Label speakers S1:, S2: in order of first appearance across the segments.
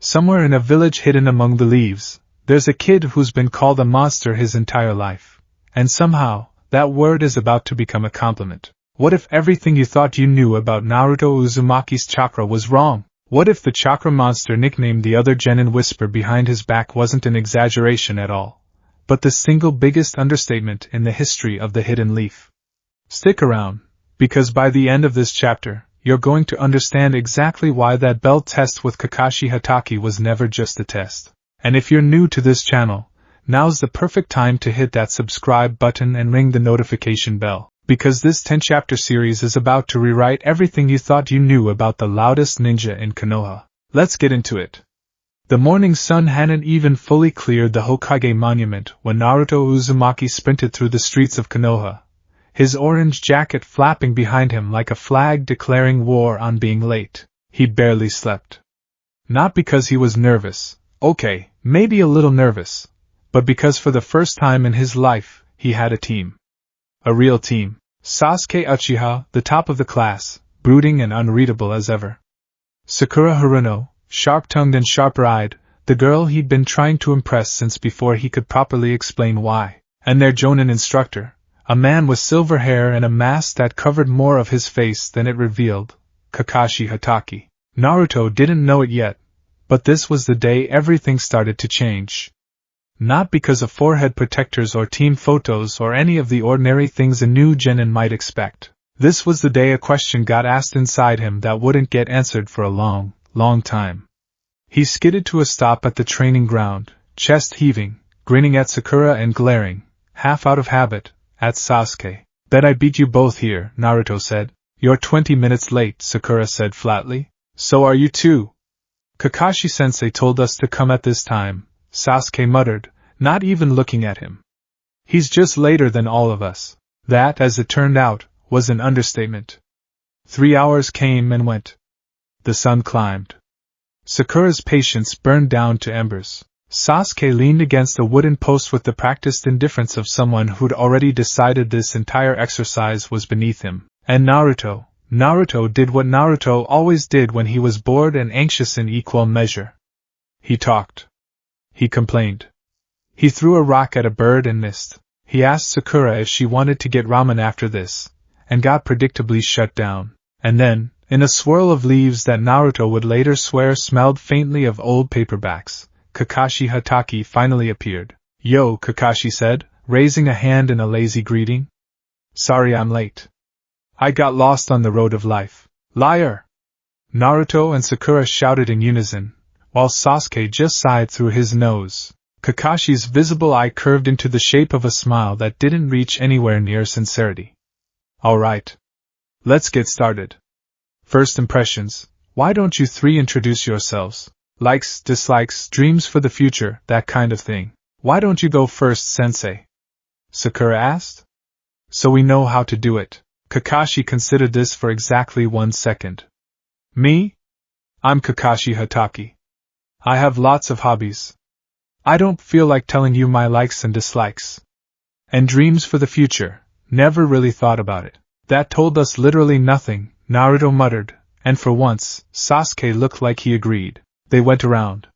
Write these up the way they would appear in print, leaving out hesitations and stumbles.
S1: Somewhere in a village hidden among the leaves, there's a kid who's been called a monster his entire life. And somehow, that word is about to become a compliment. What if everything you thought you knew about Naruto Uzumaki's chakra was wrong? What if the chakra monster nicknamed the other genin whisper behind his back wasn't an exaggeration at all, but the single biggest understatement in the history of the hidden leaf? Stick around, because by the end of this chapter, you're going to understand exactly why that bell test with Kakashi Hatake was never just a test. And if you're new to this channel, now's the perfect time to hit that subscribe button and ring the notification bell, because this 10-chapter series is about to rewrite everything you thought you knew about the loudest ninja in Konoha. Let's get into it. The morning sun hadn't even fully cleared the Hokage monument when Naruto Uzumaki sprinted through the streets of Konoha, his orange jacket flapping behind him like a flag declaring war on being late. He barely slept. Not because he was nervous, okay, maybe a little nervous, but because for the first time in his life, he had a team. A real team. Sasuke Uchiha, the top of the class, brooding and unreadable as ever. Sakura Haruno, sharp-tongued and sharper-eyed, the girl he'd been trying to impress since before he could properly explain why. And their Jonin instructor, a man with silver hair and a mask that covered more of his face than it revealed, Kakashi Hatake. Naruto didn't know it yet, but this was the day everything started to change. Not because of forehead protectors or team photos or any of the ordinary things a new genin might expect. This was the day a question got asked inside him that wouldn't get answered for a long, long time. He skidded to a stop at the training ground, chest heaving, grinning at Sakura and glaring, half out of habit, at Sasuke. Bet I beat you both here, Naruto said. You're 20 minutes late, Sakura said flatly. So are you too. Kakashi-sensei told us to come at this time, Sasuke muttered, not even looking at him. He's just later than all of us. That, as it turned out, was an understatement. 3 hours came and went. The sun climbed. Sakura's patience burned down to embers. Sasuke leaned against a wooden post with the practiced indifference of someone who'd already decided this entire exercise was beneath him. And Naruto did what Naruto always did when he was bored and anxious in equal measure. He talked. He complained. He threw a rock at a bird and missed. He asked Sakura if she wanted to get ramen after this, and got predictably shut down. And then, in a swirl of leaves that Naruto would later swear smelled faintly of old paperbacks, Kakashi Hatake finally appeared. Yo, Kakashi said, raising a hand in a lazy greeting. Sorry I'm late. I got lost on the road of life. Liar! Naruto and Sakura shouted in unison, while Sasuke just sighed through his nose. Kakashi's visible eye curved into the shape of a smile that didn't reach anywhere near sincerity. Alright. Let's get started. First impressions, why don't you three introduce yourselves? Likes, dislikes, dreams for the future, that kind of thing. Why don't you go first, sensei? Sakura asked. So we know how to do it. Kakashi considered this for exactly 1 second. Me? I'm Kakashi Hatake. I have lots of hobbies. I don't feel like telling you my likes and dislikes. And dreams for the future, never really thought about it. That told us literally nothing, Naruto muttered, and for once, Sasuke looked like he agreed. They went around.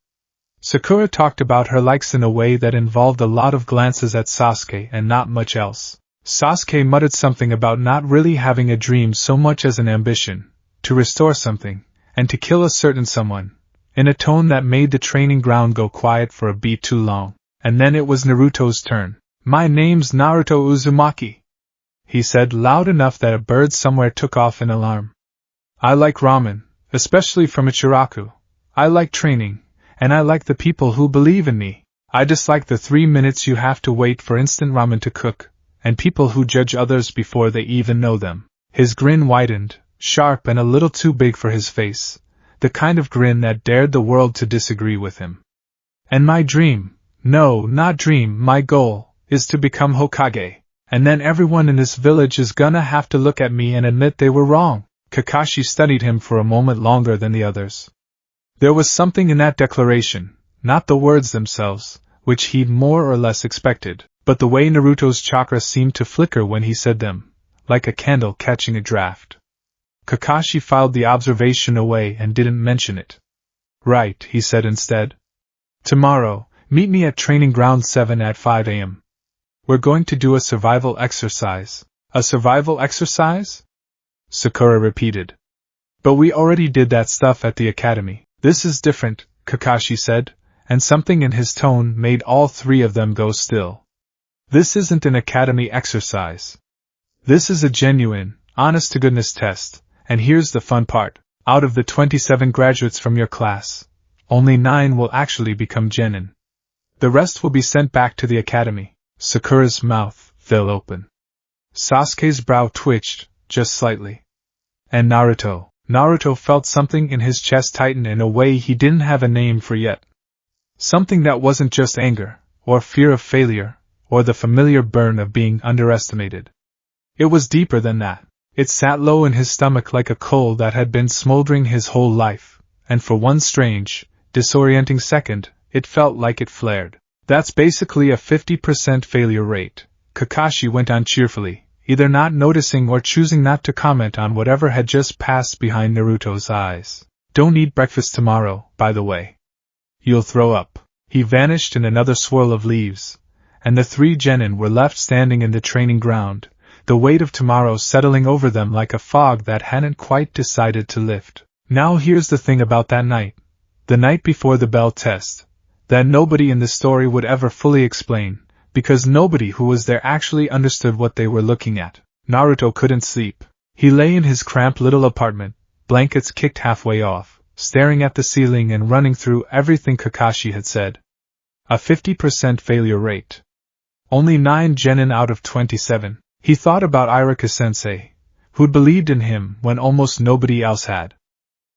S1: Sakura talked about her likes in a way that involved a lot of glances at Sasuke and not much else. Sasuke muttered something about not really having a dream so much as an ambition, to restore something, and to kill a certain someone, in a tone that made the training ground go quiet for a beat too long. And then it was Naruto's turn. My name's Naruto Uzumaki, he said loud enough that a bird somewhere took off in alarm. I like ramen, especially from Ichiraku. I like training, and I like the people who believe in me. I dislike the 3 minutes you have to wait for instant ramen to cook, and people who judge others before they even know them. His grin widened, sharp and a little too big for his face, the kind of grin that dared the world to disagree with him. And my dream, no, not dream, my goal, is to become Hokage, and then everyone in this village is gonna have to look at me and admit they were wrong. Kakashi studied him for a moment longer than the others. There was something in that declaration, not the words themselves, which he'd more or less expected, but the way Naruto's chakra seemed to flicker when he said them, like a candle catching a draft. Kakashi filed the observation away and didn't mention it. Right, he said instead. Tomorrow, meet me at Training Ground 7 at 5 a.m. We're going to do a survival exercise. A survival exercise? Sakura repeated. But we already did that stuff at the academy. This is different, Kakashi said, and something in his tone made all three of them go still. This isn't an academy exercise. This is a genuine, honest-to-goodness test, and here's the fun part. Out of the 27 graduates from your class, only 9 will actually become genin. The rest will be sent back to the academy. Sakura's mouth fell open. Sasuke's brow twitched, just slightly. And Naruto. Naruto felt something in his chest tighten in a way he didn't have a name for yet. Something that wasn't just anger, or fear of failure, or the familiar burn of being underestimated. It was deeper than that. It sat low in his stomach like a coal that had been smoldering his whole life, and for one strange, disorienting second, it felt like it flared. That's basically a 50% failure rate, Kakashi went on cheerfully, either not noticing or choosing not to comment on whatever had just passed behind Naruto's eyes. Don't eat breakfast tomorrow, by the way. You'll throw up. He vanished in another swirl of leaves, and the 3 genin were left standing in the training ground, the weight of tomorrow settling over them like a fog that hadn't quite decided to lift. Now here's the thing about that night, the night before the bell test, that nobody in the story would ever fully explain, because nobody who was there actually understood what they were looking at. Naruto couldn't sleep. He lay in his cramped little apartment, blankets kicked halfway off, staring at the ceiling and running through everything Kakashi had said. A 50% failure rate. Only 9 genin out of 27. He thought about Iruka-sensei, who'd believed in him when almost nobody else had.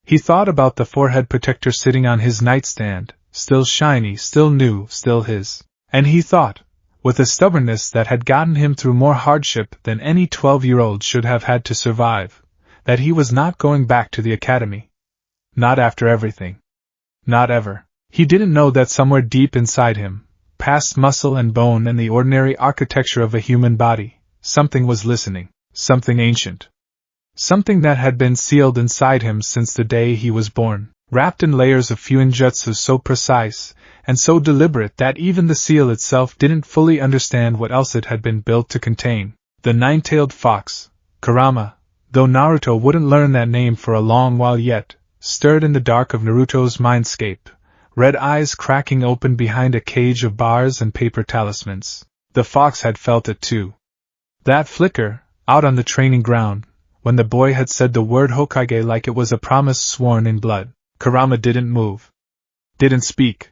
S1: He thought about the forehead protector sitting on his nightstand, still shiny, still new, still his. And he thought, with a stubbornness that had gotten him through more hardship than any 12-year-old should have had to survive, that he was not going back to the academy. Not after everything. Not ever. He didn't know that somewhere deep inside him, past muscle and bone and the ordinary architecture of a human body, something was listening, something ancient. Something that had been sealed inside him since the day he was born, wrapped in layers of fuinjutsu so precise and so deliberate that even the seal itself didn't fully understand what else it had been built to contain. The nine-tailed fox, Kurama, though Naruto wouldn't learn that name for a long while yet, stirred in the dark of Naruto's mindscape, red eyes cracking open behind a cage of bars and paper talismans. The fox had felt it too. That flicker, out on the training ground, when the boy had said the word Hokage like it was a promise sworn in blood. Kurama didn't move. Didn't speak.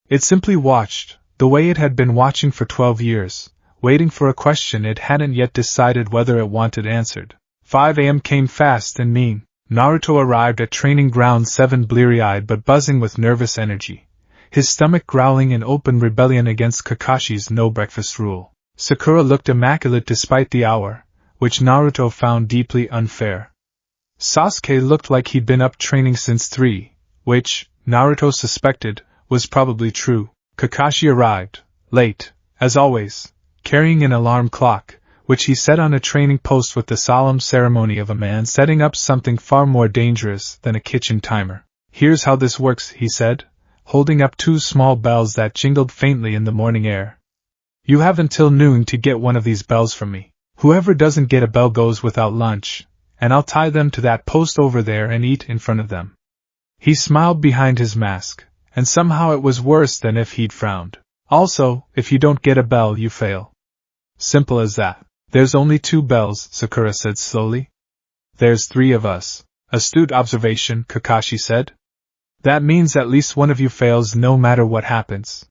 S1: It simply watched, the way it had been watching for 12 years, waiting for a question it hadn't yet decided whether it wanted answered. 5 a.m. came fast and mean. Naruto arrived at Training Ground 7 bleary-eyed but buzzing with nervous energy, his stomach growling in open rebellion against Kakashi's no-breakfast rule. Sakura looked immaculate despite the hour, which Naruto found deeply unfair. Sasuke looked like he'd been up training since 3, which, Naruto suspected, was probably true. Kakashi arrived, late, as always, carrying an alarm clock, which he set on a training post with the solemn ceremony of a man setting up something far more dangerous than a kitchen timer. Here's how this works, he said, holding up 2 small bells that jingled faintly in the morning air. You have until noon to get one of these bells from me. Whoever doesn't get a bell goes without lunch, and I'll tie them to that post over there and eat in front of them. He smiled behind his mask, and somehow it was worse than if he'd frowned. Also, if you don't get a bell, you fail. Simple as that. There's only 2 bells, Sakura said slowly. There's 3 of us. Astute observation, Kakashi said. That means at least one of you fails no matter what happens.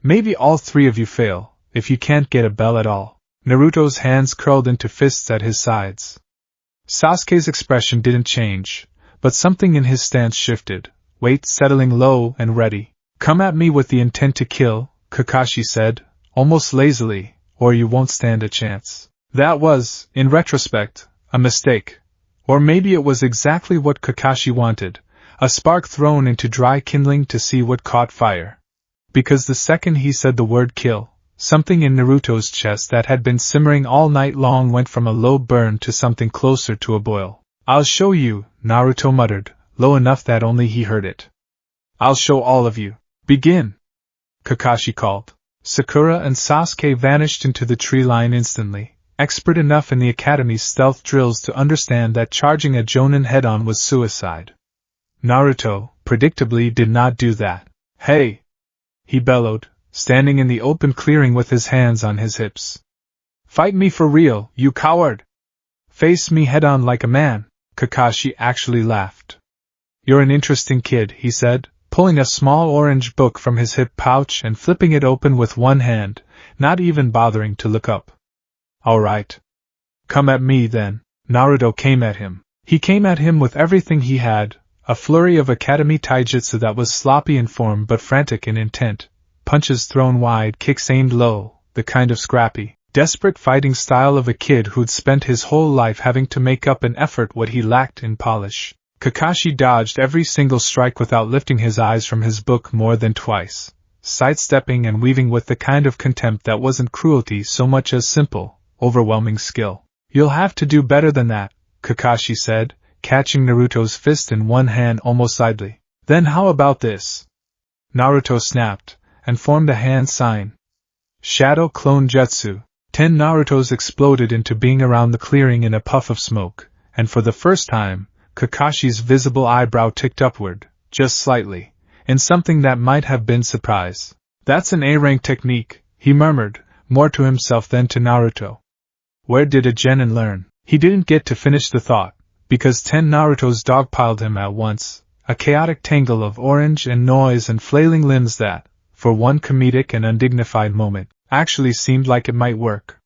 S1: Maybe all 3 of you fail, if you can't get a bell at all. Naruto's hands curled into fists at his sides. Sasuke's expression didn't change, but something in his stance shifted, weight settling low and ready. Come at me with the intent to kill, Kakashi said, almost lazily, or you won't stand a chance. That was, in retrospect, a mistake. Or maybe it was exactly what Kakashi wanted, a spark thrown into dry kindling to see what caught fire. Because the second he said the word kill, something in Naruto's chest that had been simmering all night long went from a low burn to something closer to a boil. I'll show you, Naruto muttered, low enough that only he heard it. I'll show all of you. Begin! Kakashi called. Sakura and Sasuke vanished into the tree line instantly, expert enough in the Academy's stealth drills to understand that charging a Jonin head-on was suicide. Naruto, predictably, did not do that. Hey! He bellowed, standing in the open clearing with his hands on his hips. Fight me for real, you coward! Face me head-on like a man. Kakashi actually laughed. You're an interesting kid, he said, pulling a small orange book from his hip pouch and flipping it open with one hand, not even bothering to look up. All right. Come at me then. Naruto came at him. He came at him with everything he had, a flurry of Academy taijutsu that was sloppy in form but frantic in intent, punches thrown wide, kicks aimed low, the kind of scrappy, desperate fighting style of a kid who'd spent his whole life having to make up in effort what he lacked in polish. Kakashi dodged every single strike without lifting his eyes from his book more than twice, sidestepping and weaving with the kind of contempt that wasn't cruelty so much as simple, overwhelming skill. You'll have to do better than that, Kakashi said, catching Naruto's fist in one hand almost idly. Then how about this? Naruto snapped, and formed a hand sign. Shadow Clone Jutsu. 10 Narutos exploded into being around the clearing in a puff of smoke, and for the first time, Kakashi's visible eyebrow ticked upward, just slightly, in something that might have been surprise. That's an A-rank technique, he murmured, more to himself than to Naruto. Where did a genin learn? He didn't get to finish the thought, because 10 Narutos dogpiled him at once, a chaotic tangle of orange and noise and flailing limbs that, for one comedic and undignified moment, actually seemed like it might work.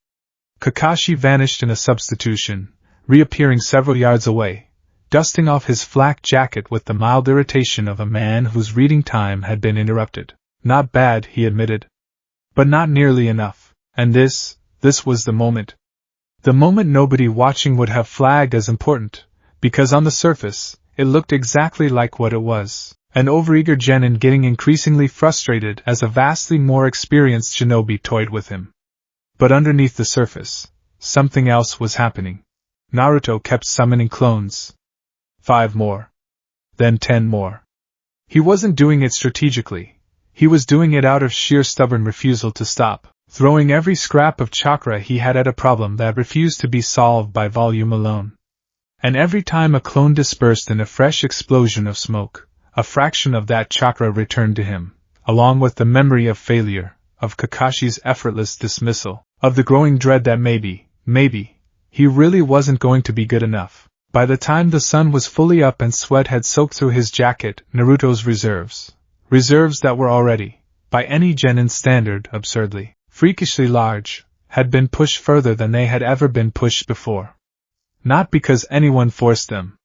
S1: Kakashi vanished in a substitution, reappearing several yards away, dusting off his flak jacket with the mild irritation of a man whose reading time had been interrupted. Not bad, he admitted. But not nearly enough. And this was the moment. The moment nobody watching would have flagged as important, because on the surface, it looked exactly like what it was. An overeager genin getting increasingly frustrated as a vastly more experienced shinobi toyed with him. But underneath the surface, something else was happening. Naruto kept summoning clones. 5 more. Then 10 more. He wasn't doing it strategically. He was doing it out of sheer stubborn refusal to stop, throwing every scrap of chakra he had at a problem that refused to be solved by volume alone. And every time a clone dispersed in a fresh explosion of smoke, a fraction of that chakra returned to him, along with the memory of failure, of Kakashi's effortless dismissal, of the growing dread that maybe, he really wasn't going to be good enough. By the time the sun was fully up and sweat had soaked through his jacket, Naruto's reserves that were already, by any genin standard, absurdly, freakishly large, had been pushed further than they had ever been pushed before. Not because anyone forced them.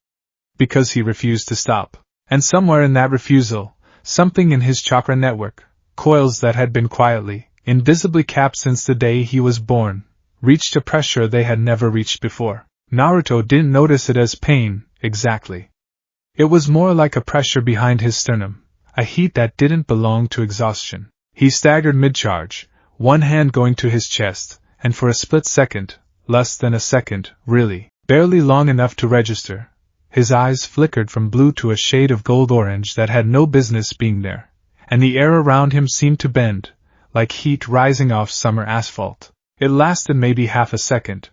S1: Because he refused to stop. And somewhere in that refusal, something in his chakra network, coils that had been quietly, invisibly capped since the day he was born, reached a pressure they had never reached before. Naruto didn't notice it as pain, exactly. It was more like a pressure behind his sternum, a heat that didn't belong to exhaustion. He staggered mid-charge, one hand going to his chest, and for a split second, less than a second, really, barely long enough to register, his eyes flickered from blue to a shade of gold-orange that had no business being there, and the air around him seemed to bend, like heat rising off summer asphalt. It lasted maybe half a second.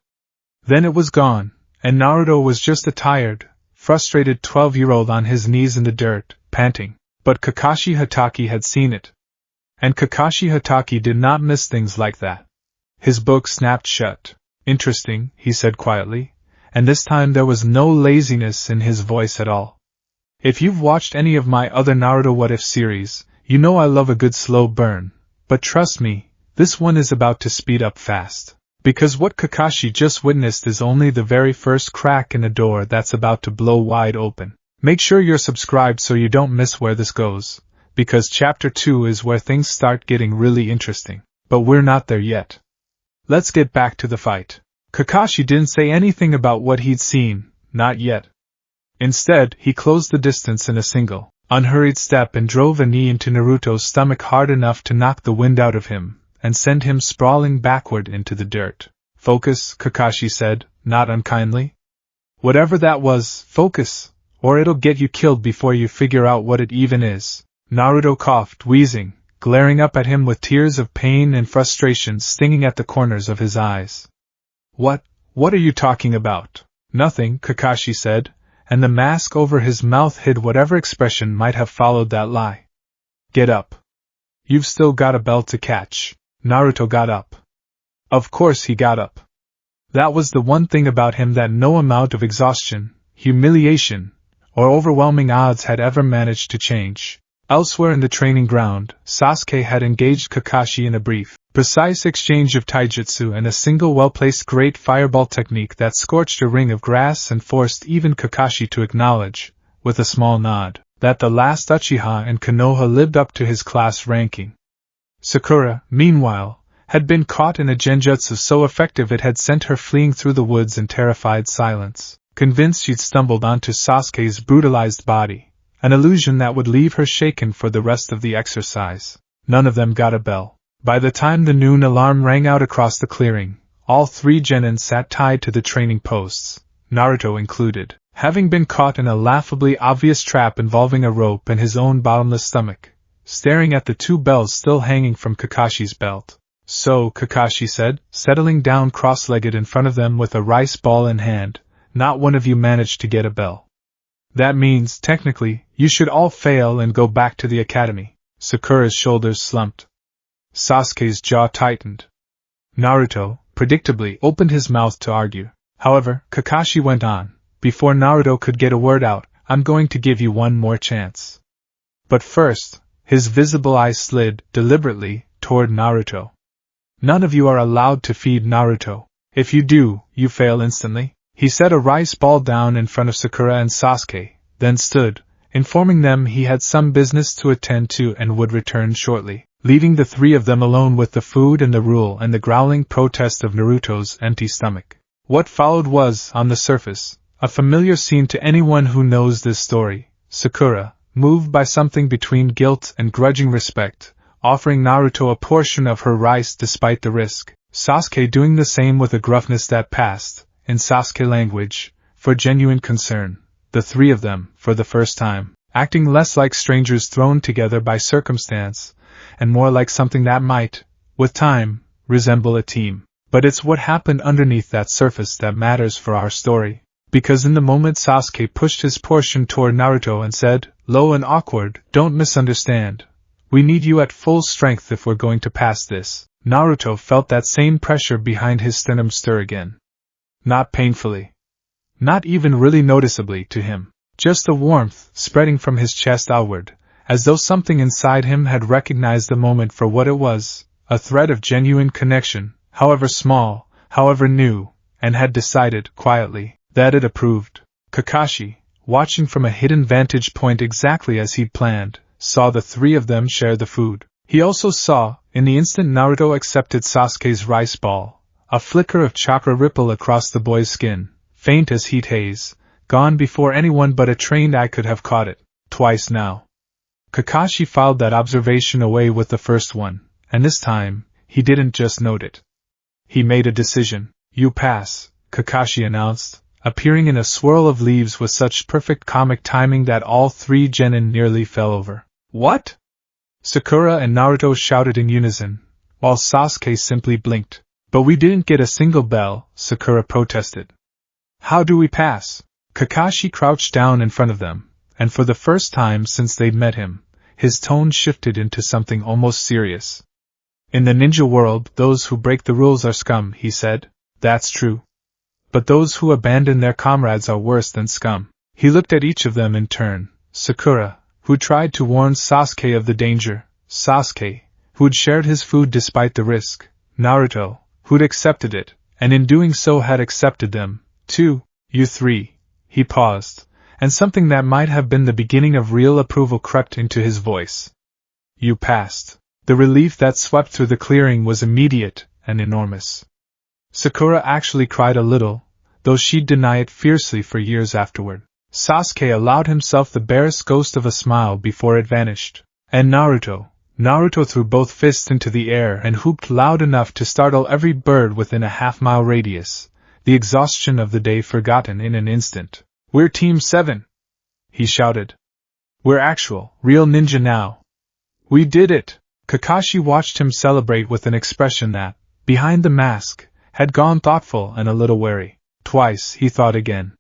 S1: Then it was gone, and Naruto was just a tired, frustrated 12-year-old on his knees in the dirt, panting. But Kakashi Hatake had seen it. And Kakashi Hatake did not miss things like that. His book snapped shut. Interesting, he said quietly, and this time there was no laziness in his voice at all. If you've watched any of my other Naruto What If series, you know I love a good slow burn, but trust me, this one is about to speed up fast. Because what Kakashi just witnessed is only the very first crack in a door that's about to blow wide open. Make sure you're subscribed so you don't miss where this goes, because Chapter 2 is where things start getting really interesting. But we're not there yet. Let's get back to the fight. Kakashi didn't say anything about what he'd seen, not yet. Instead, he closed the distance in a single, unhurried step and drove a knee into Naruto's stomach hard enough to knock the wind out of him, and send him sprawling backward into the dirt. Focus, Kakashi said, not unkindly. Whatever that was, focus, or it'll get you killed before you figure out what it even is. Naruto coughed, wheezing, glaring up at him with tears of pain and frustration stinging at the corners of his eyes. What are you talking about? Nothing, Kakashi said, and the mask over his mouth hid whatever expression might have followed that lie. Get up. You've still got a bell to catch. Naruto got up. Of course he got up. That was the one thing about him that no amount of exhaustion, humiliation, or overwhelming odds had ever managed to change. Elsewhere in the training ground, Sasuke had engaged Kakashi in a brief, precise exchange of taijutsu and a single well-placed great fireball technique that scorched a ring of grass and forced even Kakashi to acknowledge, with a small nod, that the last Uchiha in Konoha lived up to his class ranking. Sakura, meanwhile, had been caught in a genjutsu so effective it had sent her fleeing through the woods in terrified silence, convinced she'd stumbled onto Sasuke's brutalized body, an illusion that would leave her shaken for the rest of the exercise. None of them got a bell. By the time the noon alarm rang out across the clearing, all 3 genin sat tied to the training posts, Naruto included, having been caught in a laughably obvious trap involving a rope and his own bottomless stomach, staring at the 2 bells still hanging from Kakashi's belt. So, Kakashi said, settling down cross-legged in front of them with a rice ball in hand, not one of you managed to get a bell. That means, technically, you should all fail and go back to the academy. Sakura's shoulders slumped. Sasuke's jaw tightened. Naruto, predictably, opened his mouth to argue. However, Kakashi went on. Before Naruto could get a word out, I'm going to give you one more chance. But first, his visible eyes slid, deliberately, toward Naruto. None of you are allowed to feed Naruto. If you do, you fail instantly. He set a rice ball down in front of Sakura and Sasuke, then stood, informing them he had some business to attend to and would return shortly, leaving the 3 of them alone with the food and the rule and the growling protest of Naruto's empty stomach. What followed was, on the surface, a familiar scene to anyone who knows this story. Sakura, moved by something between guilt and grudging respect, offering Naruto a portion of her rice despite the risk, Sasuke doing the same with a gruffness that passed, in Sasuke language, for genuine concern, the 3 of them, for the first time, acting less like strangers thrown together by circumstance, and more like something that might, with time, resemble a team. But it's what happened underneath that surface that matters for our story. Because in the moment Sasuke pushed his portion toward Naruto and said, low and awkward, don't misunderstand. We need you at full strength if we're going to pass this. Naruto felt that same pressure behind his sternum stir again. Not painfully. Not even really noticeably to him. Just a warmth spreading from his chest outward, as though something inside him had recognized the moment for what it was, a thread of genuine connection, however small, however new, and had decided, quietly, that it approved. Kakashi, watching from a hidden vantage point exactly as he'd planned, saw the 3 of them share the food. He also saw, in the instant Naruto accepted Sasuke's rice ball, a flicker of chakra ripple across the boy's skin, faint as heat haze, gone before anyone but a trained eye could have caught it. Twice now. Kakashi filed that observation away with the first one, and this time, he didn't just note it. He made a decision. You pass, Kakashi announced, appearing in a swirl of leaves with such perfect comic timing that all 3 genin nearly fell over. What? Sakura and Naruto shouted in unison, while Sasuke simply blinked. But we didn't get a single bell, Sakura protested. How do we pass? Kakashi crouched down in front of them, and for the first time since they'd met him, his tone shifted into something almost serious. In the ninja world, those who break the rules are scum, he said. That's true. But those who abandon their comrades are worse than scum. He looked at each of them in turn. Sakura, who tried to warn Sasuke of the danger. Sasuke, who'd shared his food despite the risk. Naruto, who'd accepted it, and in doing so had accepted them, too. You 3. He paused, and something that might have been the beginning of real approval crept into his voice. You passed. The relief that swept through the clearing was immediate and enormous. Sakura actually cried a little, though she'd deny it fiercely for years afterward. Sasuke allowed himself the barest ghost of a smile before it vanished. And Naruto threw both fists into the air and whooped loud enough to startle every bird within a half-mile radius, the exhaustion of the day forgotten in an instant. We're Team 7! He shouted. We're actual, real ninja now. We did it! Kakashi watched him celebrate with an expression that, behind the mask, had gone thoughtful and a little wary. Twice, he thought again.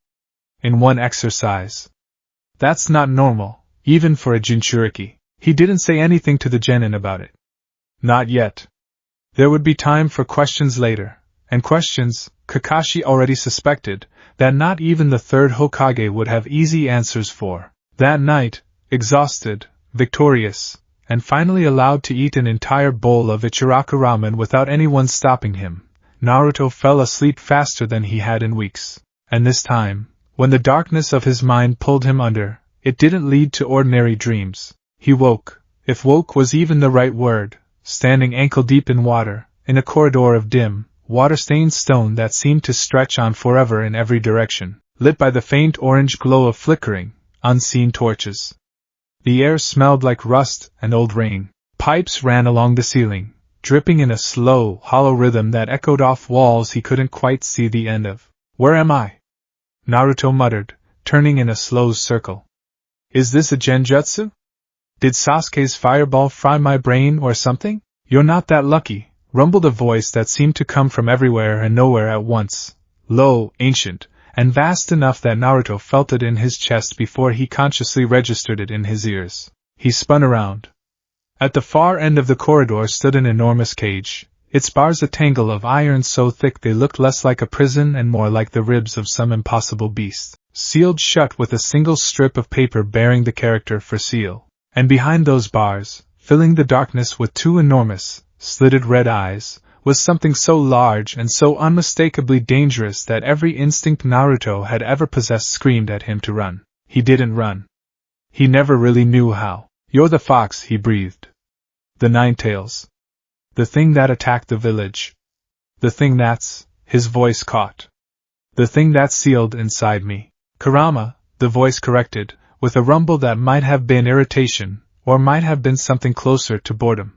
S1: In one exercise. That's not normal, even for a Jinchuriki. He didn't say anything to the genin about it. Not yet. There would be time for questions later, and questions, Kakashi already suspected, that not even the third Hokage would have easy answers for. That night, exhausted, victorious, and finally allowed to eat an entire bowl of Ichiraku ramen without anyone stopping him, Naruto fell asleep faster than he had in weeks. And this time, when the darkness of his mind pulled him under, it didn't lead to ordinary dreams. He woke, if woke was even the right word, standing ankle-deep in water, in a corridor of dim, water-stained stone that seemed to stretch on forever in every direction, lit by the faint orange glow of flickering, unseen torches. The air smelled like rust and old rain. Pipes ran along the ceiling, dripping in a slow, hollow rhythm that echoed off walls he couldn't quite see the end of. Where am I? Naruto muttered, turning in a slow circle. Is this a genjutsu? Did Sasuke's fireball fry my brain or something? You're not that lucky, rumbled a voice that seemed to come from everywhere and nowhere at once, low, ancient, and vast enough that Naruto felt it in his chest before he consciously registered it in his ears. He spun around. At the far end of the corridor stood an enormous cage, its bars a tangle of iron so thick they looked less like a prison and more like the ribs of some impossible beast, sealed shut with a single strip of paper bearing the character for seal. And behind those bars, filling the darkness with two enormous, slitted red eyes, was something so large and so unmistakably dangerous that every instinct Naruto had ever possessed screamed at him to run. He didn't run. He never really knew how. You're the fox, he breathed. The Ninetales. The thing that attacked the village. The thing that's, his voice caught. The thing that's sealed inside me. Kurama, the voice corrected, with a rumble that might have been irritation, or might have been something closer to boredom.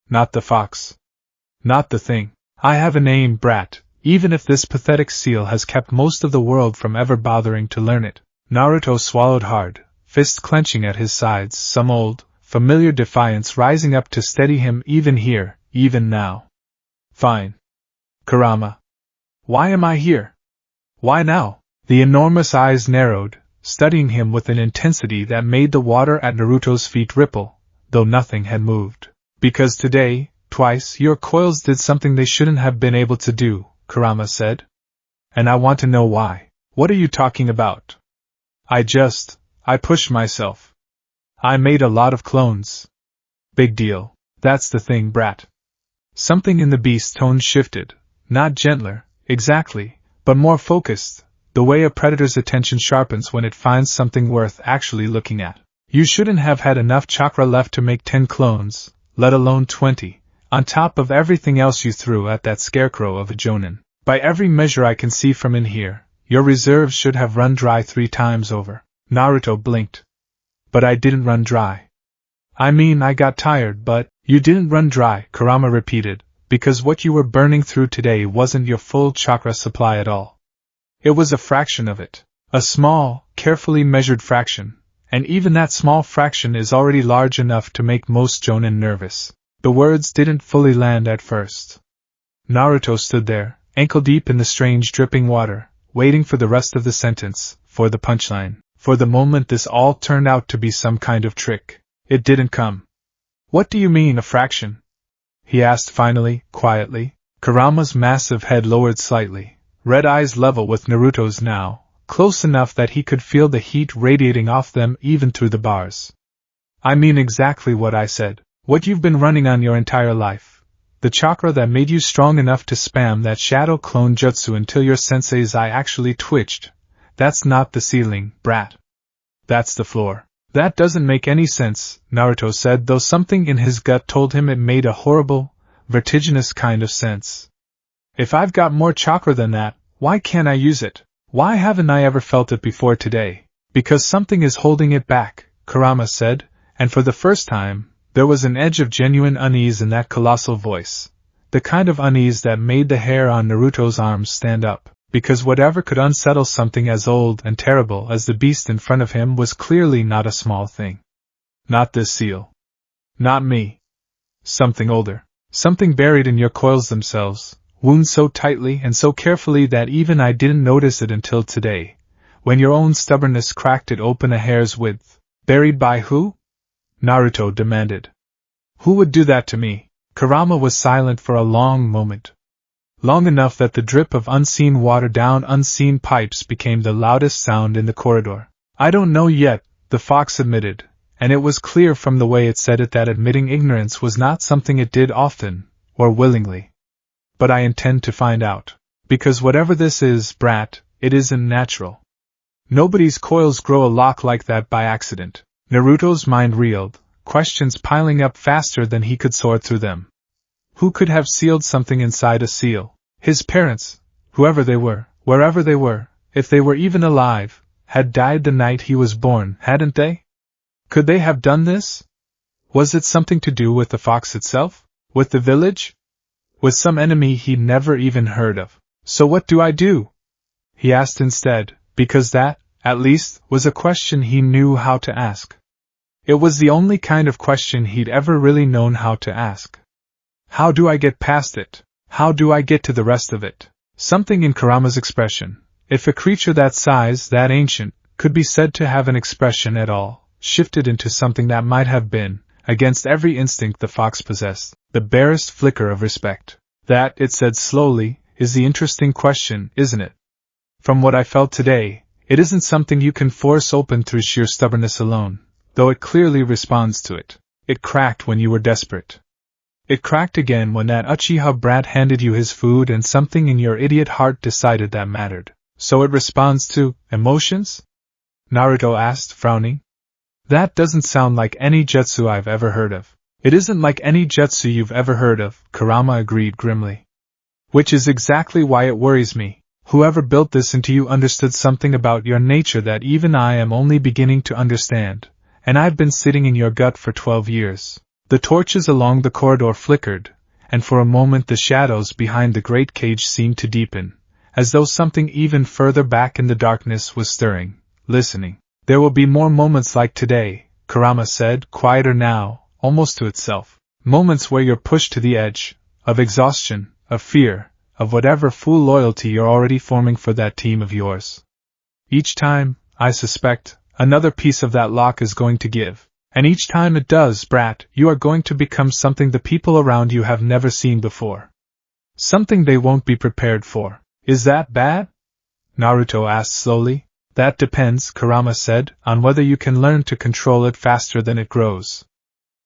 S1: Not the fox. Not the thing. I have a name, brat, even if this pathetic seal has kept most of the world from ever bothering to learn it. Naruto swallowed hard, fists clenching at his sides, some old, familiar defiance rising up to steady him even here, even now. Fine. Kurama. Why am I here? Why now? The enormous eyes narrowed, studying him with an intensity that made the water at Naruto's feet ripple, though nothing had moved. Because today, twice, your coils did something they shouldn't have been able to do, Kurama said. And I want to know why. What are you talking about? I pushed myself. I made a lot of clones. Big deal. That's the thing, brat. Something in the beast's tone shifted, not gentler, exactly, but more focused, the way a predator's attention sharpens when it finds something worth actually looking at. You shouldn't have had enough chakra left to make 10 clones, let alone 20, on top of everything else you threw at that scarecrow of a jonin. By every measure I can see from in here, your reserves should have run dry 3 times over. Naruto blinked. But I didn't run dry. I mean, I got tired, but you didn't run dry, Kurama repeated, because what you were burning through today wasn't your full chakra supply at all. It was a fraction of it. A small, carefully measured fraction, and even that small fraction is already large enough to make most jonin nervous. The words didn't fully land at first. Naruto stood there, ankle-deep in the strange dripping water, waiting for the rest of the sentence, for the punchline. For the moment this all turned out to be some kind of trick. It didn't come. What do you mean, a fraction? He asked finally, quietly. Kurama's massive head lowered slightly, red eyes level with Naruto's now, close enough that he could feel the heat radiating off them even through the bars. I mean exactly what I said. What you've been running on your entire life. The chakra that made you strong enough to spam that shadow clone jutsu until your sensei's eye actually twitched. That's not the ceiling, brat. That's the floor. That doesn't make any sense, Naruto said, though something in his gut told him it made a horrible, vertiginous kind of sense. If I've got more chakra than that, why can't I use it? Why haven't I ever felt it before today? Because something is holding it back, Kurama said, and for the first time, there was an edge of genuine unease in that colossal voice. The kind of unease that made the hair on Naruto's arms stand up. Because whatever could unsettle something as old and terrible as the beast in front of him was clearly not a small thing. Not this seal. Not me. Something older. Something buried in your coils themselves, wound so tightly and so carefully that even I didn't notice it until today, when your own stubbornness cracked it open a hair's width. Buried by who? Naruto demanded. Who would do that to me? Kurama was silent for a long moment. Long enough that the drip of unseen water down unseen pipes became the loudest sound in the corridor. I don't know yet, the fox admitted, and it was clear from the way it said it that admitting ignorance was not something it did often, or willingly. But I intend to find out. Because whatever this is, brat, it isn't natural. Nobody's coils grow a lock like that by accident. Naruto's mind reeled, questions piling up faster than he could sort through them. Who could have sealed something inside a seal? His parents, whoever they were, wherever they were, if they were even alive, had died the night he was born, hadn't they? Could they have done this? Was it something to do with the fox itself? With the village? With some enemy he'd never even heard of? So what do I do? He asked instead, because that, at least, was a question he knew how to ask. It was the only kind of question he'd ever really known how to ask. How do I get past it? How do I get to the rest of it? Something in Kurama's expression, if a creature that size, that ancient, could be said to have an expression at all, shifted into something that might have been, against every instinct the fox possessed, the barest flicker of respect. That, it said slowly, is the interesting question, isn't it? From what I felt today, it isn't something you can force open through sheer stubbornness alone, though it clearly responds to it. It cracked when you were desperate. It cracked again when that Uchiha brat handed you his food and something in your idiot heart decided that mattered. So it responds to emotions? Naruto asked, frowning. That doesn't sound like any jutsu I've ever heard of. It isn't like any jutsu you've ever heard of, Kurama agreed grimly. Which is exactly why it worries me. Whoever built this into you understood something about your nature that even I am only beginning to understand, and I've been sitting in your gut for 12 years. The torches along the corridor flickered, and for a moment the shadows behind the great cage seemed to deepen, as though something even further back in the darkness was stirring, listening. There will be more moments like today, Kurama said, quieter now, almost to itself. Moments where you're pushed to the edge, of exhaustion, of fear, of whatever fool loyalty you're already forming for that team of yours. Each time, I suspect, another piece of that lock is going to give. And each time it does, brat, you are going to become something the people around you have never seen before. Something they won't be prepared for. Is that bad? Naruto asked slowly. That depends, Kurama said, on whether you can learn to control it faster than it grows.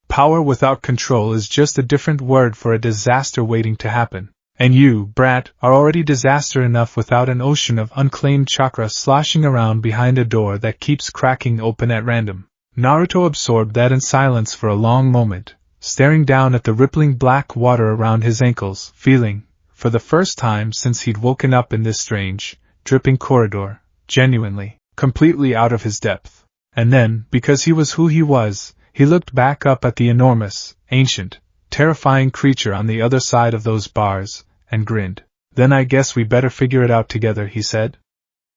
S1: Power without control is just a different word for a disaster waiting to happen. And you, brat, are already disaster enough without an ocean of unclaimed chakra sloshing around behind a door that keeps cracking open at random. Naruto absorbed that in silence for a long moment, staring down at the rippling black water around his ankles, feeling, for the first time since he'd woken up in this strange, dripping corridor, genuinely, completely out of his depth. And then, because he was who he was, he looked back up at the enormous, ancient, terrifying creature on the other side of those bars, and grinned. Then I guess we better figure it out together, he said.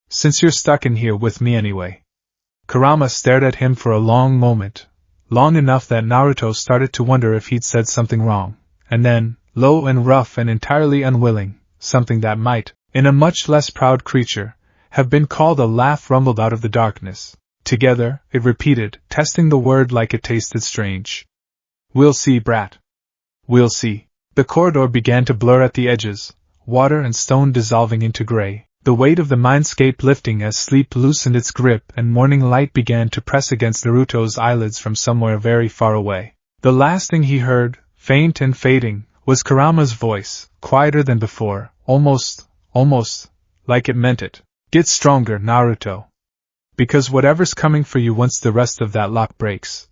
S1: Since you're stuck in here with me anyway. Kurama stared at him for a long moment, long enough that Naruto started to wonder if he'd said something wrong, and then, low and rough and entirely unwilling, something that might, in a much less proud creature, have been called a laugh rumbled out of the darkness. Together, it repeated, testing the word like it tasted strange. We'll see, brat. We'll see. The corridor began to blur at the edges, water and stone dissolving into gray. The weight of the mindscape lifting as sleep loosened its grip and morning light began to press against Naruto's eyelids from somewhere very far away. The last thing he heard, faint and fading, was Kurama's voice, quieter than before, almost, like it meant it. Get stronger, Naruto. Because whatever's coming for you once the rest of that lock breaks.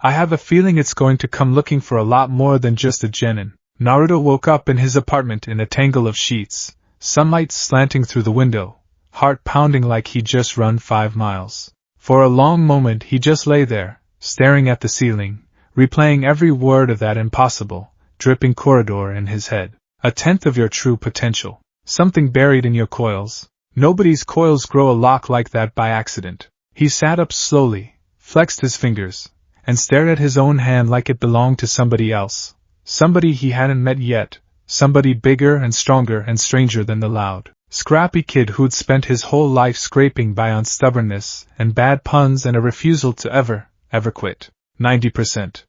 S1: I have a feeling it's going to come looking for a lot more than just a genin. Naruto woke up in his apartment in a tangle of sheets. Sunlight slanting through the window, heart pounding like he'd just run 5 miles. For a long moment he just lay there, staring at the ceiling, replaying every word of that impossible, dripping corridor in his head. A tenth of your true potential. Something buried in your coils. Nobody's coils grow a lock like that by accident. He sat up slowly, flexed his fingers, and stared at his own hand like it belonged to somebody else. Somebody he hadn't met yet, somebody bigger and stronger and stranger than the loud, scrappy kid who'd spent his whole life scraping by on stubbornness and bad puns and a refusal to ever quit. 90%.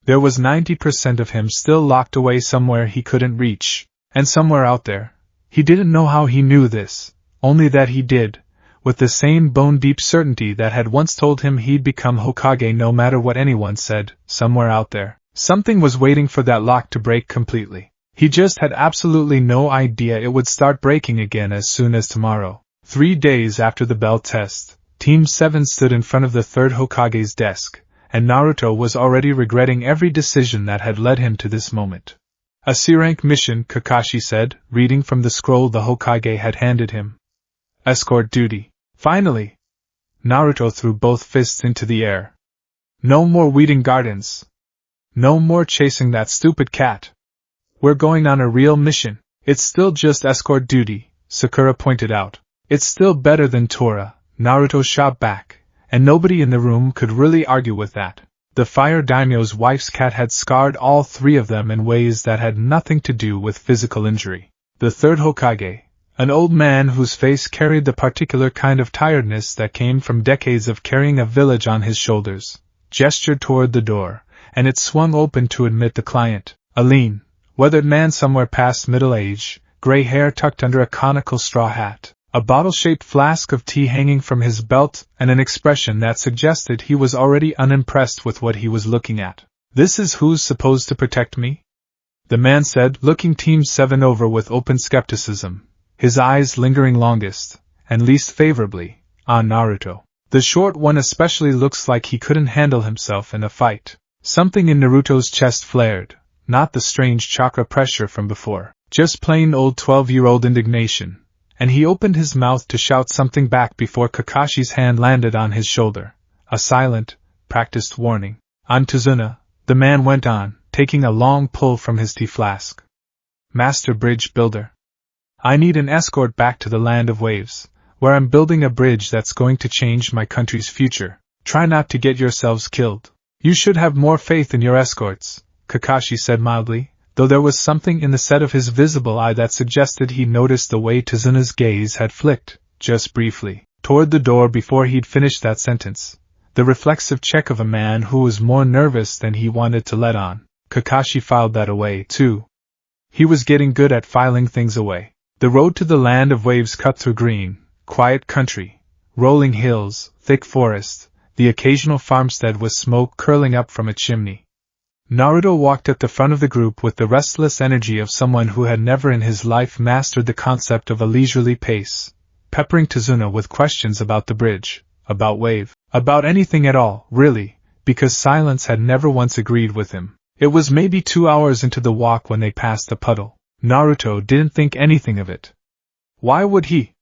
S1: There was 90% of him still locked away somewhere he couldn't reach, and somewhere out there. He didn't know how he knew this, only that he did, with the same bone-deep certainty that had once told him he'd become Hokage no matter what anyone said. Somewhere out there, something was waiting for that lock to break completely. He just had absolutely no idea it would start breaking again as soon as tomorrow. 3 days after the bell test, Team 7 stood in front of the third Hokage's desk, and Naruto was already regretting every decision that had led him to this moment. A C-rank mission, Kakashi said, reading from the scroll the Hokage had handed him. Escort duty. Finally! Naruto threw both fists into the air. No more weeding gardens. No more chasing that stupid cat. We're going on a real mission. It's still just escort duty, Sakura pointed out. It's still better than Tora, Naruto shot back, and nobody in the room could really argue with that. The fire daimyo's wife's cat had scarred all 3 of them in ways that had nothing to do with physical injury. The third Hokage, an old man whose face carried the particular kind of tiredness that came from decades of carrying a village on his shoulders, gestured toward the door, and it swung open to admit the client, a lean, weathered man somewhere past middle age, gray hair tucked under a conical straw hat, a bottle-shaped flask of tea hanging from his belt, and an expression that suggested he was already unimpressed with what he was looking at. This is who's supposed to protect me? The man said, looking Team 7 over with open skepticism, his eyes lingering longest, and least favorably, on Naruto. The short one especially looks like he couldn't handle himself in a fight. Something in Naruto's chest flared, not the strange chakra pressure from before, just plain old 12-year-old indignation, and he opened his mouth to shout something back before Kakashi's hand landed on his shoulder, a silent, practiced warning. On Tazuna, the man went on, taking a long pull from his tea flask. Master Bridge Builder. I need an escort back to the Land of Waves, where I'm building a bridge that's going to change my country's future. Try not to get yourselves killed. You should have more faith in your escorts, Kakashi said mildly, though there was something in the set of his visible eye that suggested he noticed the way Tazuna's gaze had flicked, just briefly, toward the door before he'd finished that sentence. The reflexive check of a man who was more nervous than he wanted to let on. Kakashi filed that away, too. He was getting good at filing things away. The road to the Land of Waves cut through green, quiet country, rolling hills, thick forest, the occasional farmstead with smoke curling up from a chimney. Naruto walked at the front of the group with the restless energy of someone who had never in his life mastered the concept of a leisurely pace, peppering Tazuna with questions about the bridge, about Wave, about anything at all, really, because silence had never once agreed with him. It was maybe 2 hours into the walk when they passed the puddle. Naruto didn't think anything of it. Why would he?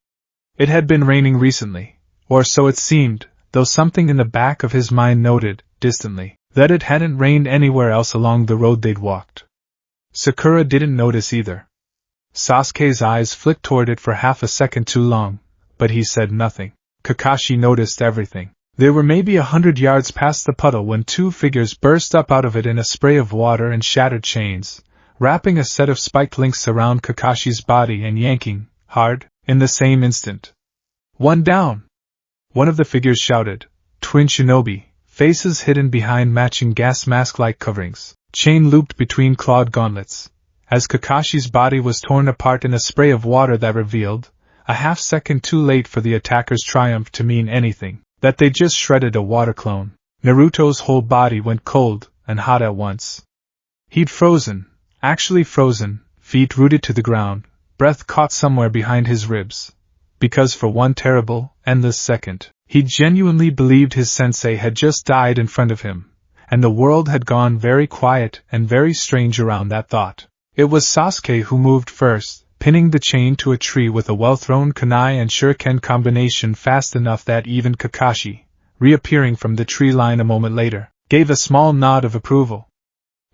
S1: It had been raining recently, or so it seemed, though something in the back of his mind noted, distantly, that it hadn't rained anywhere else along the road they'd walked. Sakura didn't notice either. Sasuke's eyes flicked toward it for half a second too long, but he said nothing. Kakashi noticed everything. They were maybe 100 yards past the puddle when 2 figures burst up out of it in a spray of water and shattered chains, wrapping a set of spiked links around Kakashi's body and yanking, hard, in the same instant. One down! One of the figures shouted. Twin shinobi, faces hidden behind matching gas mask-like coverings, chain looped between clawed gauntlets. As Kakashi's body was torn apart in a spray of water that revealed, a half-second too late for the attacker's triumph to mean anything, that they just shredded a water clone. Naruto's whole body went cold and hot at once. He'd frozen, actually frozen, feet rooted to the ground, breath caught somewhere behind his ribs. Because for one terrible, endless second, he genuinely believed his sensei had just died in front of him, and the world had gone very quiet and very strange around that thought. It was Sasuke who moved first, pinning the chain to a tree with a well-thrown kunai and shuriken combination fast enough that even Kakashi, reappearing from the tree line a moment later, gave a small nod of approval.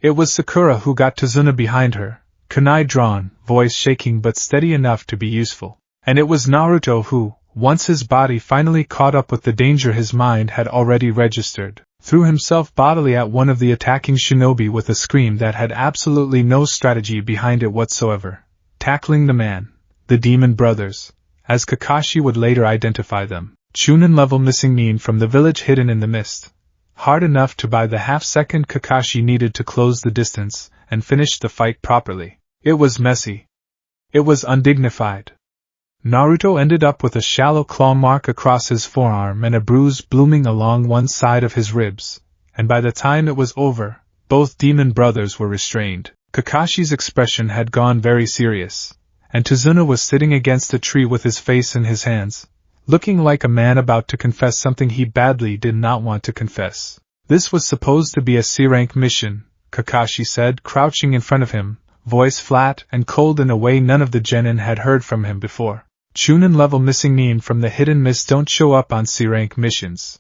S1: It was Sakura who got Tazuna behind her, kunai drawn, voice shaking but steady enough to be useful. And it was Naruto who, once his body finally caught up with the danger his mind had already registered, threw himself bodily at one of the attacking shinobi with a scream that had absolutely no strategy behind it whatsoever, tackling the man, the demon brothers, as Kakashi would later identify them, Chunin-level missing mean from the village hidden in the mist, hard enough to buy the half-second Kakashi needed to close the distance and finish the fight properly. It was messy. It was undignified. Naruto ended up with a shallow claw mark across his forearm and a bruise blooming along one side of his ribs, and by the time it was over, both demon brothers were restrained. Kakashi's expression had gone very serious, and Tazuna was sitting against a tree with his face in his hands, looking like a man about to confess something he badly did not want to confess. This was supposed to be a C-rank mission, Kakashi said, crouching in front of him, voice flat and cold in a way none of the genin had heard from him before. Chunin-level missing mean from the hidden mist don't show up on C-rank missions.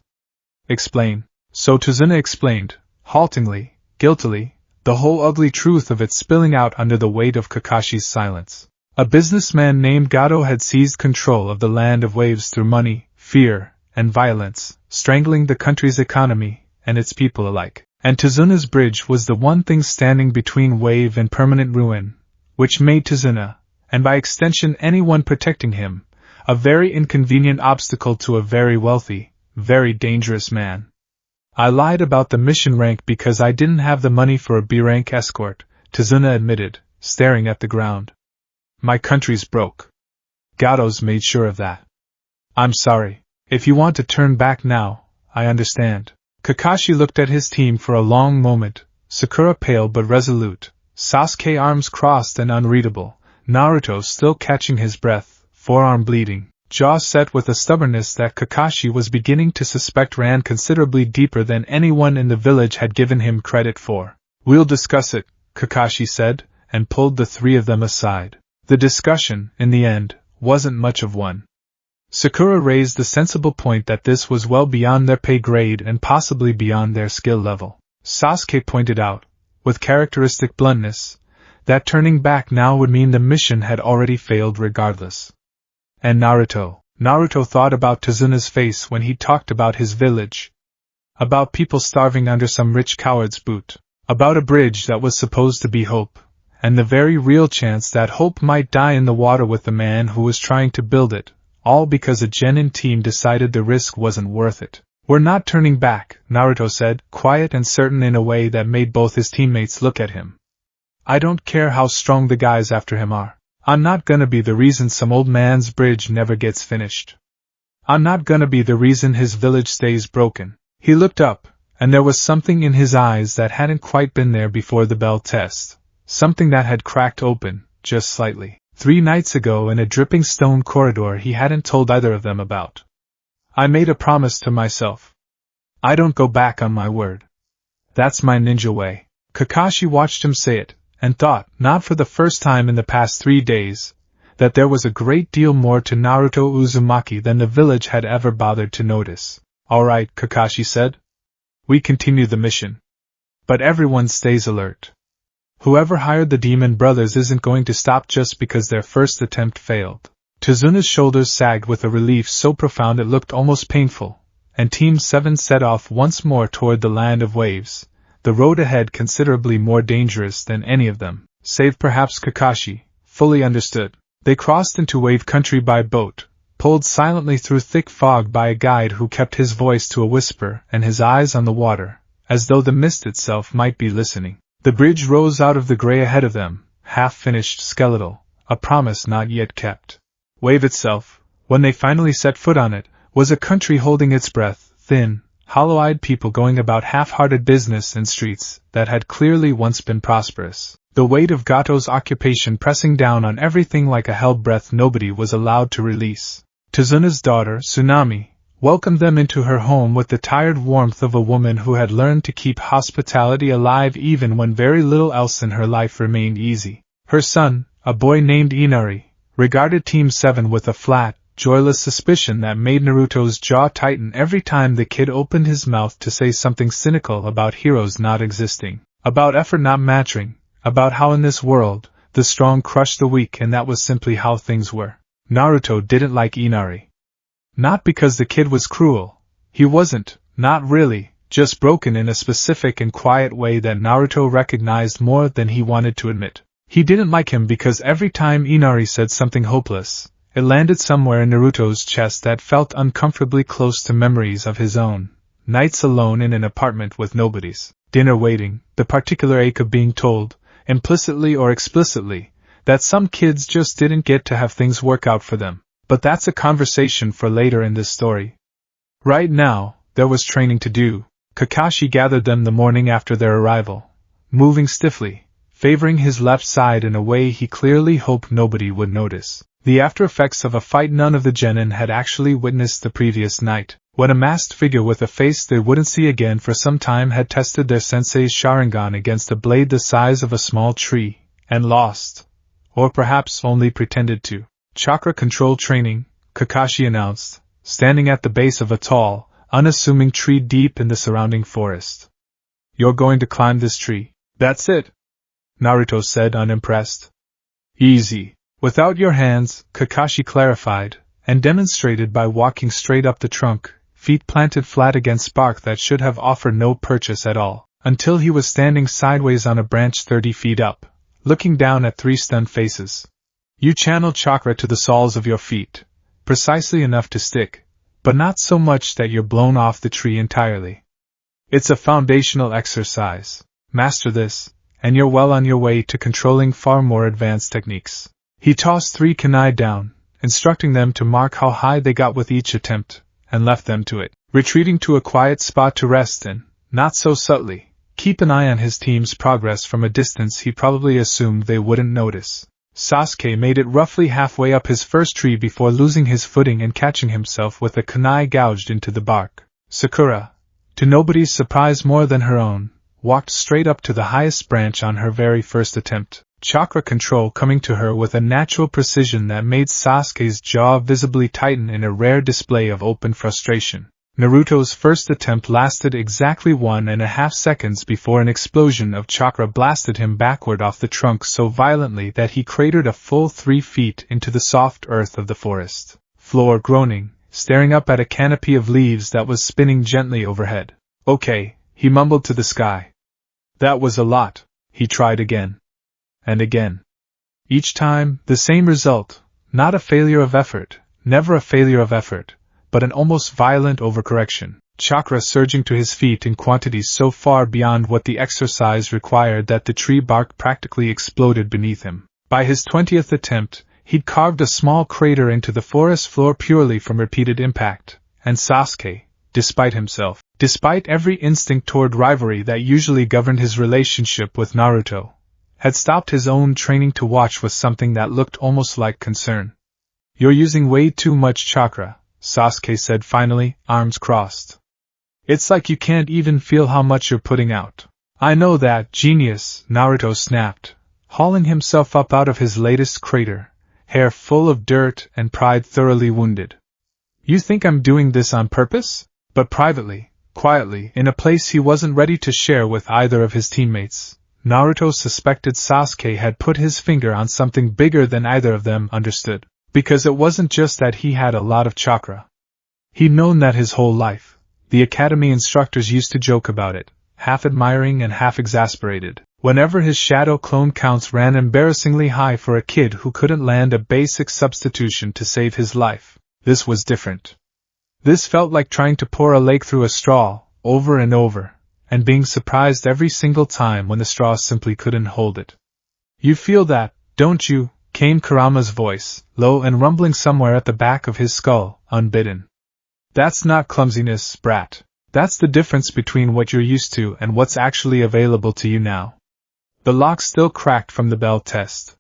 S1: Explain. So Tazuna explained, haltingly, guiltily, the whole ugly truth of it spilling out under the weight of Kakashi's silence. A businessman named Gato had seized control of the land of waves through money, fear, and violence, strangling the country's economy and its people alike. And Tazuna's bridge was the one thing standing between wave and permanent ruin, which made Tazuna, and by extension anyone protecting him, a very inconvenient obstacle to a very wealthy, very dangerous man. I lied about the mission rank because I didn't have the money for a B-rank escort, Tazuna admitted, staring at the ground. My country's broke. Gato's made sure of that. I'm sorry. If you want to turn back now, I understand. Kakashi looked at his team for a long moment, Sakura pale but resolute, Sasuke arms crossed and unreadable, Naruto still catching his breath, forearm bleeding, jaw set with a stubbornness that Kakashi was beginning to suspect ran considerably deeper than anyone in the village had given him credit for. We'll discuss it, Kakashi said, and pulled the three of them aside. The discussion, in the end, wasn't much of one. Sakura raised the sensible point that this was well beyond their pay grade and possibly beyond their skill level. Sasuke pointed out, with characteristic bluntness, that turning back now would mean the mission had already failed regardless. And Naruto thought about Tazuna's face when he talked about his village. About people starving under some rich coward's boot. About a bridge that was supposed to be hope, and the very real chance that hope might die in the water with the man who was trying to build it, all because a genin team decided the risk wasn't worth it. We're not turning back, Naruto said, quiet and certain in a way that made both his teammates look at him. I don't care how strong the guys after him are. I'm not gonna be the reason some old man's bridge never gets finished. I'm not gonna be the reason his village stays broken. He looked up, and there was something in his eyes that hadn't quite been there before the bell test. Something that had cracked open, just slightly, 3 nights ago in a dripping stone corridor he hadn't told either of them about. I made a promise to myself. I don't go back on my word. That's my ninja way. Kakashi watched him say it, and thought, not for the first time in the past 3 days, that there was a great deal more to Naruto Uzumaki than the village had ever bothered to notice. All right, Kakashi said. We continue the mission. But everyone stays alert. Whoever hired the demon brothers isn't going to stop just because their first attempt failed. Tazuna's shoulders sagged with a relief so profound it looked almost painful, and Team 7 set off once more toward the land of waves, the road ahead considerably more dangerous than any of them, save perhaps Kakashi, fully understood. They crossed into wave country by boat, pulled silently through thick fog by a guide who kept his voice to a whisper and his eyes on the water, as though the mist itself might be listening. The bridge rose out of the gray ahead of them, half-finished, skeletal, a promise not yet kept. Wave itself, when they finally set foot on it, was a country holding its breath, thin, hollow-eyed people going about half-hearted business in streets that had clearly once been prosperous. The weight of Gato's occupation pressing down on everything like a held breath nobody was allowed to release. Tazuna's daughter, Tsunami, welcomed them into her home with the tired warmth of a woman who had learned to keep hospitality alive even when very little else in her life remained easy. Her son, a boy named Inari, regarded Team 7 with a flat, joyless suspicion that made Naruto's jaw tighten every time the kid opened his mouth to say something cynical about heroes not existing, about effort not matching, about how in this world, the strong crush the weak and that was simply how things were. Naruto didn't like Inari. Not because the kid was cruel. He wasn't, not really, just broken in a specific and quiet way that Naruto recognized more than he wanted to admit. He didn't like him because every time Inari said something hopeless, it landed somewhere in Naruto's chest that felt uncomfortably close to memories of his own. Nights alone in an apartment with nobodies, dinner waiting, the particular ache of being told, implicitly or explicitly, that some kids just didn't get to have things work out for them. But that's a conversation for later in this story. Right now, there was training to do. Kakashi gathered them the morning after their arrival, moving stiffly, favoring his left side in a way he clearly hoped nobody would notice. The after effects of a fight none of the genin had actually witnessed the previous night, when a masked figure with a face they wouldn't see again for some time had tested their sensei's Sharingan against a blade the size of a small tree, and lost. Or perhaps only pretended to. Chakra control training, Kakashi announced, standing at the base of a tall, unassuming tree deep in the surrounding forest. You're going to climb this tree. That's it, Naruto said, unimpressed. Easy. Without your hands, Kakashi clarified, and demonstrated by walking straight up the trunk, feet planted flat against bark that should have offered no purchase at all, until he was standing sideways on a branch 30 feet up, looking down at three stunned faces. You channel chakra to the soles of your feet, precisely enough to stick, but not so much that you're blown off the tree entirely. It's a foundational exercise. Master this, and you're well on your way to controlling far more advanced techniques. He tossed 3 kunai down, instructing them to mark how high they got with each attempt, and left them to it, retreating to a quiet spot to rest in, not so subtly. Keep an eye on his team's progress from a distance he probably assumed they wouldn't notice. Sasuke made it roughly halfway up his first tree before losing his footing and catching himself with a kunai gouged into the bark. Sakura, to nobody's surprise more than her own, walked straight up to the highest branch on her very first attempt, chakra control coming to her with a natural precision that made Sasuke's jaw visibly tighten in a rare display of open frustration. Naruto's first attempt lasted exactly 1.5 seconds before an explosion of chakra blasted him backward off the trunk so violently that he cratered a full 3 feet into the soft earth of the forest floor, groaning, staring up at a canopy of leaves that was spinning gently overhead. Okay, he mumbled to the sky. That was a lot. He tried again. And again. Each time, the same result, not a failure of effort, never a failure of effort, but an almost violent overcorrection, chakra surging to his feet in quantities so far beyond what the exercise required that the tree bark practically exploded beneath him. By his 20th attempt, he'd carved a small crater into the forest floor purely from repeated impact, and Sasuke, despite himself, despite every instinct toward rivalry that usually governed his relationship with Naruto, had stopped his own training to watch with something that looked almost like concern. You're using way too much chakra, Sasuke said finally, arms crossed. It's like you can't even feel how much you're putting out. I know that, genius, Naruto snapped, hauling himself up out of his latest crater, hair full of dirt and pride thoroughly wounded. You think I'm doing this on purpose? But privately, quietly, in a place he wasn't ready to share with either of his teammates, Naruto suspected Sasuke had put his finger on something bigger than either of them understood. Because it wasn't just that he had a lot of chakra. He'd known that his whole life. The academy instructors used to joke about it, half admiring and half exasperated, whenever his shadow clone counts ran embarrassingly high for a kid who couldn't land a basic substitution to save his life. This was different. This felt like trying to pour a lake through a straw, over and over, and being surprised every single time when the straw simply couldn't hold it. You feel that, don't you? Came Kurama's voice, low and rumbling somewhere at the back of his skull, unbidden. That's not clumsiness, brat. That's the difference between what you're used to and what's actually available to you now. The lock still cracked from the bell test.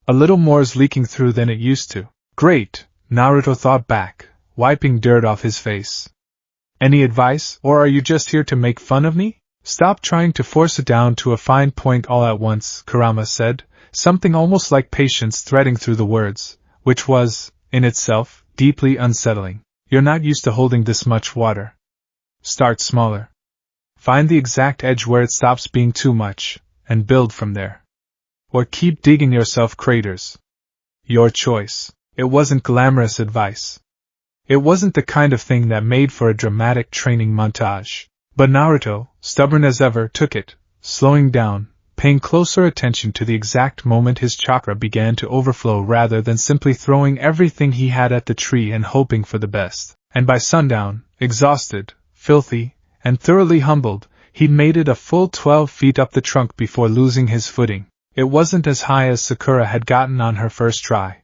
S1: A little more's leaking through than it used to. Great, Naruto thought back, wiping dirt off his face. Any advice, or are you just here to make fun of me? Stop trying to force it down to a fine point all at once, Kurama said, something almost like patience threading through the words, which was, in itself, deeply unsettling. You're not used to holding this much water. Start smaller. Find the exact edge where it stops being too much, and build from there. Or keep digging yourself craters. Your choice. It wasn't glamorous advice. It wasn't the kind of thing that made for a dramatic training montage. But Naruto, stubborn as ever, took it, slowing down, paying closer attention to the exact moment his chakra began to overflow rather than simply throwing everything he had at the tree and hoping for the best. And by sundown, exhausted, filthy, and thoroughly humbled, he'd made it a full 12 feet up the trunk before losing his footing. It wasn't as high as Sakura had gotten on her first try.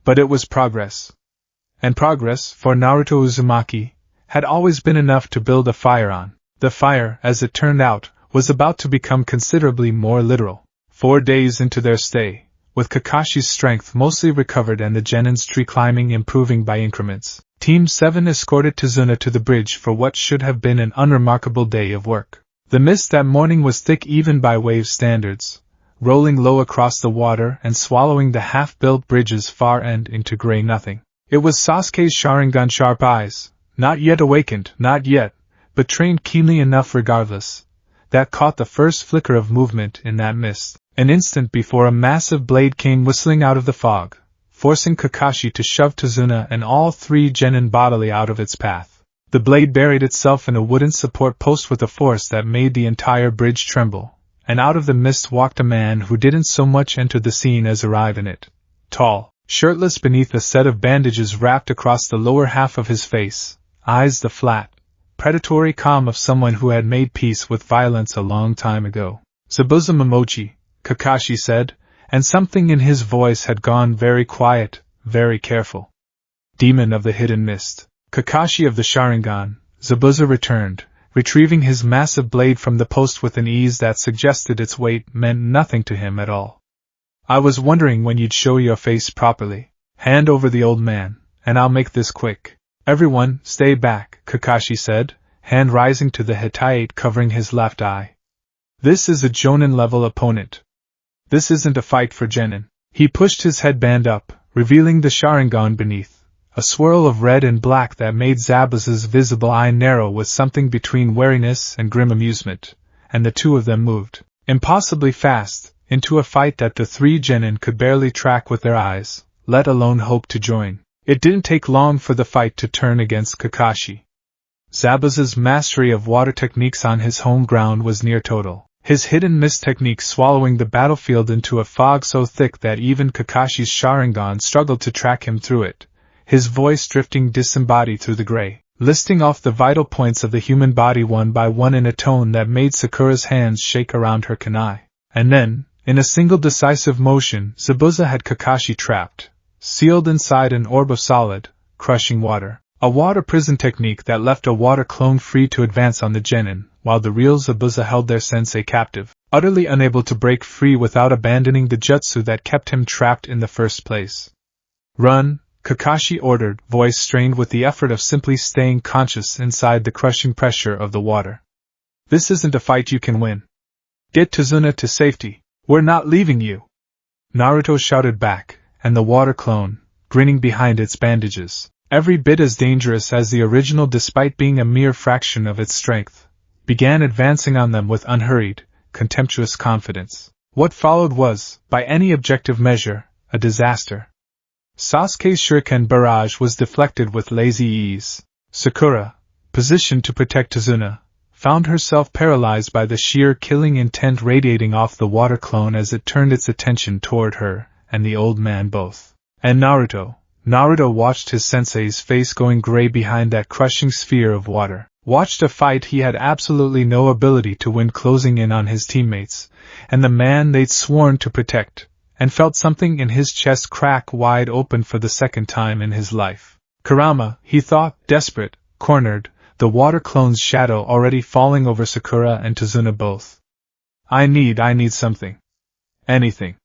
S1: But it was progress. And progress, for Naruto Uzumaki, had always been enough to build a fire on. The fire, as it turned out, was about to become considerably more literal. 4 days into their stay, with Kakashi's strength mostly recovered and the genin's tree climbing improving by increments, Team 7 escorted Tazuna to the bridge for what should have been an unremarkable day of work. The mist that morning was thick even by wave standards, rolling low across the water and swallowing the half-built bridge's far end into gray nothing. It was Sasuke's Sharingan sharp eyes, not yet awakened, not yet, but trained keenly enough regardless, that caught the first flicker of movement in that mist, an instant before a massive blade came whistling out of the fog, forcing Kakashi to shove Tazuna and all 3 genin bodily out of its path. The blade buried itself in a wooden support post with a force that made the entire bridge tremble, and out of the mist walked a man who didn't so much enter the scene as arrive in it. Tall, shirtless beneath a set of bandages wrapped across the lower half of his face, eyes the flat, predatory calm of someone who had made peace with violence a long time ago. "Zabuza Momochi," Kakashi said, and something in his voice had gone very quiet, very careful. "Demon of the hidden mist." Kakashi of the Sharingan, Zabuza returned, retrieving his massive blade from the post with an ease that suggested its weight meant nothing to him at all. "I was wondering when you'd show your face properly. Hand over the old man, and I'll make this quick." "Everyone, stay back," Kakashi said, hand rising to the Hittite covering his left eye. "This is a Jonin-level opponent. This isn't a fight for genin." He pushed his headband up, revealing the Sharingan beneath, a swirl of red and black that made Zabuza's visible eye narrow with something between wariness and grim amusement, and the two of them moved, impossibly fast, into a fight that the 3 genin could barely track with their eyes, let alone hope to join. It didn't take long for the fight to turn against Kakashi. Zabuza's mastery of water techniques on his home ground was near total, his hidden mist technique swallowing the battlefield into a fog so thick that even Kakashi's Sharingan struggled to track him through it, his voice drifting disembodied through the gray, listing off the vital points of the human body one by one in a tone that made Sakura's hands shake around her kunai. And then, in a single decisive motion, Zabuza had Kakashi trapped, sealed inside an orb of solid, crushing water. A water prison technique that left a water clone free to advance on the genin, while the real Zabuza held their sensei captive, utterly unable to break free without abandoning the jutsu that kept him trapped in the first place. "Run," Kakashi ordered, voice strained with the effort of simply staying conscious inside the crushing pressure of the water. "This isn't a fight you can win. Get Tazuna to safety. We're not leaving you!" Naruto shouted back, and the water clone, grinning behind its bandages, every bit as dangerous as the original despite being a mere fraction of its strength, began advancing on them with unhurried, contemptuous confidence. What followed was, by any objective measure, a disaster. Sasuke's shuriken barrage was deflected with lazy ease. Sakura, positioned to protect Tazuna, found herself paralyzed by the sheer killing intent radiating off the water clone as it turned its attention toward her and the old man both. And Naruto watched his sensei's face going gray behind that crushing sphere of water, watched a fight he had absolutely no ability to win closing in on his teammates, and the man they'd sworn to protect, and felt something in his chest crack wide open for the second time in his life. Kurama, he thought, desperate, cornered, the water clone's shadow already falling over Sakura and Tazuna both. I need something. Anything.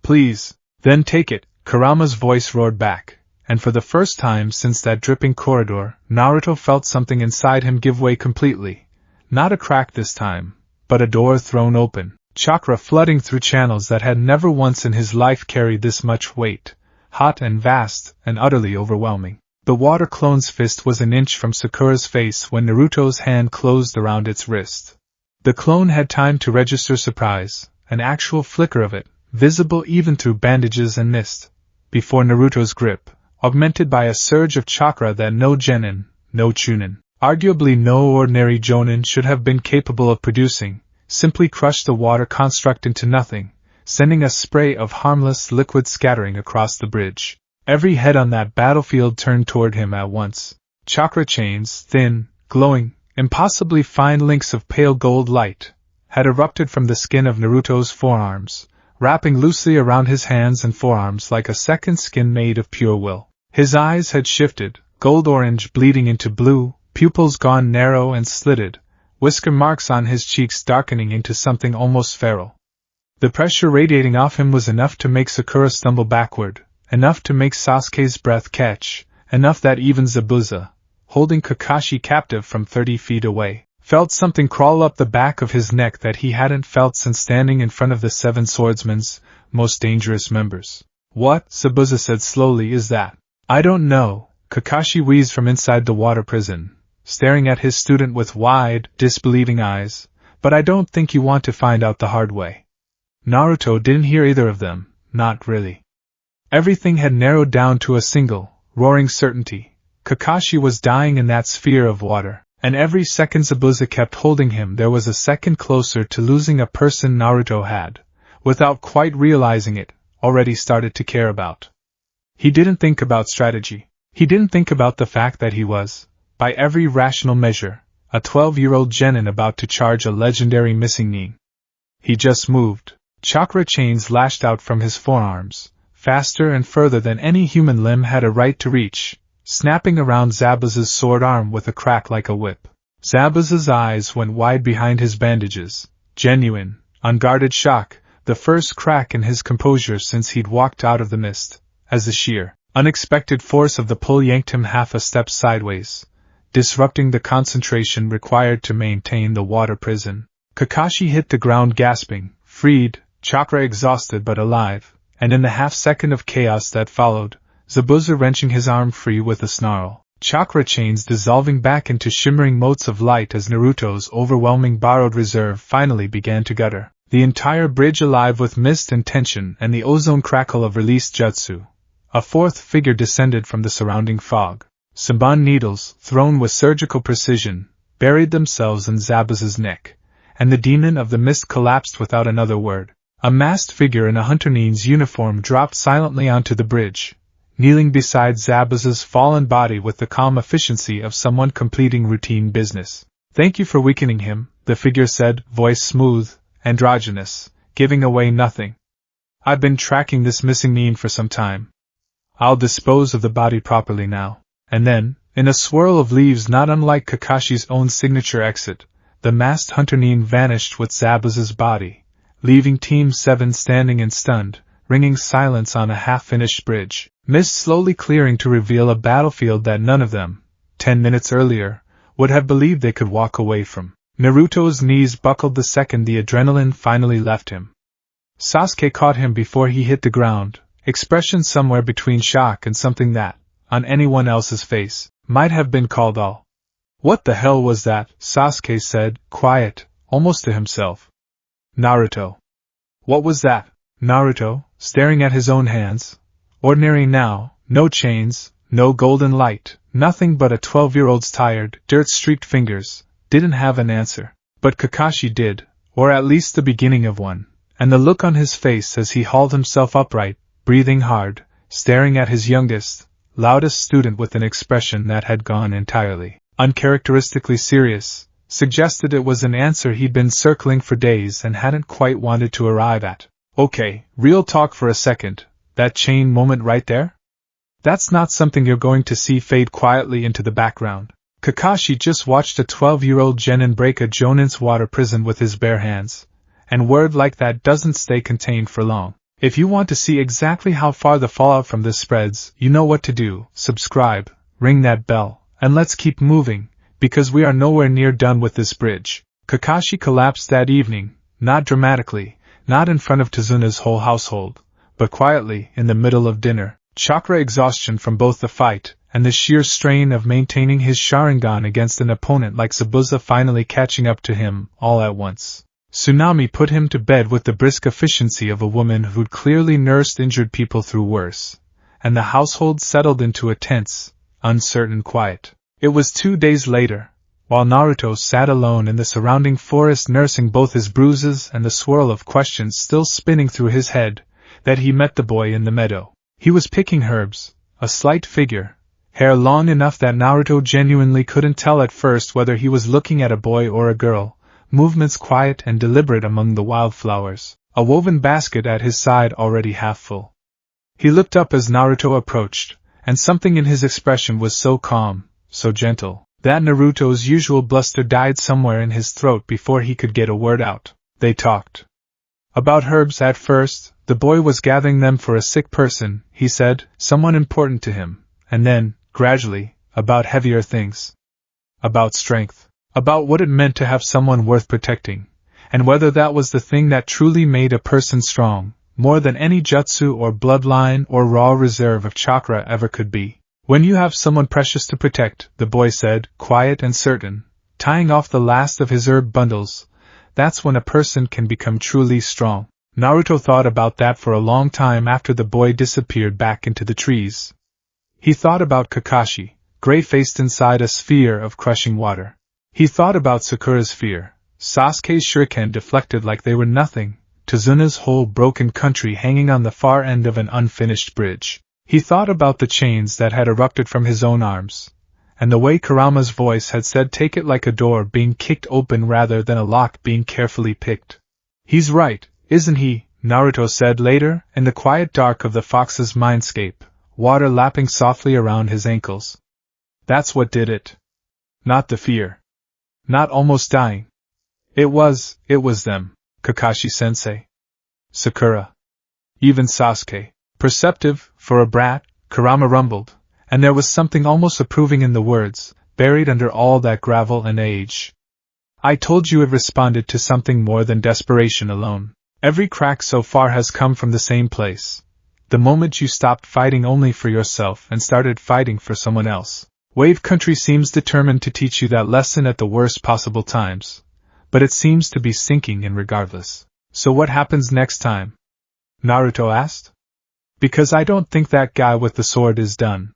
S1: Please, then take it," Kurama's voice roared back, and for the first time since that dripping corridor, Naruto felt something inside him give way completely. Not a crack this time, but a door thrown open, chakra flooding through channels that had never once in his life carried this much weight, hot and vast and utterly overwhelming. The water clone's fist was an inch from Sakura's face when Naruto's hand closed around its wrist. The clone had time to register surprise, an actual flicker of it, visible even through bandages and mist, before Naruto's grip, augmented by a surge of chakra that no genin, no chunin, arguably no ordinary jonin should have been capable of producing, simply crushed the water construct into nothing, sending a spray of harmless liquid scattering across the bridge. Every head on that battlefield turned toward him at once. Chakra chains, thin, glowing, impossibly fine links of pale gold light, had erupted from the skin of Naruto's forearms, wrapping loosely around his hands and forearms like a second skin made of pure will. His eyes had shifted, gold-orange bleeding into blue, pupils gone narrow and slitted, whisker marks on his cheeks darkening into something almost feral. The pressure radiating off him was enough to make Sakura stumble backward, enough to make Sasuke's breath catch, enough that even Zabuza, holding Kakashi captive from 30 feet away, felt something crawl up the back of his neck that he hadn't felt since standing in front of the 7 swordsmen's most dangerous members. "What," Zabuza said slowly, "is that?" "I don't know," Kakashi wheezed from inside the water prison, staring at his student with wide, disbelieving eyes, "but I don't think you want to find out the hard way." Naruto didn't hear either of them, not really. Everything had narrowed down to a single, roaring certainty. Kakashi was dying in that sphere of water, and every second Zabuza kept holding him there was a second closer to losing a person Naruto had, without quite realizing it, already started to care about. He didn't think about strategy. He didn't think about the fact that he was, by every rational measure, a 12-year-old genin about to charge a legendary missing nin. He just moved. Chakra chains lashed out from his forearms, faster and further than any human limb had a right to reach, snapping around Zabuza's sword arm with a crack like a whip. Zabuza's eyes went wide behind his bandages, genuine, unguarded shock, the first crack in his composure since he'd walked out of the mist, as the sheer, unexpected force of the pull yanked him half a step sideways, disrupting the concentration required to maintain the water prison. Kakashi hit the ground gasping, freed, chakra exhausted but alive, and in the half-second of chaos that followed, Zabuza wrenching his arm free with a snarl, chakra chains dissolving back into shimmering motes of light as Naruto's overwhelming borrowed reserve finally began to gutter, the entire bridge alive with mist and tension and the ozone crackle of released jutsu. A fourth figure descended from the surrounding fog. Senbon needles, thrown with surgical precision, buried themselves in Zabuza's neck, and the demon of the mist collapsed without another word. A masked figure in a hunter nin's uniform dropped silently onto the bridge, kneeling beside Zabuza's fallen body with the calm efficiency of someone completing routine business. "Thank you for weakening him," the figure said, voice smooth, androgynous, giving away nothing. "I've been tracking this missing nin for some time. I'll dispose of the body properly now." And then, in a swirl of leaves not unlike Kakashi's own signature exit, the masked hunter nin vanished with Zabuza's body, leaving Team 7 standing in stunned, ringing silence on a half-finished bridge, mist slowly clearing to reveal a battlefield that none of them, 10 minutes earlier, would have believed they could walk away from. Naruto's knees buckled the second the adrenaline finally left him. Sasuke caught him before he hit the ground, expression somewhere between shock and something that, on anyone else's face, might have been called all. "What the hell was that?" Sasuke said, quiet, almost to himself. "Naruto. What was that?" Naruto, staring at his own hands. Ordinary now, no chains, no golden light, nothing but a 12-year-old's tired, dirt-streaked fingers, didn't have an answer. But Kakashi did, or at least the beginning of one, and the look on his face as he hauled himself upright, breathing hard, staring at his youngest, loudest student with an expression that had gone entirely, uncharacteristically serious, suggested it was an answer he'd been circling for days and hadn't quite wanted to arrive at. "Okay, real talk for a second, that chain moment right there? That's not something you're going to see fade quietly into the background." Kakashi just watched a 12-year-old genin break a jonin's water prison with his bare hands, and word like that doesn't stay contained for long. If you want to see exactly how far the fallout from this spreads, you know what to do: subscribe, ring that bell, and let's keep moving, because we are nowhere near done with this bridge. Kakashi collapsed that evening, not dramatically, not in front of Tazuna's whole household, but quietly, in the middle of dinner. Chakra exhaustion from both the fight and the sheer strain of maintaining his Sharingan against an opponent like Zabuza finally catching up to him, all at once. Tsunami put him to bed with the brisk efficiency of a woman who'd clearly nursed injured people through worse, and the household settled into a tense, uncertain quiet. It was 2 days later, while Naruto sat alone in the surrounding forest nursing both his bruises and the swirl of questions still spinning through his head, that he met the boy in the meadow. He was picking herbs, a slight figure, hair long enough that Naruto genuinely couldn't tell at first whether he was looking at a boy or a girl, movements quiet and deliberate among the wildflowers, a woven basket at his side already half full. He looked up as Naruto approached, and something in his expression was so calm, so gentle, that Naruto's usual bluster died somewhere in his throat before he could get a word out. They talked about herbs at first. The boy was gathering them for a sick person, he said, someone important to him, and then, gradually, about heavier things. About strength. About what it meant to have someone worth protecting, and whether that was the thing that truly made a person strong, more than any jutsu or bloodline or raw reserve of chakra ever could be. When you have someone precious to protect, the boy said, quiet and certain, tying off the last of his herb bundles, that's when a person can become truly strong. Naruto thought about that for a long time after the boy disappeared back into the trees. He thought about Kakashi, gray-faced inside a sphere of crushing water. He thought about Sakura's fear, Sasuke's shuriken deflected like they were nothing, Tazuna's whole broken country hanging on the far end of an unfinished bridge. He thought about the chains that had erupted from his own arms, and the way Kurama's voice had said take it like a door being kicked open rather than a lock being carefully picked. He's right, isn't he? Naruto said later, in the quiet dark of the fox's mindscape, water lapping softly around his ankles. That's what did it. Not the fear. Not almost dying. It was them, Kakashi-sensei. Sakura. Even Sasuke. Perceptive, for a brat, Kurama rumbled, and there was something almost approving in the words, buried under all that gravel and age. I told you it responded to something more than desperation alone. Every crack so far has come from the same place. The moment you stopped fighting only for yourself and started fighting for someone else. Wave Country seems determined to teach you that lesson at the worst possible times, but it seems to be sinking in regardless. So what happens next time? Naruto asked. Because I don't think that guy with the sword is done.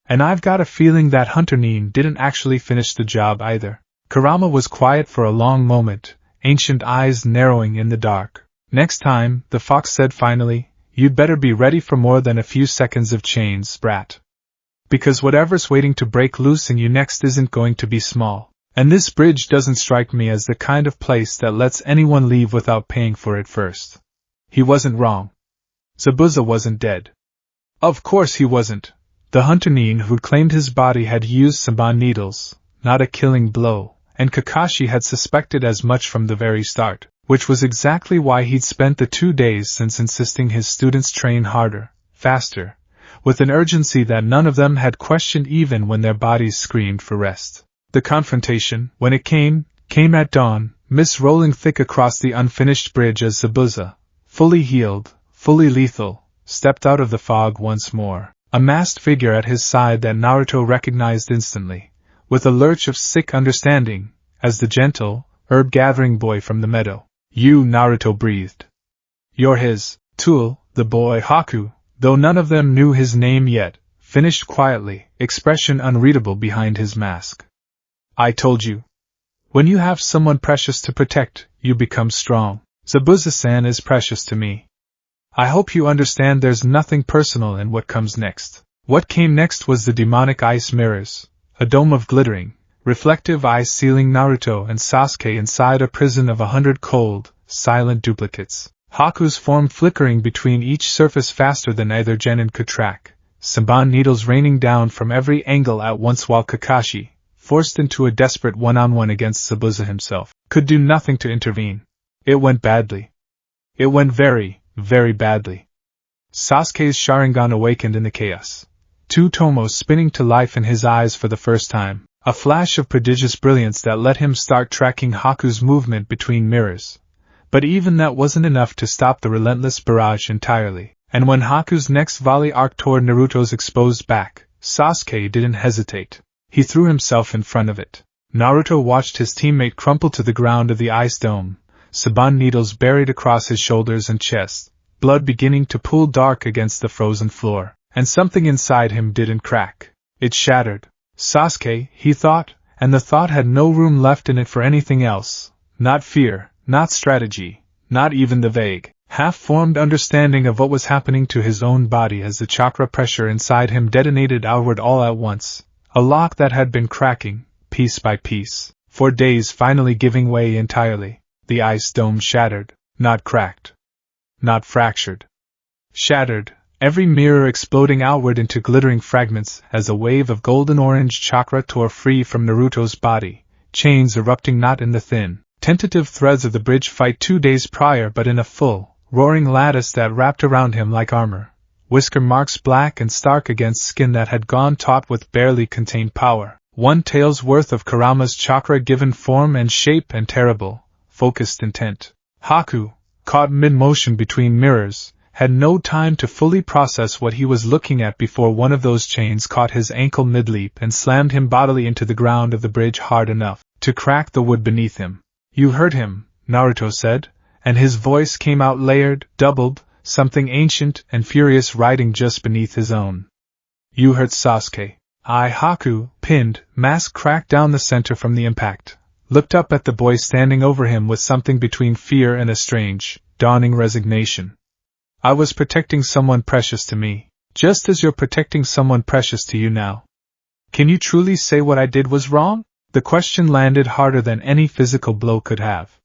S1: And I've got a feeling that Hunter Nin didn't actually finish the job either. Kurama was quiet for a long moment, ancient eyes narrowing in the dark. Next time, the fox said finally, you'd better be ready for more than a few seconds of chains, brat. Because whatever's waiting to break loose in you next isn't going to be small. And this bridge doesn't strike me as the kind of place that lets anyone leave without paying for it first. He wasn't wrong. Zabuza wasn't dead. Of course he wasn't. The Hunter Nin who claimed his body had used Saban needles, not a killing blow, and Kakashi had suspected as much from the very start, which was exactly why he'd spent the 2 days since insisting his students train harder, faster, with an urgency that none of them had questioned even when their bodies screamed for rest. The confrontation, when it came at dawn, mist rolling thick across the unfinished bridge as Zabuza, fully healed, fully lethal, stepped out of the fog once more, a masked figure at his side that Naruto recognized instantly, with a lurch of sick understanding, as the gentle, herb-gathering boy from the meadow. You, Naruto breathed. You're his tool, the boy Haku, though none of them knew his name yet, finished quietly, expression unreadable behind his mask. I told you. When you have someone precious to protect, you become strong. Zabuza-san is precious to me. I hope you understand there's nothing personal in what comes next. What came next was the demonic ice mirrors, a dome of glittering, reflective eyes sealing Naruto and Sasuke inside a prison of 100 cold, silent duplicates. Haku's form flickering between each surface faster than either genin could track, Saban needles raining down from every angle at once while Kakashi, forced into a desperate one-on-one against Zabuza himself, could do nothing to intervene. It went badly. It went very, very badly. Sasuke's Sharingan awakened in the chaos, 2 tomos spinning to life in his eyes for the first time, a flash of prodigious brilliance that let him start tracking Haku's movement between mirrors. But even that wasn't enough to stop the relentless barrage entirely, and when Haku's next volley arced toward Naruto's exposed back, Sasuke didn't hesitate. He threw himself in front of it. Naruto watched his teammate crumple to the ground of the ice dome, Saban needles buried across his shoulders and chest, blood beginning to pool dark against the frozen floor. And something inside him didn't crack. It shattered. Sasuke, he thought, and the thought had no room left in it for anything else. Not fear, not strategy, not even the vague, half-formed understanding of what was happening to his own body as the chakra pressure inside him detonated outward all at once. A lock that had been cracking, piece by piece, for days finally giving way entirely. The ice dome shattered, not cracked, not fractured. Shattered, every mirror exploding outward into glittering fragments as a wave of golden-orange chakra tore free from Naruto's body, chains erupting not in the thin, tentative threads of the bridge fight 2 days prior but in a full, roaring lattice that wrapped around him like armor, whisker marks black and stark against skin that had gone taut with barely contained power, 1 tail's worth of Kurama's chakra given form and shape and terrible, focused intent. Haku, caught mid-motion between mirrors, had no time to fully process what he was looking at before one of those chains caught his ankle mid-leap and slammed him bodily into the ground of the bridge hard enough to crack the wood beneath him. "You heard him," Naruto said, and his voice came out layered, doubled, something ancient and furious riding just beneath his own. "You heard Sasuke." Haku, pinned, mask cracked down the center from the impact, looked up at the boy standing over him with something between fear and a strange, dawning resignation. "I was protecting someone precious to me, just as you're protecting someone precious to you now. Can you truly say what I did was wrong?" The question landed harder than any physical blow could have.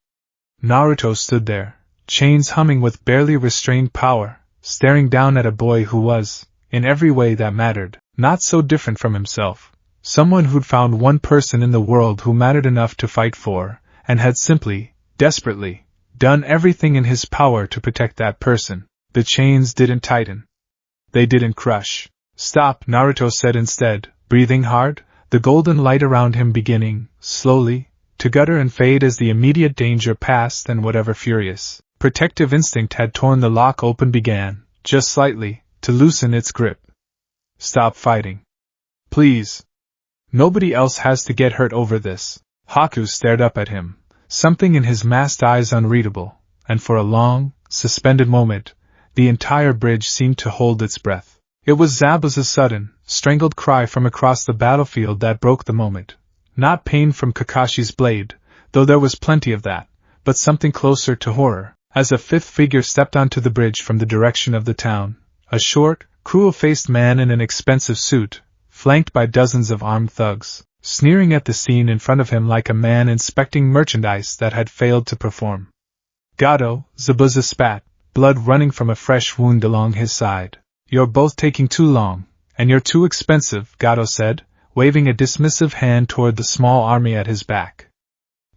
S1: Naruto stood there, chains humming with barely restrained power, staring down at a boy who was, in every way that mattered, not so different from himself, someone who'd found one person in the world who mattered enough to fight for, and had simply, desperately, done everything in his power to protect that person. The chains didn't tighten. They didn't crush. "Stop," Naruto said instead, breathing hard, the golden light around him beginning, slowly, to gutter and fade as the immediate danger passed and whatever furious, protective instinct had torn the lock open began, just slightly, to loosen its grip. "Stop fighting. Please. Nobody else has to get hurt over this." Haku stared up at him, something in his masked eyes unreadable, and for a long, suspended moment, the entire bridge seemed to hold its breath. It was Zabuza's sudden, strangled cry from across the battlefield that broke the moment. Not pain from Kakashi's blade, though there was plenty of that, but something closer to horror, as a fifth figure stepped onto the bridge from the direction of the town, a short, cruel-faced man in an expensive suit, flanked by dozens of armed thugs, sneering at the scene in front of him like a man inspecting merchandise that had failed to perform. "Gato," Zabuza spat, blood running from a fresh wound along his side. "You're both taking too long, and you're too expensive," Gato said, waving a dismissive hand toward the small army at his back.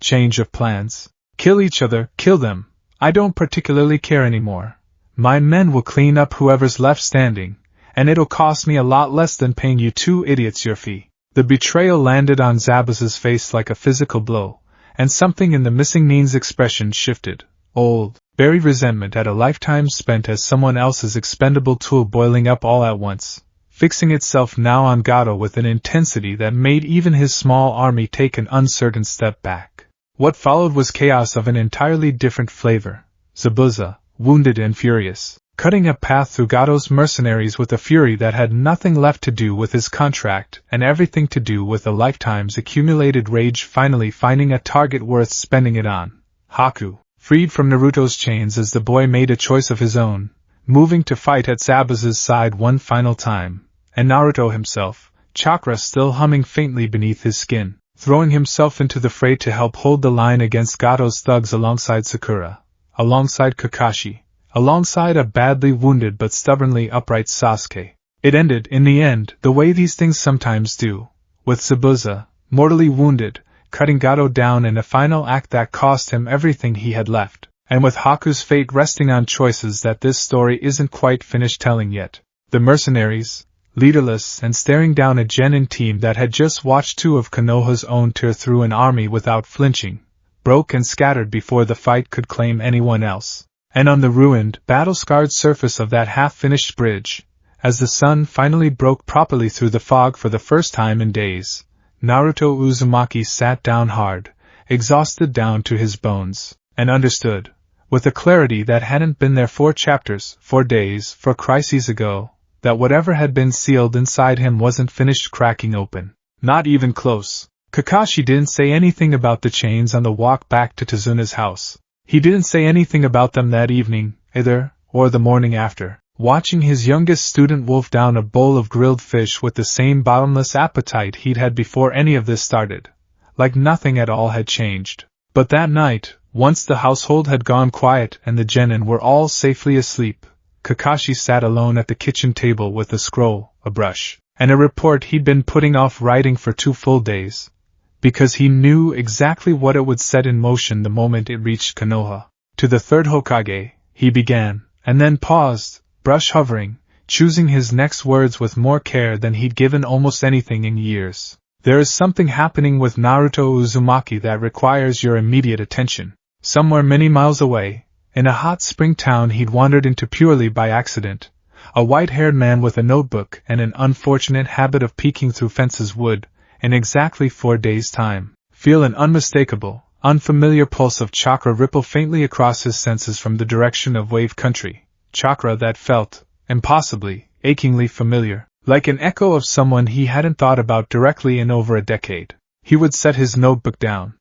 S1: "Change of plans. Kill each other, kill them. I don't particularly care anymore. My men will clean up whoever's left standing, and it'll cost me a lot less than paying you 2 idiots your fee." The betrayal landed on Zabuza's face like a physical blow, and something in the missing Nin's expression shifted. Old, buried resentment at a lifetime spent as someone else's expendable tool boiling up all at once, fixing itself now on Gato with an intensity that made even his small army take an uncertain step back. What followed was chaos of an entirely different flavor. Zabuza, wounded and furious, cutting a path through Gato's mercenaries with a fury that had nothing left to do with his contract and everything to do with a lifetime's accumulated rage finally finding a target worth spending it on. Haku, freed from Naruto's chains as the boy made a choice of his own, moving to fight at Zabuza's side one final time, and Naruto himself, chakra still humming faintly beneath his skin, throwing himself into the fray to help hold the line against Gato's thugs alongside Sakura, alongside Kakashi, alongside a badly wounded but stubbornly upright Sasuke. It ended, in the end, the way these things sometimes do, with Zabuza, mortally wounded, cutting Gato down in a final act that cost him everything he had left, and with Haku's fate resting on choices that this story isn't quite finished telling yet. The mercenaries, leaderless and staring down a genin team that had just watched 2 of Konoha's own tear through an army without flinching, broke and scattered before the fight could claim anyone else. And on the ruined, battle-scarred surface of that half-finished bridge, as the sun finally broke properly through the fog for the first time in days, Naruto Uzumaki sat down hard, exhausted down to his bones, and understood, with a clarity that hadn't been there 4 chapters, 4 days, 4 crises ago, that whatever had been sealed inside him wasn't finished cracking open. Not even close. Kakashi didn't say anything about the chains on the walk back to Tazuna's house. He didn't say anything about them that evening, either, or the morning after. Watching his youngest student wolf down a bowl of grilled fish with the same bottomless appetite he'd had before any of this started. Like nothing at all had changed. But that night, once the household had gone quiet and the genin were all safely asleep, Kakashi sat alone at the kitchen table with a scroll, a brush, and a report he'd been putting off writing for 2 full days, because he knew exactly what it would set in motion the moment it reached Konoha. To the third Hokage, he began, and then paused, brush hovering, choosing his next words with more care than he'd given almost anything in years. There is something happening with Naruto Uzumaki that requires your immediate attention. Somewhere many miles away, in a hot spring town he'd wandered into purely by accident, a white-haired man with a notebook and an unfortunate habit of peeking through fences would, in exactly 4 days' time, feel an unmistakable, unfamiliar pulse of chakra ripple faintly across his senses from the direction of wave country, chakra that felt, impossibly, achingly familiar, like an echo of someone he hadn't thought about directly in over a decade. He would set his notebook down.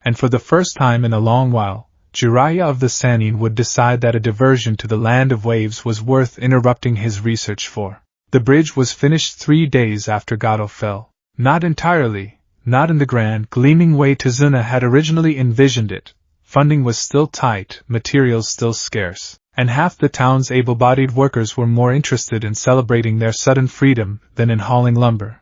S1: And for the first time in a long while, Jiraiya of the Sannin would decide that a diversion to the land of waves was worth interrupting his research for. The bridge was finished 3 days after Gato fell. Not entirely, not in the grand, gleaming way Tazuna had originally envisioned it. Funding was still tight, materials still scarce, and half the town's able-bodied workers were more interested in celebrating their sudden freedom than in hauling lumber.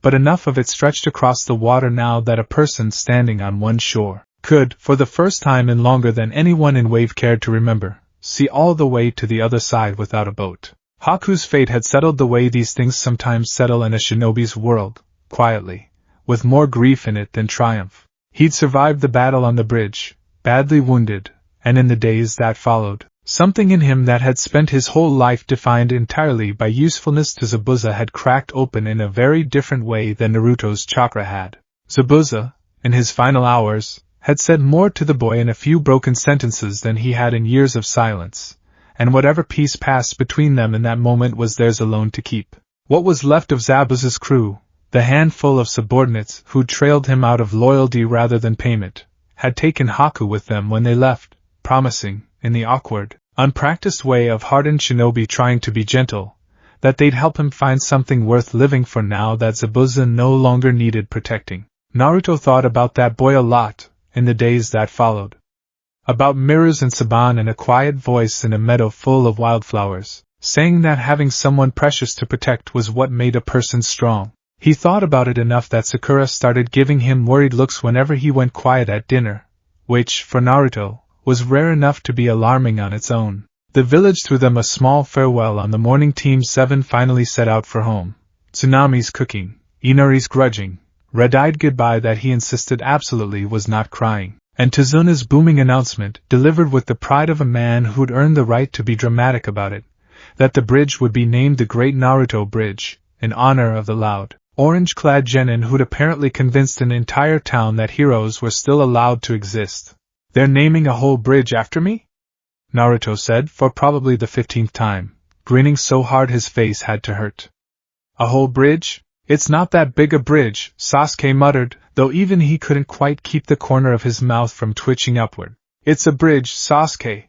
S1: But enough of it stretched across the water now that a person standing on one shore could, for the first time in longer than anyone in Wave cared to remember, see all the way to the other side without a boat. Haku's fate had settled the way these things sometimes settle in a shinobi's world, quietly, with more grief in it than triumph. He'd survived the battle on the bridge, badly wounded, and in the days that followed, something in him that had spent his whole life defined entirely by usefulness to Zabuza had cracked open in a very different way than Naruto's chakra had. Zabuza, in his final hours, had said more to the boy in a few broken sentences than he had in years of silence, and whatever peace passed between them in that moment was theirs alone to keep. What was left of Zabuza's crew, the handful of subordinates who'd trailed him out of loyalty rather than payment, had taken Haku with them when they left, promising, in the awkward, unpracticed way of hardened shinobi trying to be gentle, that they'd help him find something worth living for now that Zabuza no longer needed protecting. Naruto thought about that boy a lot, in the days that followed. About mirrors and Saban and a quiet voice in a meadow full of wildflowers, saying that having someone precious to protect was what made a person strong. He thought about it enough that Sakura started giving him worried looks whenever he went quiet at dinner, which, for Naruto, was rare enough to be alarming on its own. The village threw them a small farewell on the morning Team 7 finally set out for home. Tsunami's cooking, Inari's grudging, red-eyed goodbye that he insisted absolutely was not crying, and Tazuna's booming announcement, delivered with the pride of a man who'd earned the right to be dramatic about it, that the bridge would be named the Great Naruto Bridge, in honor of the loud, orange-clad genin who'd apparently convinced an entire town that heroes were still allowed to exist. "They're naming a whole bridge after me?" Naruto said for probably the 15th time, grinning so hard his face had to hurt. "A whole bridge? It's not that big a bridge," Sasuke muttered, though even he couldn't quite keep the corner of his mouth from twitching upward. "It's a bridge, Sasuke.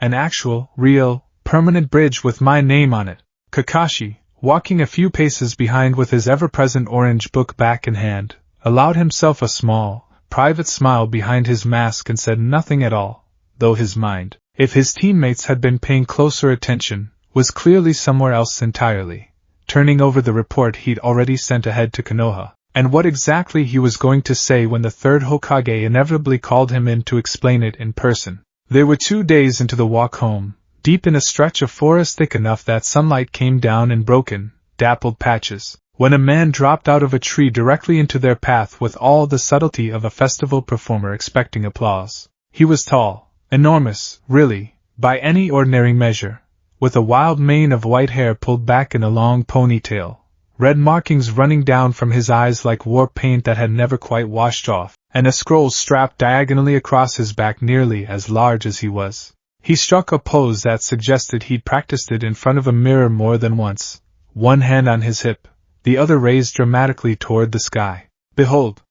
S1: An actual, real, permanent bridge with my name on it." Kakashi, walking a few paces behind with his ever-present orange book back in hand, allowed himself a small, private smile behind his mask and said nothing at all, though his mind, if his teammates had been paying closer attention, was clearly somewhere else entirely, turning over the report he'd already sent ahead to Konoha, and what exactly he was going to say when the third Hokage inevitably called him in to explain it in person. They were 2 days into the walk home, deep in a stretch of forest thick enough that sunlight came down in broken, dappled patches, when a man dropped out of a tree directly into their path with all the subtlety of a festival performer expecting applause. He was tall, enormous, really, by any ordinary measure, with a wild mane of white hair pulled back in a long ponytail, red markings running down from his eyes like war paint that had never quite washed off, and a scroll strapped diagonally across his back nearly as large as he was. He struck a pose that suggested he'd practiced it in front of a mirror more than once, one hand on his hip, the other raised dramatically toward the sky. "Behold!"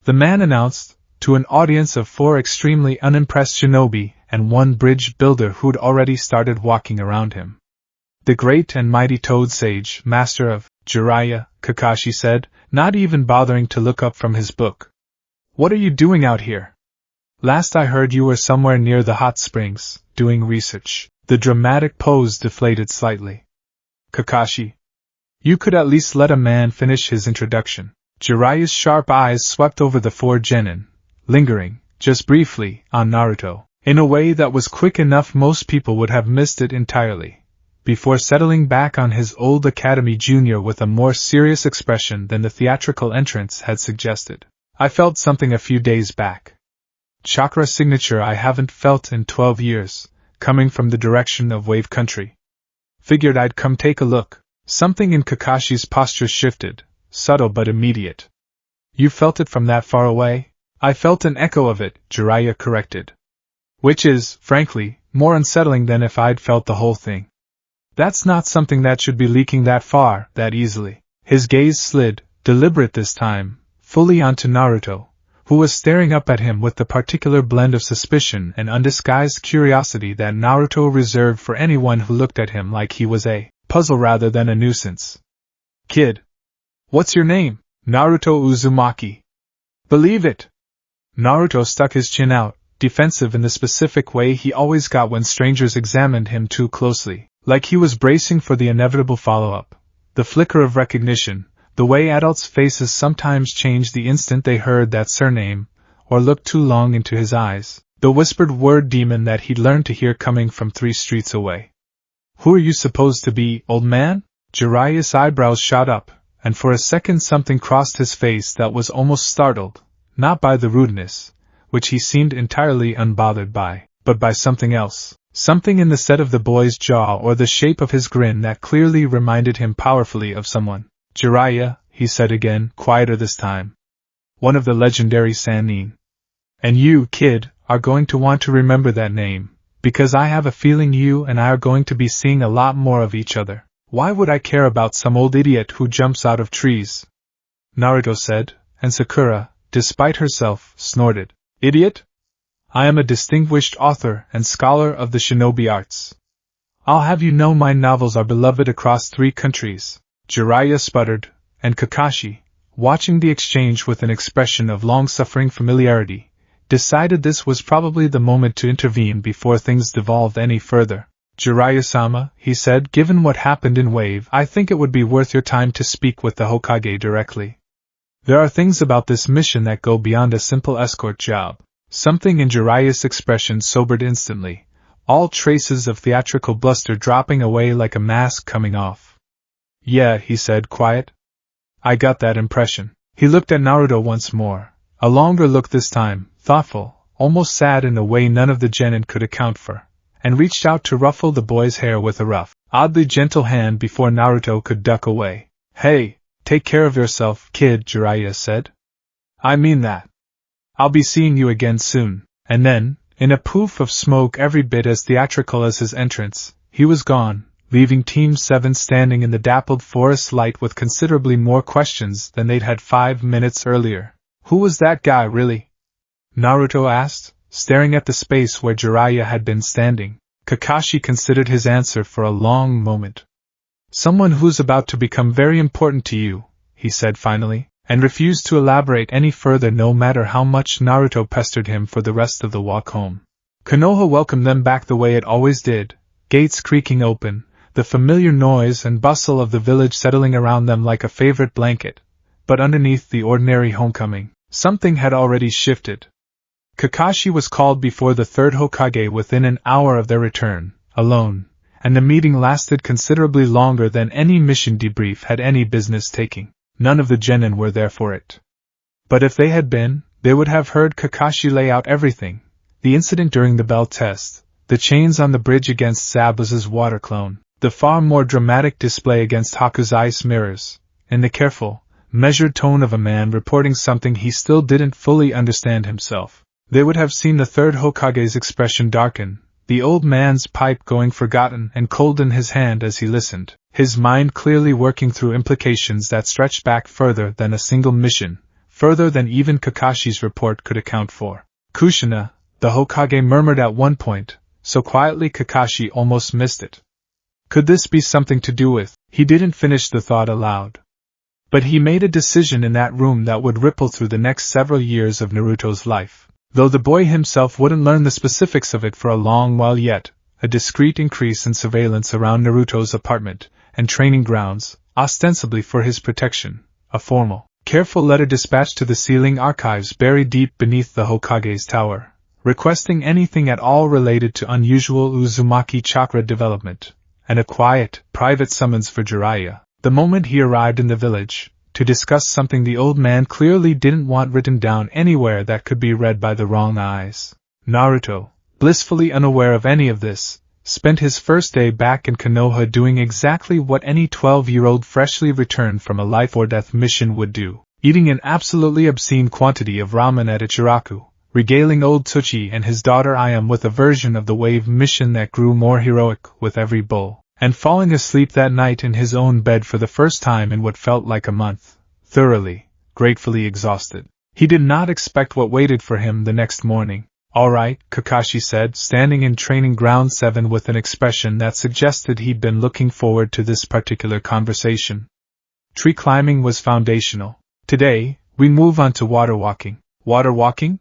S1: the man announced, to an audience of 4 extremely unimpressed shinobi and 1 bridge builder who'd already started walking around him. "The great and mighty Toad Sage, master of Jiraiya," Kakashi said, not even bothering to look up from his book. "What are you doing out here? Last I heard you were somewhere near the hot springs, doing research." The dramatic pose deflated slightly. "Kakashi, you could at least let a man finish his introduction." Jiraiya's sharp eyes swept over the 4 genin, lingering, just briefly, on Naruto, in a way that was quick enough most people would have missed it entirely, before settling back on his old Academy junior with a more serious expression than the theatrical entrance had suggested. "I felt something a few days back. Chakra signature I haven't felt in 12 years, coming from the direction of Wave Country. Figured I'd come take a look." Something in Kakashi's posture shifted, subtle but immediate. "You felt it from that far away?" "I felt an echo of it," Jiraiya corrected. "Which is, frankly, more unsettling than if I'd felt the whole thing. That's not something that should be leaking that far, that easily." His gaze slid, deliberate this time, fully onto Naruto, who was staring up at him with the particular blend of suspicion and undisguised curiosity that Naruto reserved for anyone who looked at him like he was a puzzle rather than a nuisance. "Kid, what's your name?" "Naruto Uzumaki." "Believe it." Naruto stuck his chin out, defensive in the specific way he always got when strangers examined him too closely, like he was bracing for the inevitable follow-up. The flicker of recognition, the way adults' faces sometimes changed the instant they heard that surname, or looked too long into his eyes, the whispered word demon that he'd learned to hear coming from 3 streets away. "Who are you supposed to be, old man?" Jiraiya's eyebrows shot up, and for a second something crossed his face that was almost startled, not by the rudeness, which he seemed entirely unbothered by, but by something else, something in the set of the boy's jaw or the shape of his grin that clearly reminded him powerfully of someone. "Jiraiya," he said again, quieter this time. "One of the legendary Sannin. And you, kid, are going to want to remember that name, because I have a feeling you and I are going to be seeing a lot more of each other." "Why would I care about some old idiot who jumps out of trees?" Naruto said, and Sakura, despite herself, snorted. "Idiot? I am a distinguished author and scholar of the shinobi arts. I'll have you know my novels are beloved across 3 countries. Jiraiya sputtered, and Kakashi, watching the exchange with an expression of long-suffering familiarity, decided this was probably the moment to intervene before things devolved any further. "Jiraiya-sama," he said, "given what happened in Wave, I think it would be worth your time to speak with the Hokage directly. There are things about this mission that go beyond a simple escort job." Something in Jiraiya's expression sobered instantly, all traces of theatrical bluster dropping away like a mask coming off. "Yeah," he said, quiet. "I got that impression." He looked at Naruto once more, a longer look this time, thoughtful, almost sad in a way none of the genin could account for, and reached out to ruffle the boy's hair with a rough, oddly gentle hand before Naruto could duck away. "Hey, take care of yourself, kid," Jiraiya said. "I mean that. I'll be seeing you again soon." And then, in a poof of smoke every bit as theatrical as his entrance, he was gone, leaving Team 7 standing in the dappled forest light with considerably more questions than they'd had 5 minutes earlier. "Who was that guy, really?" Naruto asked, staring at the space where Jiraiya had been standing. Kakashi considered his answer for a long moment. "Someone who's about to become very important to you," he said finally, and refused to elaborate any further no matter how much Naruto pestered him for the rest of the walk home. Konoha welcomed them back the way it always did, gates creaking open, the familiar noise and bustle of the village settling around them like a favorite blanket, but underneath the ordinary homecoming, something had already shifted. Kakashi was called before the 3rd Hokage within an hour of their return, alone, and the meeting lasted considerably longer than any mission debrief had any business taking. None of the genin were there for it. But if they had been, they would have heard Kakashi lay out everything: the incident during the bell test, the chains on the bridge against Zabuza's water clone, the far more dramatic display against Haku's ice mirrors, and the careful, measured tone of a man reporting something he still didn't fully understand himself. They would have seen the 3rd Hokage's expression darken, the old man's pipe going forgotten and cold in his hand as he listened, his mind clearly working through implications that stretched back further than a single mission, further than even Kakashi's report could account for. Kushina, the Hokage murmured at one point, so quietly Kakashi almost missed it. Could this be something to do with? He didn't finish the thought aloud. But he made a decision in that room that would ripple through the next several years of Naruto's life. Though the boy himself wouldn't learn the specifics of it for a long while yet, a discreet increase in surveillance around Naruto's apartment and training grounds, ostensibly for his protection, a formal, careful letter dispatched to the sealing archives buried deep beneath the Hokage's tower, requesting anything at all related to unusual Uzumaki chakra development, and a quiet, private summons for Jiraiya, the moment he arrived in the village, to discuss something the old man clearly didn't want written down anywhere that could be read by the wrong eyes. Naruto, blissfully unaware of any of this, spent his first day back in Konoha doing exactly what any 12-year-old freshly returned from a life-or-death mission would do, eating an absolutely obscene quantity of ramen at Ichiraku, regaling old Tsuchi and his daughter Ayam with a version of the wave mission that grew more heroic with every bowl, and falling asleep that night in his own bed for the first time in what felt like a month, thoroughly, gratefully exhausted. He did not expect what waited for him the next morning. "All right," Kakashi said, standing in training ground 7 with an expression that suggested he'd been looking forward to this particular conversation. Tree climbing was foundational. "Today, we move on to water walking." "Water walking?"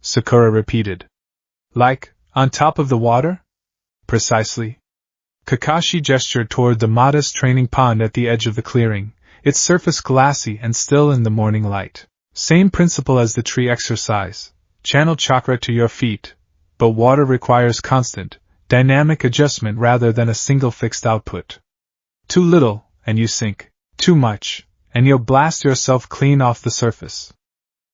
S1: Sakura repeated. "Like, on top of the water?" "Precisely." Kakashi gestured toward the modest training pond at the edge of the clearing, its surface glassy and still in the morning light. "Same principle as the tree exercise. Channel chakra to your feet, but water requires constant, dynamic adjustment rather than a single fixed output. Too little, and you sink. Too much, and you'll blast yourself clean off the surface."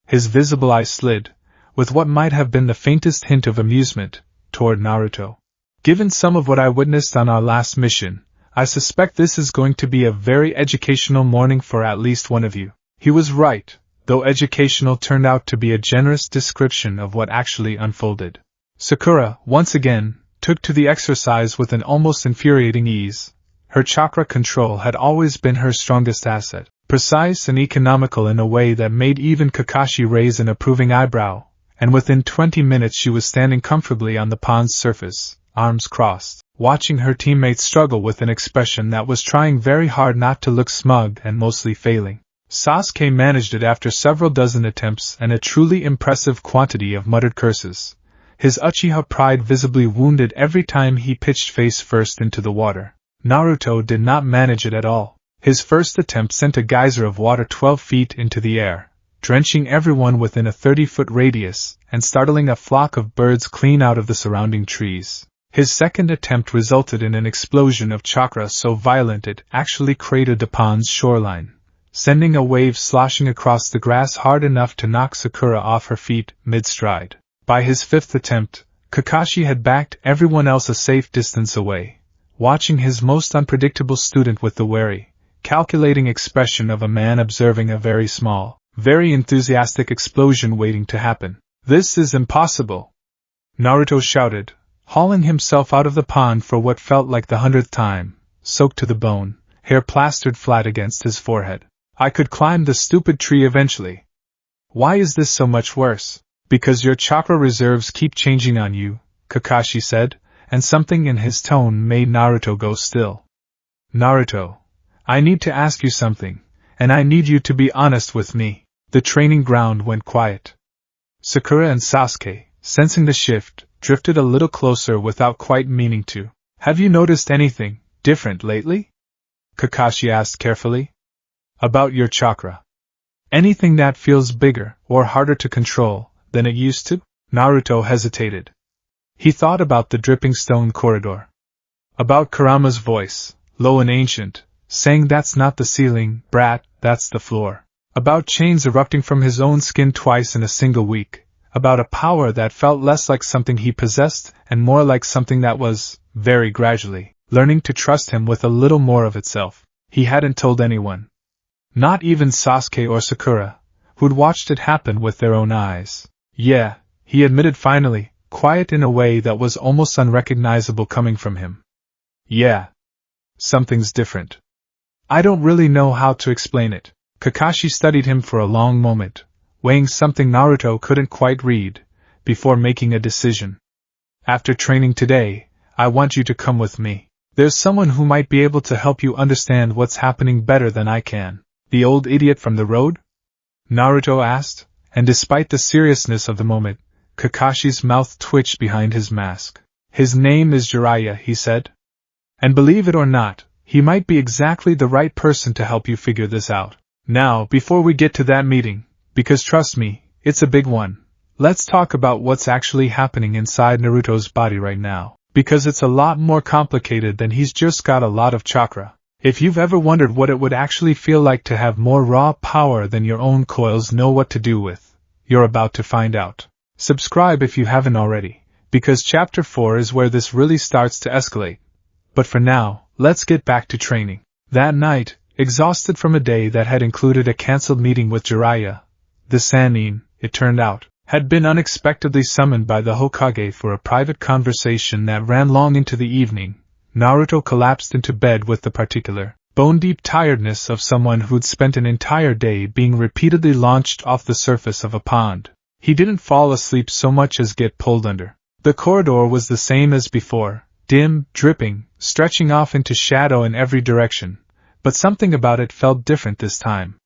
S1: His visible eye slid, with what might have been the faintest hint of amusement, toward Naruto. "Given some of what I witnessed on our last mission, I suspect this is going to be a very educational morning for at least one of you." He was right, though educational turned out to be a generous description of what actually unfolded. Sakura, once again, took to the exercise with an almost infuriating ease. Her chakra control had always been her strongest asset, precise and economical in a way that made even Kakashi raise an approving eyebrow, and within 20 minutes she was standing comfortably on the pond's surface, arms crossed, watching her teammates struggle with an expression that was trying very hard not to look smug and mostly failing. Sasuke managed it after several dozen attempts and a truly impressive quantity of muttered curses, his Uchiha pride visibly wounded every time he pitched face first into the water. Naruto did not manage it at all. His first attempt sent a geyser of water 12 feet into the air, drenching everyone within a 30-foot radius and startling a flock of birds clean out of the surrounding trees. His second attempt resulted in an explosion of chakra so violent it actually cratered the pond's shoreline, sending a wave sloshing across the grass hard enough to knock Sakura off her feet mid-stride. By his fifth attempt, Kakashi had backed everyone else a safe distance away, watching his most unpredictable student with the wary, calculating expression of a man observing a very small, very enthusiastic explosion waiting to happen. "This is impossible!" Naruto shouted, hauling himself out of the pond for what felt like the 100th time, soaked to the bone, hair plastered flat against his forehead. "I could climb the stupid tree eventually. Why is this so much worse?" "Because your chakra reserves keep changing on you," Kakashi said, and something in his tone made Naruto go still. "Naruto, I need to ask you something, and I need you to be honest with me." The training ground went quiet. Sakura and Sasuke, sensing the shift, drifted a little closer without quite meaning to. "Have you noticed anything different lately?" Kakashi asked carefully. "About your chakra. Anything that feels bigger or harder to control than it used to?" Naruto hesitated. He thought about the dripping stone corridor. About Kurama's voice, low and ancient, saying that's not the ceiling, brat, that's the floor. About chains erupting from his own skin twice in a single week. About a power that felt less like something he possessed and more like something that was, very gradually, learning to trust him with a little more of itself. He hadn't told anyone. Not even Sasuke or Sakura, who'd watched it happen with their own eyes. "Yeah," he admitted finally, quiet in a way that was almost unrecognizable coming from him. Yeah. Something's different. I don't really know how to explain it. Kakashi studied him for a long moment, weighing something Naruto couldn't quite read, before making a decision. After training today, I want you to come with me. There's someone who might be able to help you understand what's happening better than I can. The old idiot from the road? Naruto asked, and despite the seriousness of the moment, Kakashi's mouth twitched behind his mask. His name is Jiraiya, he said. And believe it or not, he might be exactly the right person to help you figure this out. Now, before we get to that meeting, because trust me, it's a big one, let's talk about what's actually happening inside Naruto's body right now. Because it's a lot more complicated than he's just got a lot of chakra. If you've ever wondered what it would actually feel like to have more raw power than your own coils know what to do with, you're about to find out. Subscribe if you haven't already, because Chapter 4 is where this really starts to escalate. But for now, let's get back to training. That night, exhausted from a day that had included a cancelled meeting with Jiraiya, the Sannin, it turned out, had been unexpectedly summoned by the Hokage for a private conversation that ran long into the evening. Naruto collapsed into bed with the particular, bone-deep tiredness of someone who'd spent an entire day being repeatedly launched off the surface of a pond. He didn't fall asleep so much as get pulled under. The corridor was the same as before, dim, dripping, stretching off into shadow in every direction, but something about it felt different this time.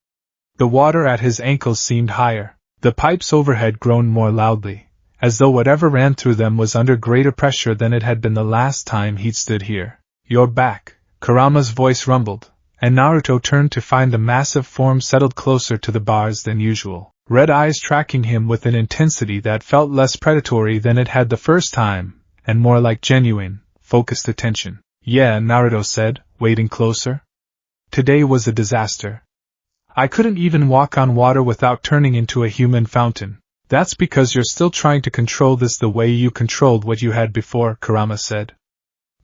S1: The water at his ankles seemed higher, the pipes overhead groaned more loudly, as though whatever ran through them was under greater pressure than it had been the last time he'd stood here. You're back, Kurama's voice rumbled, and Naruto turned to find the massive form settled closer to the bars than usual, red eyes tracking him with an intensity that felt less predatory than it had the first time, and more like genuine, focused attention. Yeah, Naruto said, wading closer. Today was a disaster. I couldn't even walk on water without turning into a human fountain. That's because you're still trying to control this the way you controlled what you had before, Kurama said.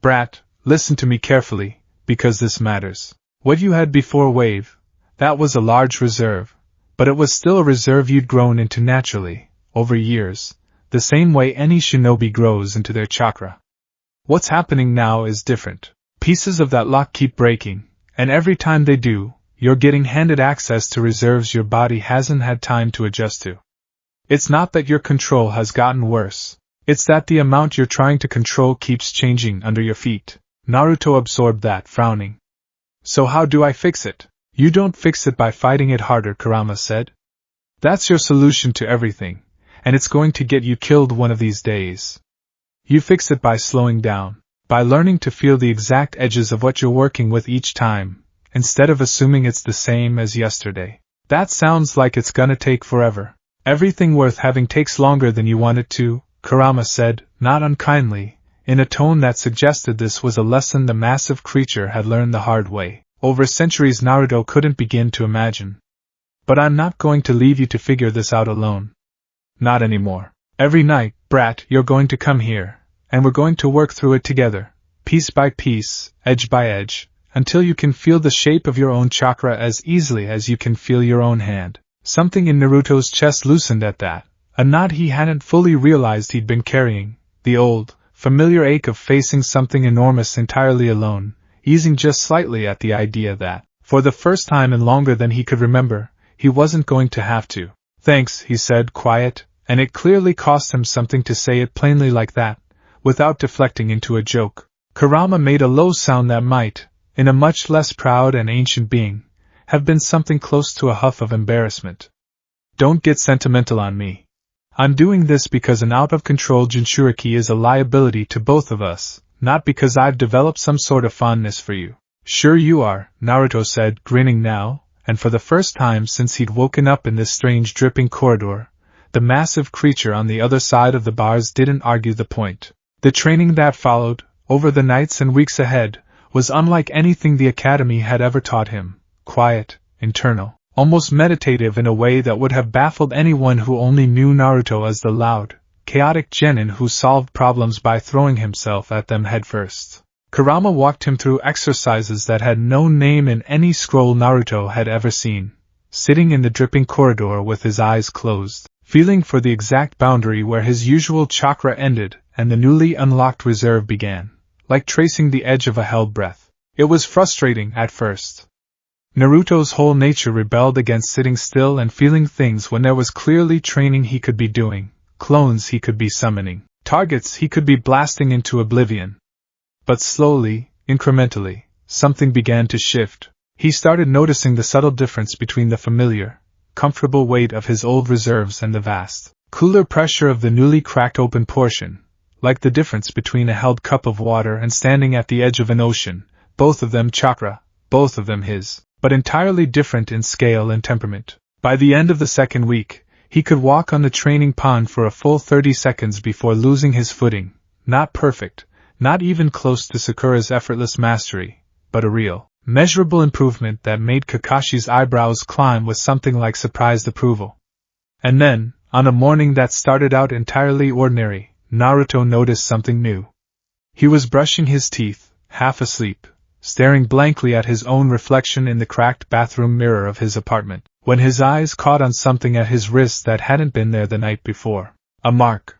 S1: Brat, listen to me carefully, because this matters. What you had before Wave, that was a large reserve, but it was still a reserve you'd grown into naturally, over years, the same way any shinobi grows into their chakra. What's happening now is different. Pieces of that lock keep breaking, and every time they do, you're getting handed access to reserves your body hasn't had time to adjust to. It's not that your control has gotten worse. It's that the amount you're trying to control keeps changing under your feet. Naruto absorbed that, frowning. So how do I fix it? You don't fix it by fighting it harder, Kurama said. That's your solution to everything, and it's going to get you killed one of these days. You fix it by slowing down, by learning to feel the exact edges of what you're working with each time, instead of assuming it's the same as yesterday. That sounds like it's gonna take forever. Everything worth having takes longer than you want it to, Kurama said, not unkindly, in a tone that suggested this was a lesson the massive creature had learned the hard way, over centuries Naruto couldn't begin to imagine. But I'm not going to leave you to figure this out alone. Not anymore. Every night, brat, you're going to come here, and we're going to work through it together, piece by piece, edge by edge, until you can feel the shape of your own chakra as easily as you can feel your own hand. Something in Naruto's chest loosened at that, a knot he hadn't fully realized he'd been carrying, the old, familiar ache of facing something enormous entirely alone, easing just slightly at the idea that, for the first time in longer than he could remember, he wasn't going to have to. Thanks, he said, quiet, and it clearly cost him something to say it plainly like that, without deflecting into a joke. Kurama made a low sound that might, in a much less proud and ancient being, have been something close to a huff of embarrassment. Don't get sentimental on me. I'm doing this because an out-of-control Jinchuriki is a liability to both of us, not because I've developed some sort of fondness for you. Sure you are, Naruto said, grinning now, and for the first time since he'd woken up in this strange dripping corridor, the massive creature on the other side of the bars didn't argue the point. The training that followed, over the nights and weeks ahead, was unlike anything the Academy had ever taught him. Quiet, internal, almost meditative in a way that would have baffled anyone who only knew Naruto as the loud, chaotic genin who solved problems by throwing himself at them headfirst. Kurama walked him through exercises that had no name in any scroll Naruto had ever seen, sitting in the dripping corridor with his eyes closed, feeling for the exact boundary where his usual chakra ended and the newly unlocked reserve began, like tracing the edge of a held breath. It was frustrating at first. Naruto's whole nature rebelled against sitting still and feeling things when there was clearly training he could be doing, clones he could be summoning, targets he could be blasting into oblivion. But slowly, incrementally, something began to shift. He started noticing the subtle difference between the familiar, comfortable weight of his old reserves and the vast, cooler pressure of the newly cracked open portion, like the difference between a held cup of water and standing at the edge of an ocean, both of them chakra, both of them his, but entirely different in scale and temperament. By the end of the second week, he could walk on the training pond for a full 30 seconds before losing his footing, not perfect, not even close to Sakura's effortless mastery, but a real, measurable improvement that made Kakashi's eyebrows climb with something like surprised approval. And then, on a morning that started out entirely ordinary, Naruto noticed something new. He was brushing his teeth, half asleep, staring blankly at his own reflection in the cracked bathroom mirror of his apartment, when his eyes caught on something at his wrist that hadn't been there the night before. A mark.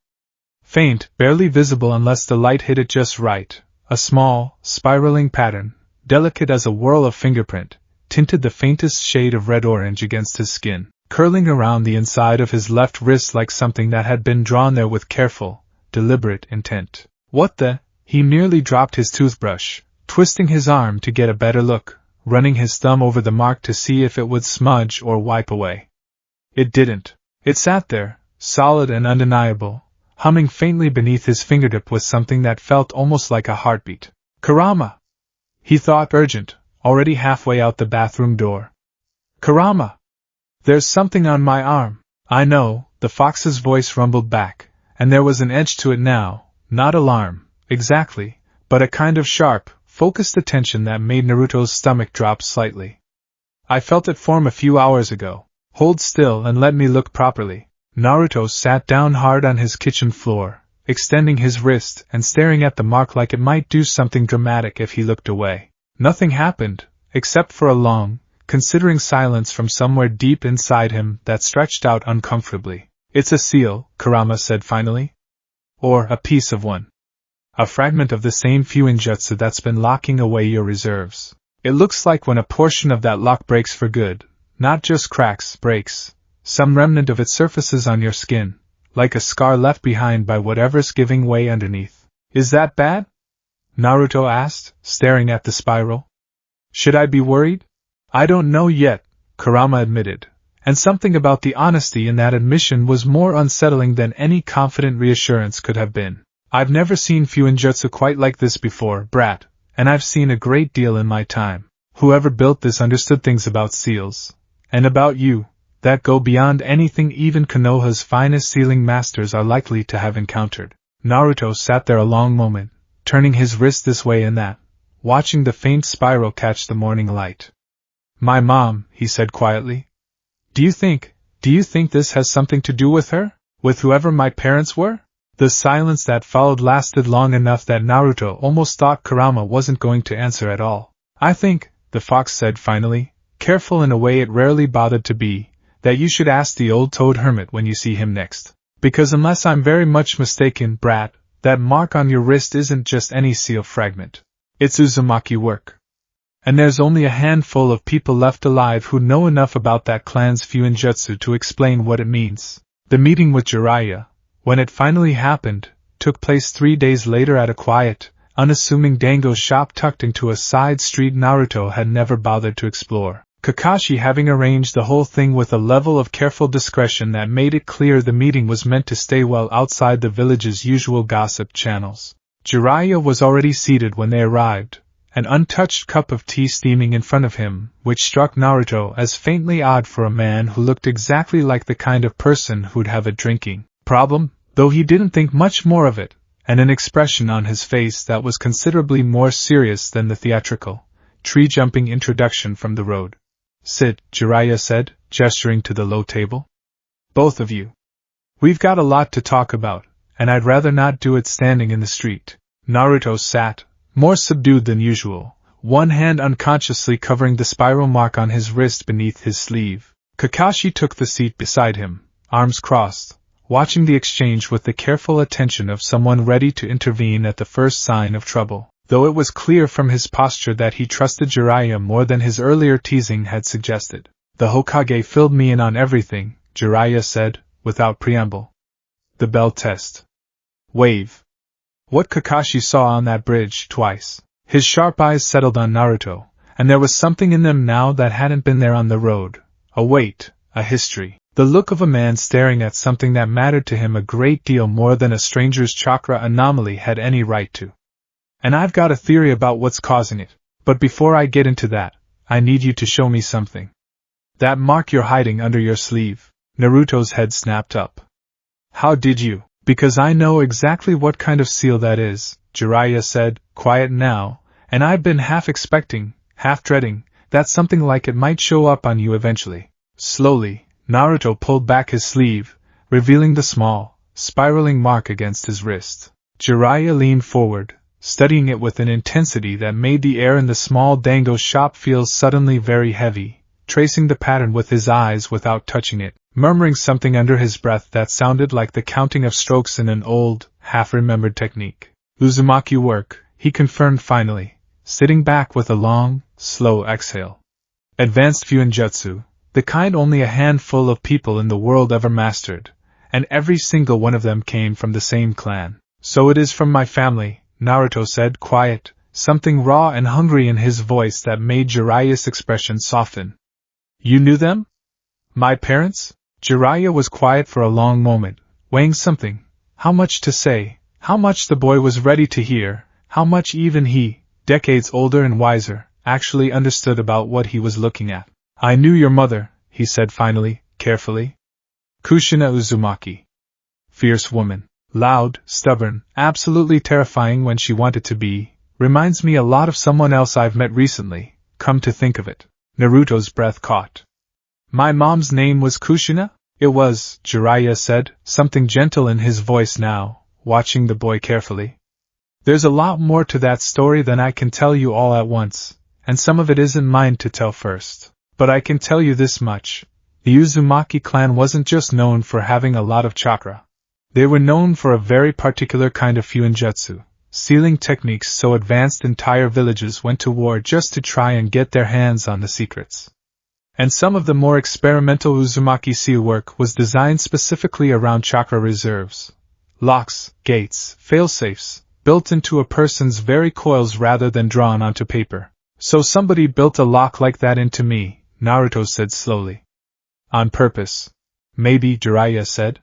S1: Faint, barely visible unless the light hit it just right, a small, spiraling pattern, delicate as a whirl of fingerprint, tinted the faintest shade of red-orange against his skin, curling around the inside of his left wrist like something that had been drawn there with careful, deliberate intent. What the? He nearly dropped his toothbrush, twisting his arm to get a better look, running his thumb over the mark to see if it would smudge or wipe away. It didn't. It sat there, solid and undeniable, humming faintly beneath his fingertip with something that felt almost like a heartbeat. Kurama! He thought, urgent, already halfway out the bathroom door. Kurama! There's something on my arm. I know, the fox's voice rumbled back, and there was an edge to it now, not alarm, exactly, but a kind of sharp, focused attention that made Naruto's stomach drop slightly. I felt it form a few hours ago. Hold still and let me look properly. Naruto sat down hard on his kitchen floor, extending his wrist and staring at the mark like it might do something dramatic if he looked away. Nothing happened, except for a long, considering silence from somewhere deep inside him that stretched out uncomfortably. It's a seal, Kurama said finally. Or a piece of one. A fragment of the same fuinjutsu that's been locking away your reserves. It looks like when a portion of that lock breaks for good, not just cracks, breaks, some remnant of it surfaces on your skin, like a scar left behind by whatever's giving way underneath. Is that bad? Naruto asked, staring at the spiral. Should I be worried? I don't know yet, Kurama admitted, and something about the honesty in that admission was more unsettling than any confident reassurance could have been. I've never seen fuinjutsu quite like this before, brat, and I've seen a great deal in my time. Whoever built this understood things about seals, and about you, that go beyond anything even Konoha's finest sealing masters are likely to have encountered. Naruto sat there a long moment, turning his wrist this way and that, watching the faint spiral catch the morning light. My mom, he said quietly. Do you think this has something to do with her? With whoever my parents were? The silence that followed lasted long enough that Naruto almost thought Kurama wasn't going to answer at all. I think, the fox said finally, careful in a way it rarely bothered to be, that you should ask the old toad hermit when you see him next. Because unless I'm very much mistaken, brat, that mark on your wrist isn't just any seal fragment. It's Uzumaki work. And there's only a handful of people left alive who know enough about that clan's fuinjutsu to explain what it means. The meeting with Jiraiya, when it finally happened, took place 3 days later at a quiet, unassuming dango shop tucked into a side street Naruto had never bothered to explore. Kakashi having arranged the whole thing with a level of careful discretion that made it clear the meeting was meant to stay well outside the village's usual gossip channels. Jiraiya was already seated when they arrived, an untouched cup of tea steaming in front of him, which struck Naruto as faintly odd for a man who looked exactly like the kind of person who'd have a drinking problem, though he didn't think much more of it, and an expression on his face that was considerably more serious than the theatrical, tree-jumping introduction from the road. Sit, Jiraiya said, gesturing to the low table. Both of you. We've got a lot to talk about, and I'd rather not do it standing in the street. Naruto sat, more subdued than usual, one hand unconsciously covering the spiral mark on his wrist beneath his sleeve. Kakashi took the seat beside him, arms crossed, watching the exchange with the careful attention of someone ready to intervene at the first sign of trouble, though it was clear from his posture that he trusted Jiraiya more than his earlier teasing had suggested. The Hokage filled me in on everything, Jiraiya said, without preamble. The bell test. Wave. What Kakashi saw on that bridge twice. His sharp eyes settled on Naruto, and there was something in them now that hadn't been there on the road. A weight, a history. The look of a man staring at something that mattered to him a great deal more than a stranger's chakra anomaly had any right to. And I've got a theory about what's causing it. But before I get into that, I need you to show me something. That mark you're hiding under your sleeve. Naruto's head snapped up. How did you? Because I know exactly what kind of seal that is, Jiraiya said, quiet now, and I've been half expecting, half dreading, that something like it might show up on you eventually. Slowly, Naruto pulled back his sleeve, revealing the small, spiraling mark against his wrist. Jiraiya leaned forward, studying it with an intensity that made the air in the small dango shop feel suddenly very heavy, tracing the pattern with his eyes without touching it, murmuring something under his breath that sounded like the counting of strokes in an old, half-remembered technique. Uzumaki work, he confirmed finally, sitting back with a long, slow exhale. Advanced Fuinjutsu, the kind only a handful of people in the world ever mastered, and every single one of them came from the same clan. So it is from my family, Naruto said, quiet, something raw and hungry in his voice that made Jiraiya's expression soften. You knew them? My parents? Jiraiya was quiet for a long moment, weighing something. How much to say, how much the boy was ready to hear, how much even he, decades older and wiser, actually understood about what he was looking at. I knew your mother, he said finally, carefully. Kushina Uzumaki. Fierce woman. Loud, stubborn, absolutely terrifying when she wanted to be. Reminds me a lot of someone else I've met recently, come to think of it. Naruto's breath caught. My mom's name was Kushina? It was, Jiraiya said, something gentle in his voice now, watching the boy carefully. There's a lot more to that story than I can tell you all at once, and some of it isn't mine to tell first. But I can tell you this much. The Uzumaki clan wasn't just known for having a lot of chakra. They were known for a very particular kind of fuinjutsu, sealing techniques so advanced entire villages went to war just to try and get their hands on the secrets. And some of the more experimental Uzumaki seal work was designed specifically around chakra reserves. Locks, gates, failsafes, built into a person's very coils rather than drawn onto paper. So somebody built a lock like that into me, Naruto said slowly. On purpose. Maybe, Jiraiya said.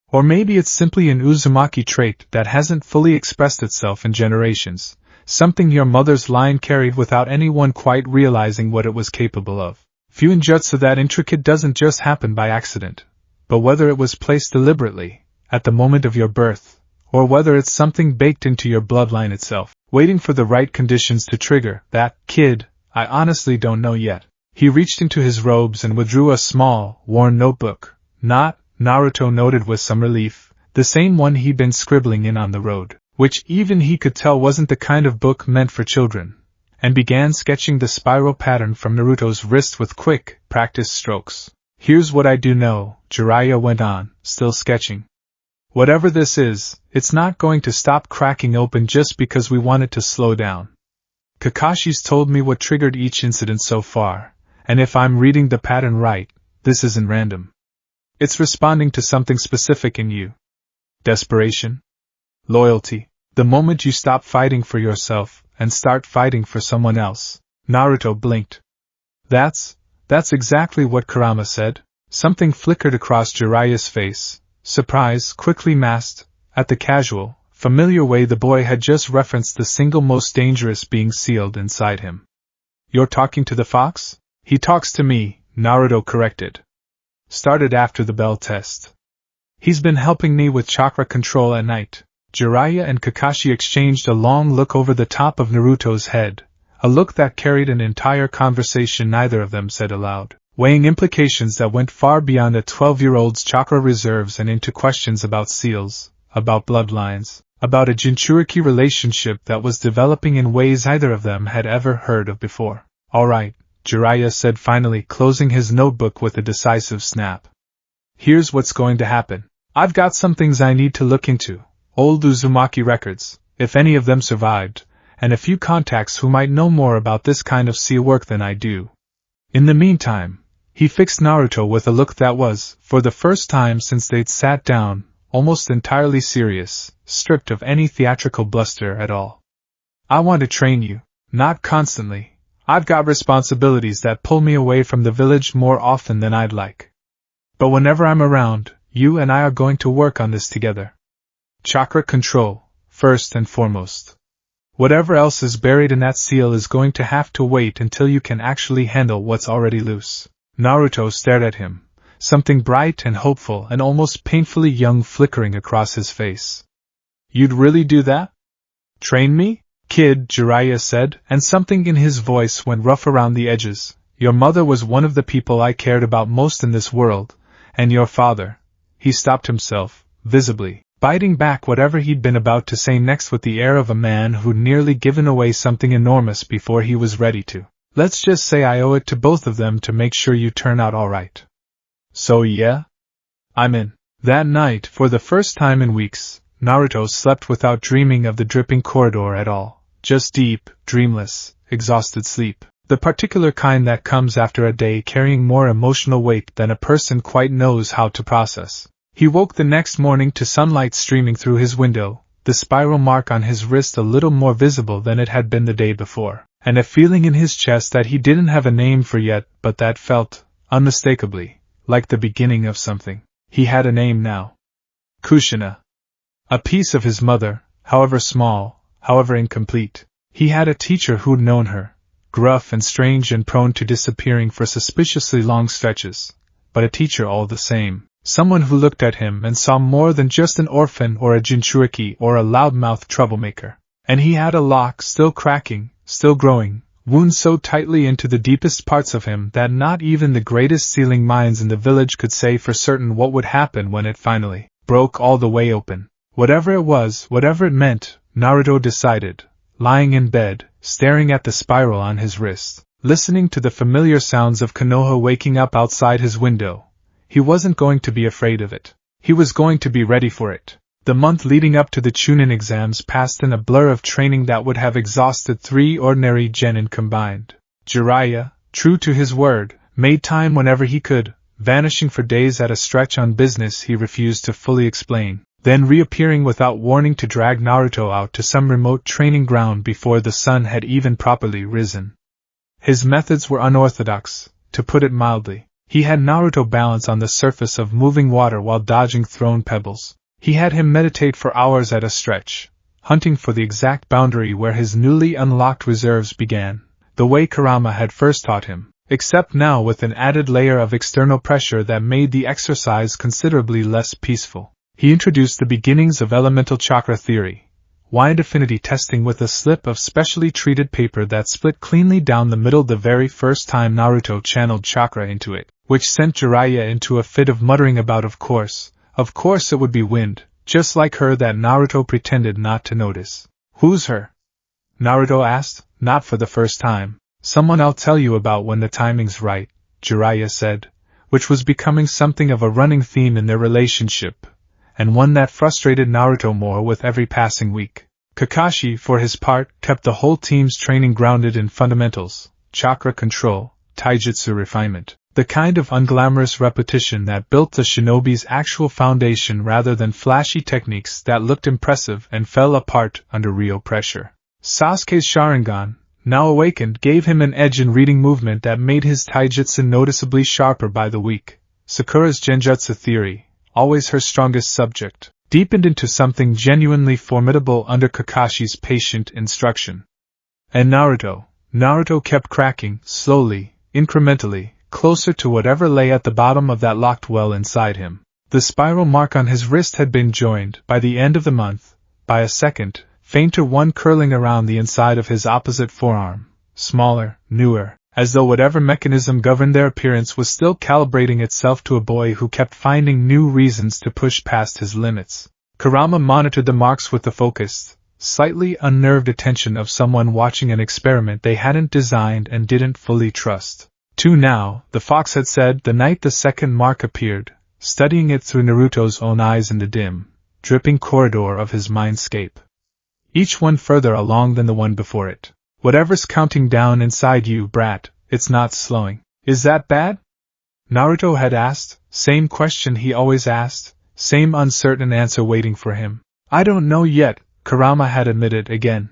S1: Or maybe it's simply an Uzumaki trait that hasn't fully expressed itself in generations, something your mother's line carried without anyone quite realizing what it was capable of. Fuinjutsu that intricate doesn't just happen by accident, but whether it was placed deliberately, at the moment of your birth, or whether it's something baked into your bloodline itself, waiting for the right conditions to trigger that, kid, I honestly don't know yet. He reached into his robes and withdrew a small, worn notebook, not, Naruto noted with some relief, the same one he'd been scribbling in on the road, which even he could tell wasn't the kind of book meant for children, and began sketching the spiral pattern from Naruto's wrist with quick, practiced strokes. Here's what I do know, Jiraiya went on, still sketching. Whatever this is, it's not going to stop cracking open just because we want it to slow down. Kakashi's told me what triggered each incident so far, and if I'm reading the pattern right, this isn't random. It's responding to something specific in you. Desperation? Loyalty. The moment you stop fighting for yourself and start fighting for someone else. Naruto blinked. That's exactly what Kurama said. Something flickered across Jiraiya's face, surprise quickly masked, at the casual, familiar way the boy had just referenced the single most dangerous being sealed inside him. You're talking to the fox? He talks to me, Naruto corrected. Started after the bell test. He's been helping me with chakra control at night. Jiraiya and Kakashi exchanged a long look over the top of Naruto's head, a look that carried an entire conversation neither of them said aloud, weighing implications that went far beyond a 12-year-old's chakra reserves and into questions about seals, about bloodlines, about a Jinchuriki relationship that was developing in ways either of them had ever heard of before. All right, Jiraiya said finally, closing his notebook with a decisive snap. Here's what's going to happen. I've got some things I need to look into. Old Uzumaki records, if any of them survived, and a few contacts who might know more about this kind of seal work than I do. In the meantime, he fixed Naruto with a look that was, for the first time since they'd sat down, almost entirely serious, stripped of any theatrical bluster at all. I want to train you, not constantly. I've got responsibilities that pull me away from the village more often than I'd like. But whenever I'm around, you and I are going to work on this together. Chakra control, first and foremost. Whatever else is buried in that seal is going to have to wait until you can actually handle what's already loose. Naruto stared at him, something bright and hopeful and almost painfully young flickering across his face. You'd really do that? Train me? Kid, Jiraiya said, and something in his voice went rough around the edges. Your mother was one of the people I cared about most in this world, and your father. He stopped himself, visibly, biting back whatever he'd been about to say next with the air of a man who'd nearly given away something enormous before he was ready to. Let's just say I owe it to both of them to make sure you turn out all right. So yeah? I'm in. That night, for the first time in weeks, Naruto slept without dreaming of the dripping corridor at all. Just deep, dreamless, exhausted sleep. The particular kind that comes after a day carrying more emotional weight than a person quite knows how to process. He woke the next morning to sunlight streaming through his window, the spiral mark on his wrist a little more visible than it had been the day before, and a feeling in his chest that he didn't have a name for yet, but that felt, unmistakably, like the beginning of something. He had a name now. Kushina. A piece of his mother, however small, however incomplete. He had a teacher who'd known her, gruff and strange and prone to disappearing for suspiciously long stretches, but a teacher all the same. Someone who looked at him and saw more than just an orphan or a Jinchuriki or a loudmouth troublemaker. And he had a lock still cracking, still growing, wound so tightly into the deepest parts of him that not even the greatest sealing minds in the village could say for certain what would happen when it finally broke all the way open. Whatever it was, whatever it meant, Naruto decided, lying in bed, staring at the spiral on his wrist, listening to the familiar sounds of Konoha waking up outside his window. He wasn't going to be afraid of it. He was going to be ready for it. The month leading up to the Chunin exams passed in a blur of training that would have exhausted 3 ordinary genin combined. Jiraiya, true to his word, made time whenever he could, vanishing for days at a stretch on business he refused to fully explain, then reappearing without warning to drag Naruto out to some remote training ground before the sun had even properly risen. His methods were unorthodox, to put it mildly. He had Naruto balance on the surface of moving water while dodging thrown pebbles. He had him meditate for hours at a stretch, hunting for the exact boundary where his newly unlocked reserves began, the way Kurama had first taught him, except now with an added layer of external pressure that made the exercise considerably less peaceful. He introduced the beginnings of elemental chakra theory, wide affinity testing with a slip of specially treated paper that split cleanly down the middle the very first time Naruto channeled chakra into it, which sent Jiraiya into a fit of muttering about of course it would be wind, just like her that Naruto pretended not to notice. Who's her? Naruto asked, not for the first time. Someone I'll tell you about when the timing's right, Jiraiya said, which was becoming something of a running theme in their relationship, and one that frustrated Naruto more with every passing week. Kakashi, for his part, kept the whole team's training grounded in fundamentals, chakra control, taijutsu refinement, the kind of unglamorous repetition that built the shinobi's actual foundation rather than flashy techniques that looked impressive and fell apart under real pressure. Sasuke's Sharingan, now awakened, gave him an edge in reading movement that made his taijutsu noticeably sharper by the week. Sakura's genjutsu theory, always her strongest subject, deepened into something genuinely formidable under Kakashi's patient instruction. And Naruto kept cracking, slowly, incrementally, closer to whatever lay at the bottom of that locked well inside him. The spiral mark on his wrist had been joined, by the end of the month, by a second, fainter one curling around the inside of his opposite forearm, smaller, newer, as though whatever mechanism governed their appearance was still calibrating itself to a boy who kept finding new reasons to push past his limits. Kurama monitored the marks with the focused, slightly unnerved attention of someone watching an experiment they hadn't designed and didn't fully trust. 2 now, the fox had said the night the second mark appeared, studying it through Naruto's own eyes in the dim, dripping corridor of his mindscape. Each one further along than the one before it. Whatever's counting down inside you, brat, it's not slowing. Is that bad? Naruto had asked, same question he always asked, same uncertain answer waiting for him. I don't know yet, Kurama had admitted again.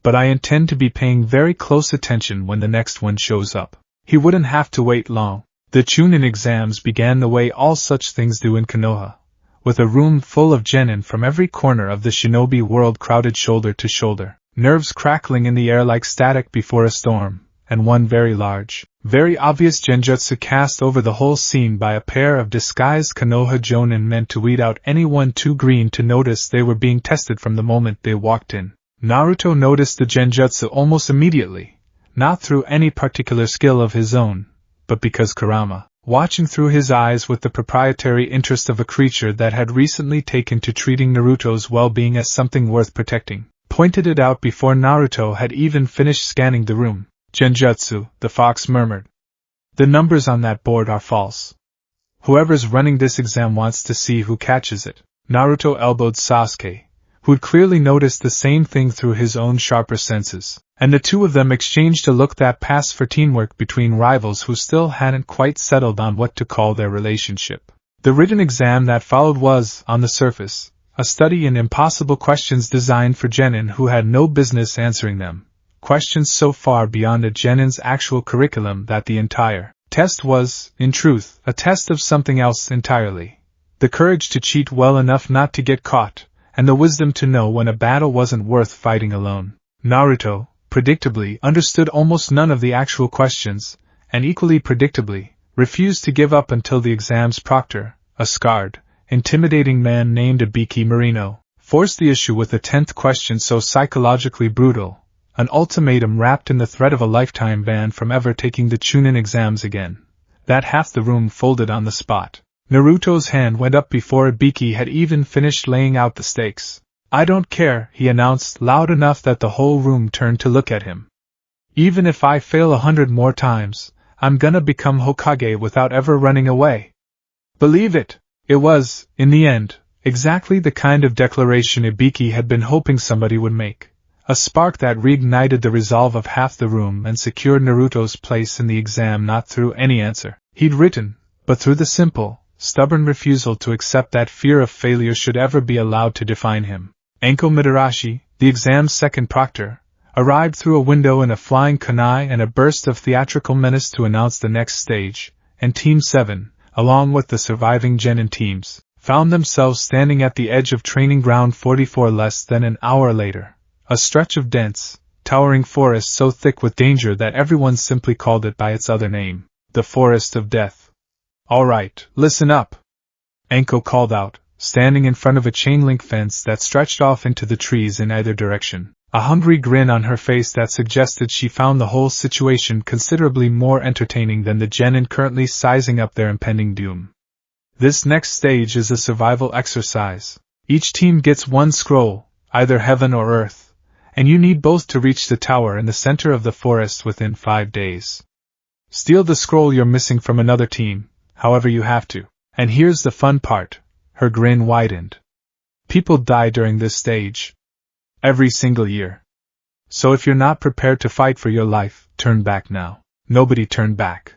S1: But I intend to be paying very close attention when the next one shows up. He wouldn't have to wait long. The Chunin exams began the way all such things do in Konoha, with a room full of genin from every corner of the shinobi world crowded shoulder to shoulder, nerves crackling in the air like static before a storm, and one very large, very obvious genjutsu cast over the whole scene by a pair of disguised Konoha jonin meant to weed out anyone too green to notice they were being tested from the moment they walked in. Naruto noticed the genjutsu almost immediately, not through any particular skill of his own, but because Kurama, watching through his eyes with the proprietary interest of a creature that had recently taken to treating Naruto's well-being as something worth protecting, pointed it out before Naruto had even finished scanning the room. Genjutsu, the fox murmured. The numbers on that board are false. Whoever's running this exam wants to see who catches it. Naruto elbowed Sasuke, who'd clearly noticed the same thing through his own sharper senses, and the two of them exchanged a look that passed for teamwork between rivals who still hadn't quite settled on what to call their relationship. The written exam that followed was, on the surface, a study in impossible questions designed for genin who had no business answering them, questions so far beyond a genin's actual curriculum that the entire test was, in truth, a test of something else entirely. The courage to cheat well enough not to get caught, and the wisdom to know when a battle wasn't worth fighting alone. Naruto, predictably, understood almost none of the actual questions, and equally predictably, refused to give up until the exam's proctor, a scarred, intimidating man named Ibiki Marino, forced the issue with the 10th question so psychologically brutal, an ultimatum wrapped in the threat of a lifetime ban from ever taking the Chunin exams again, that half the room folded on the spot. Naruto's hand went up before Ibiki had even finished laying out the stakes. I don't care, he announced loud enough that the whole room turned to look at him. Even if I fail 100 more times, I'm gonna become Hokage without ever running away. Believe it! It was, in the end, exactly the kind of declaration Ibiki had been hoping somebody would make. A spark that reignited the resolve of half the room and secured Naruto's place in the exam not through any answer he'd written, but through the simple, stubborn refusal to accept that fear of failure should ever be allowed to define him. Enko Midarashi, the exam's second proctor, arrived through a window in a flying kunai and a burst of theatrical menace to announce the next stage, and Team 7, along with the surviving genin teams, found themselves standing at the edge of Training Ground 44 less than an hour later, a stretch of dense, towering forest so thick with danger that everyone simply called it by its other name, the Forest of Death. All right, listen up, Enko called out, standing in front of a chain-link fence that stretched off into the trees in either direction, a hungry grin on her face that suggested she found the whole situation considerably more entertaining than the genin currently sizing up their impending doom. This next stage is a survival exercise. Each team gets one scroll, either heaven or earth, and you need both to reach the tower in the center of the forest within 5 days. Steal the scroll you're missing from another team, however you have to. And here's the fun part, her grin widened. People die during this stage. Every single year. So if you're not prepared to fight for your life, turn back now. Nobody turned back.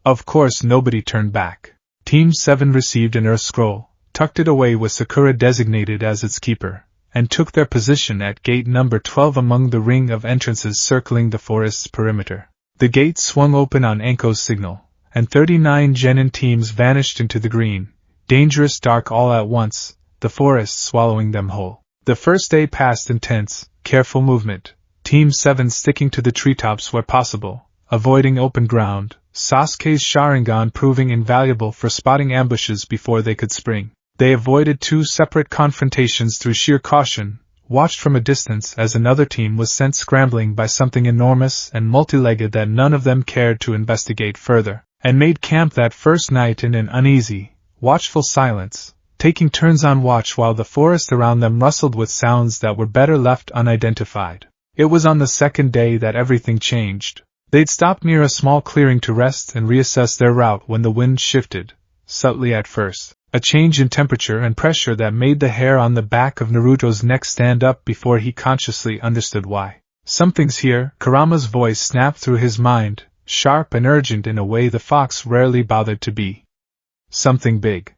S1: Of course nobody turned back. Team 7 received an earth scroll, tucked it away with Sakura designated as its keeper, and took their position at gate number 12 among the ring of entrances circling the forest's perimeter. The gate swung open on Enko's signal, and 39 genin teams vanished into the green, dangerous dark all at once, the forest swallowing them whole. The first day passed in tense, careful movement, Team 7 sticking to the treetops where possible, avoiding open ground, Sasuke's Sharingan proving invaluable for spotting ambushes before they could spring. They avoided 2 separate confrontations through sheer caution, watched from a distance as another team was sent scrambling by something enormous and multi-legged that none of them cared to investigate further, and made camp that first night in an uneasy, watchful silence, taking turns on watch while the forest around them rustled with sounds that were better left unidentified. It was on the second day that everything changed. They'd stopped near a small clearing to rest and reassess their route when the wind shifted, subtly at first, a change in temperature and pressure that made the hair on the back of Naruto's neck stand up before he consciously understood why. Something's here, Kurama's voice snapped through his mind, sharp and urgent in a way the fox rarely bothered to be. Something big.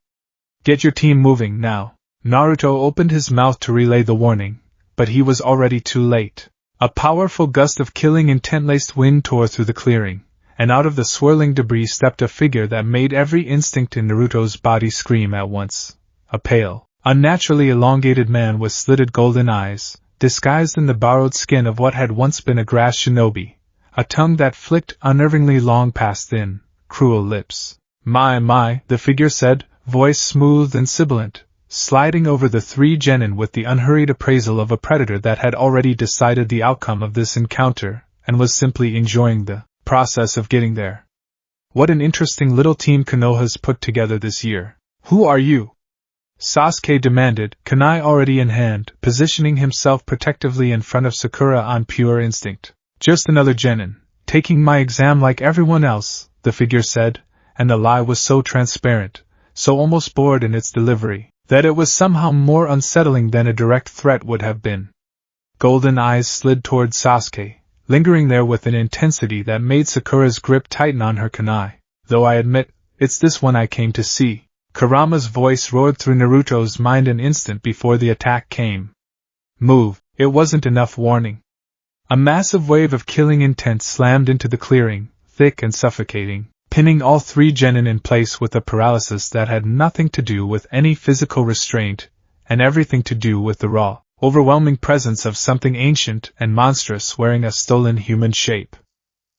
S1: Get your team moving now. Naruto opened his mouth to relay the warning, but he was already too late. A powerful gust of killing intent-laced wind tore through the clearing, and out of the swirling debris stepped a figure that made every instinct in Naruto's body scream at once. A pale, unnaturally elongated man with slitted golden eyes, disguised in the borrowed skin of what had once been a grass shinobi, a tongue that flicked unnervingly long past thin, cruel lips. My, the figure said, voice smooth and sibilant, sliding over the 3 genin with the unhurried appraisal of a predator that had already decided the outcome of this encounter, and was simply enjoying the process of getting there. What an interesting little team Konoha's put together this year. Who are you? Sasuke demanded, kunai already in hand, positioning himself protectively in front of Sakura on pure instinct. Just another genin, taking my exam like everyone else, the figure said, and the lie was so transparent, so almost bored in its delivery, that it was somehow more unsettling than a direct threat would have been. Golden eyes slid toward Sasuke, lingering there with an intensity that made Sakura's grip tighten on her kunai. Though I admit, it's this one I came to see. Kurama's voice roared through Naruto's mind an instant before the attack came. Move, it wasn't enough warning. A massive wave of killing intent slammed into the clearing, thick and suffocating, pinning all 3 genin in place with a paralysis that had nothing to do with any physical restraint, and everything to do with the raw, overwhelming presence of something ancient and monstrous wearing a stolen human shape.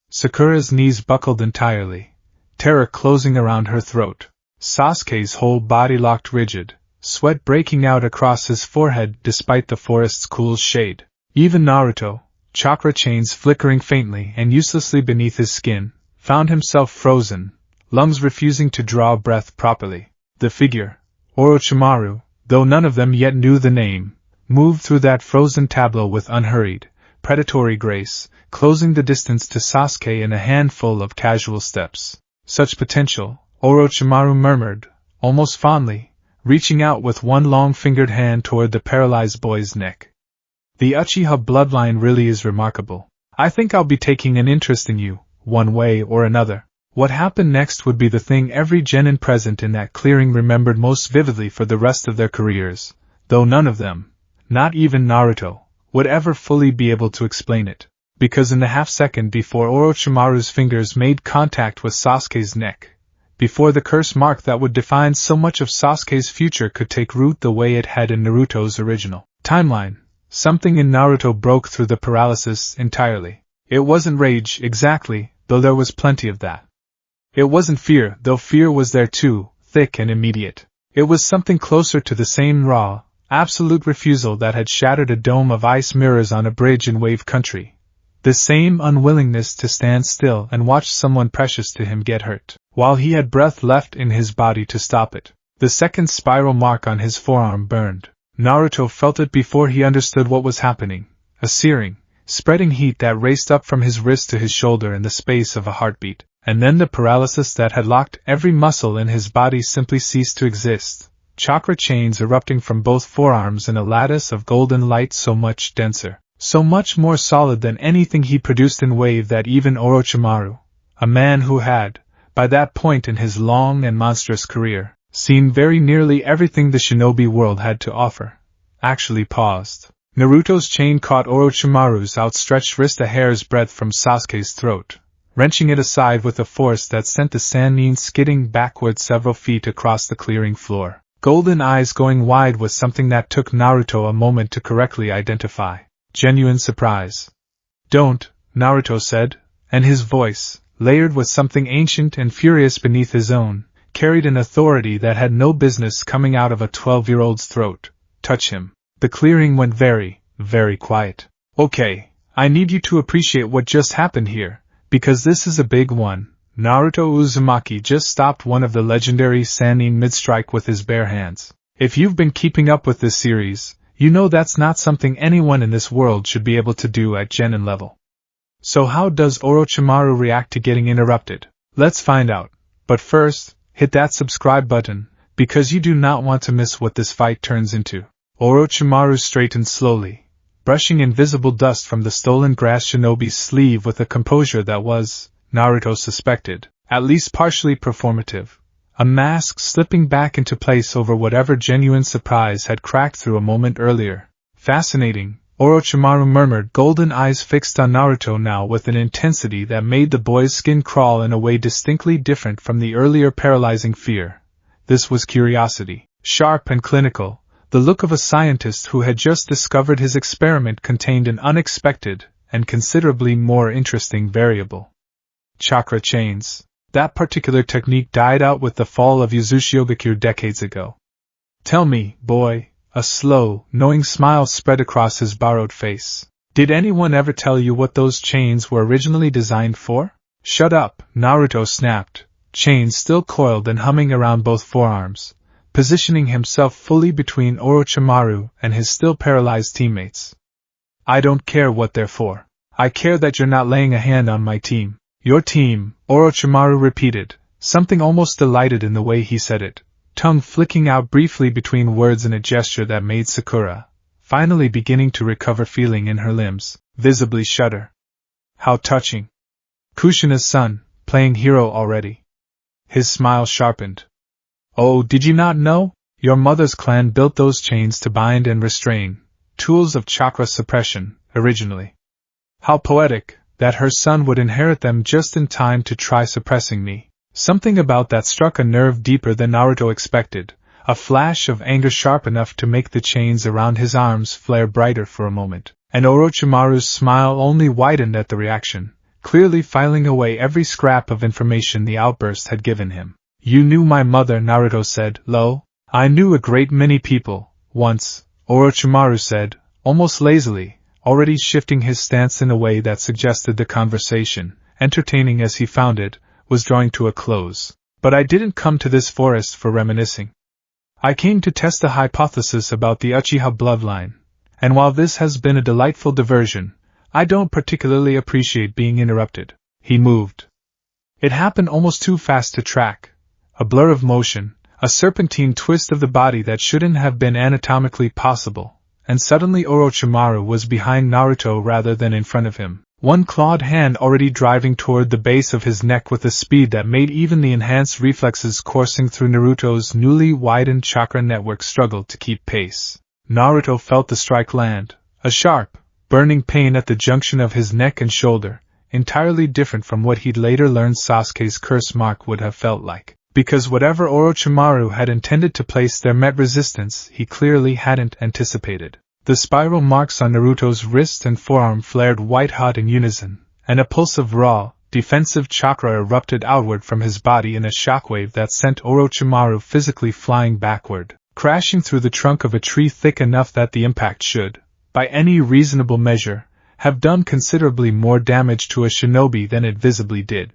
S1: Sakura's knees buckled entirely, terror closing around her throat. Sasuke's whole body locked rigid, sweat breaking out across his forehead despite the forest's cool shade. Even Naruto, chakra chains flickering faintly and uselessly beneath his skin, found himself frozen, lungs refusing to draw breath properly. The figure, Orochimaru, though none of them yet knew the name, moved through that frozen tableau with unhurried, predatory grace, closing the distance to Sasuke in a handful of casual steps. Such potential, Orochimaru murmured, almost fondly, reaching out with one long-fingered hand toward the paralyzed boy's neck. The Uchiha bloodline really is remarkable. I think I'll be taking an interest in you, one way or another. What happened next would be the thing every genin present in that clearing remembered most vividly for the rest of their careers, though none of them, not even Naruto, would ever fully be able to explain it. Because in the half-second before Orochimaru's fingers made contact with Sasuke's neck, before the curse mark that would define so much of Sasuke's future could take root the way it had in Naruto's original timeline, something in Naruto broke through the paralysis entirely. It wasn't rage, exactly, though there was plenty of that. It wasn't fear, though fear was there too, thick and immediate. It was something closer to the same raw, absolute refusal that had shattered a dome of ice mirrors on a bridge in Wave Country. The same unwillingness to stand still and watch someone precious to him get hurt, while he had breath left in his body to stop it. The second spiral mark on his forearm burned. Naruto felt it before he understood what was happening, a searing, spreading heat that raced up from his wrist to his shoulder in the space of a heartbeat, and then the paralysis that had locked every muscle in his body simply ceased to exist, chakra chains erupting from both forearms in a lattice of golden light so much denser, so much more solid than anything he produced in Wave that even Orochimaru, a man who had, by that point in his long and monstrous career, seen very nearly everything the shinobi world had to offer, actually paused. Naruto's chain caught Orochimaru's outstretched wrist a hair's breadth from Sasuke's throat, wrenching it aside with a force that sent the Sannin skidding backward several feet across the clearing floor. Golden eyes going wide was something that took Naruto a moment to correctly identify. Genuine surprise. Don't, Naruto said, and his voice, layered with something ancient and furious beneath his own, carried an authority that had no business coming out of a 12-year-old's throat. Touch him. The clearing went very, very quiet. Okay, I need you to appreciate what just happened here, because this is a big one. Naruto Uzumaki just stopped one of the legendary Sannin mid-strike with his bare hands. If you've been keeping up with this series, you know that's not something anyone in this world should be able to do at genin level. So how does Orochimaru react to getting interrupted? Let's find out. But first, hit that subscribe button, because you do not want to miss what this fight turns into. Orochimaru straightened slowly, brushing invisible dust from the stolen grass shinobi's sleeve with a composure that was, Naruto suspected, at least partially performative, a mask slipping back into place over whatever genuine surprise had cracked through a moment earlier. Fascinating, Orochimaru murmured, golden eyes fixed on Naruto now with an intensity that made the boy's skin crawl in a way distinctly different from the earlier paralyzing fear. This was curiosity, sharp and clinical, the look of a scientist who had just discovered his experiment contained an unexpected and considerably more interesting variable. Chakra chains. That particular technique died out with the fall of Uzumaki decades ago. Tell me, boy, a slow, knowing smile spread across his borrowed face. Did anyone ever tell you what those chains were originally designed for? Shut up, Naruto snapped, chains still coiled and humming around both forearms, positioning himself fully between Orochimaru and his still paralyzed teammates. I don't care what they're for. I care that you're not laying a hand on my team. Your team, Orochimaru repeated, something almost delighted in the way he said it, tongue flicking out briefly between words in a gesture that made Sakura, finally beginning to recover feeling in her limbs, visibly shudder. How touching. Kushina's son, playing hero already. His smile sharpened. Oh, did you not know? Your mother's clan built those chains to bind and restrain, tools of chakra suppression, originally. How poetic, that her son would inherit them just in time to try suppressing me. Something about that struck a nerve deeper than Naruto expected, a flash of anger sharp enough to make the chains around his arms flare brighter for a moment, and Orochimaru's smile only widened at the reaction, clearly filing away every scrap of information the outburst had given him. You knew my mother, Naruto said, low. I knew a great many people, once, Orochimaru said, almost lazily, already shifting his stance in a way that suggested the conversation, entertaining as he found it, was drawing to a close. But I didn't come to this forest for reminiscing. I came to test a hypothesis about the Uchiha bloodline, and while this has been a delightful diversion, I don't particularly appreciate being interrupted. He moved. It happened almost too fast to track. A blur of motion, a serpentine twist of the body that shouldn't have been anatomically possible. And suddenly Orochimaru was behind Naruto rather than in front of him, one clawed hand already driving toward the base of his neck with a speed that made even the enhanced reflexes coursing through Naruto's newly widened chakra network struggle to keep pace. Naruto felt the strike land, a sharp, burning pain at the junction of his neck and shoulder, entirely different from what he'd later learned Sasuke's curse mark would have felt like. Because whatever Orochimaru had intended to place there met resistance he clearly hadn't anticipated. The spiral marks on Naruto's wrist and forearm flared white-hot in unison, and a pulse of raw, defensive chakra erupted outward from his body in a shockwave that sent Orochimaru physically flying backward, crashing through the trunk of a tree thick enough that the impact should, by any reasonable measure, have done considerably more damage to a shinobi than it visibly did.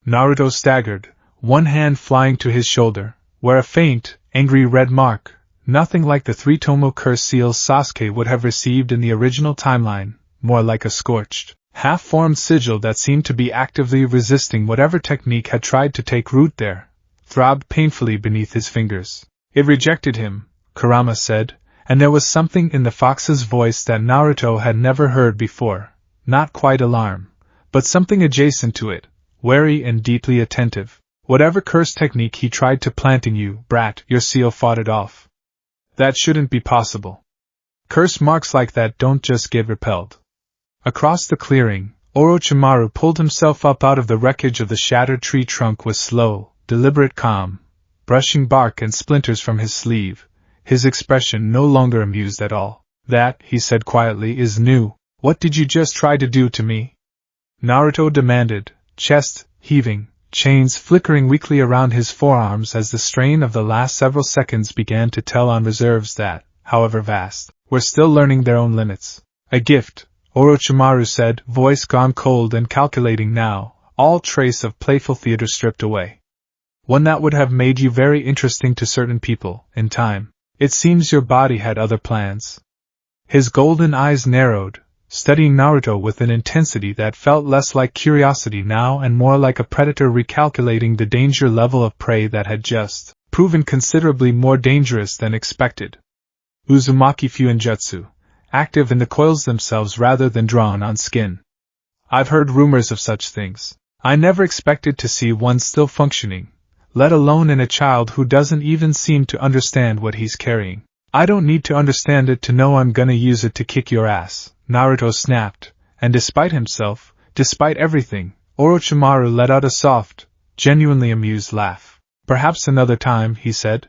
S1: Naruto staggered, one hand flying to his shoulder, where a faint, angry red mark, nothing like the three-tomo curse seal Sasuke would have received in the original timeline, more like a scorched, half-formed sigil that seemed to be actively resisting whatever technique had tried to take root there, throbbed painfully beneath his fingers. It rejected him, Kurama said, and there was something in the fox's voice that Naruto had never heard before, not quite alarm, but something adjacent to it, wary and deeply attentive. Whatever curse technique he tried to plant in you, brat, your seal fought it off. That shouldn't be possible. Curse marks like that don't just get repelled. Across the clearing, Orochimaru pulled himself up out of the wreckage of the shattered tree trunk with slow, deliberate calm, brushing bark and splinters from his sleeve, his expression no longer amused at all. That, he said quietly, is new. What did you just try to do to me? Naruto demanded, chest heaving, chains flickering weakly around his forearms as the strain of the last several seconds began to tell on reserves that, however vast, were still learning their own limits. A gift, Orochimaru said, voice gone cold and calculating now, all trace of playful theater stripped away. One that would have made you very interesting to certain people, in time. It seems your body had other plans. His golden eyes narrowed, studying Naruto with an intensity that felt less like curiosity now and more like a predator recalculating the danger level of prey that had just proven considerably more dangerous than expected. Uzumaki Fuinjutsu, active in the coils themselves rather than drawn on skin. I've heard rumors of such things. I never expected to see one still functioning, let alone in a child who doesn't even seem to understand what he's carrying. I don't need to understand it to know I'm gonna use it to kick your ass, Naruto snapped, and despite himself, despite everything, Orochimaru let out a soft, genuinely amused laugh. Perhaps another time, he said.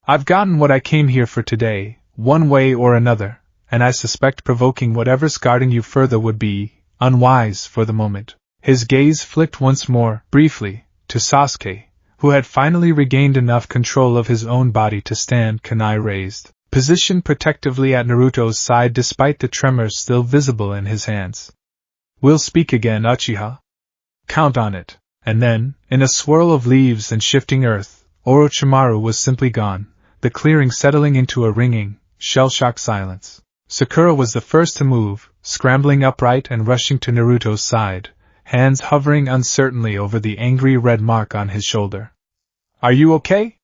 S1: I've gotten what I came here for today, one way or another, and I suspect provoking whatever's guarding you further would be unwise for the moment. His gaze flicked once more, briefly, to Sasuke, who had finally regained enough control of his own body to stand kunai raised, positioned protectively at Naruto's side despite the tremors still visible in his hands. We'll speak again, Uchiha. Count on it. And then, in a swirl of leaves and shifting earth, Orochimaru was simply gone, the clearing settling into a ringing, shell-shocked silence. Sakura was the first to move, scrambling upright and rushing to Naruto's side, hands hovering uncertainly over the angry red mark on his shoulder. Are you okay?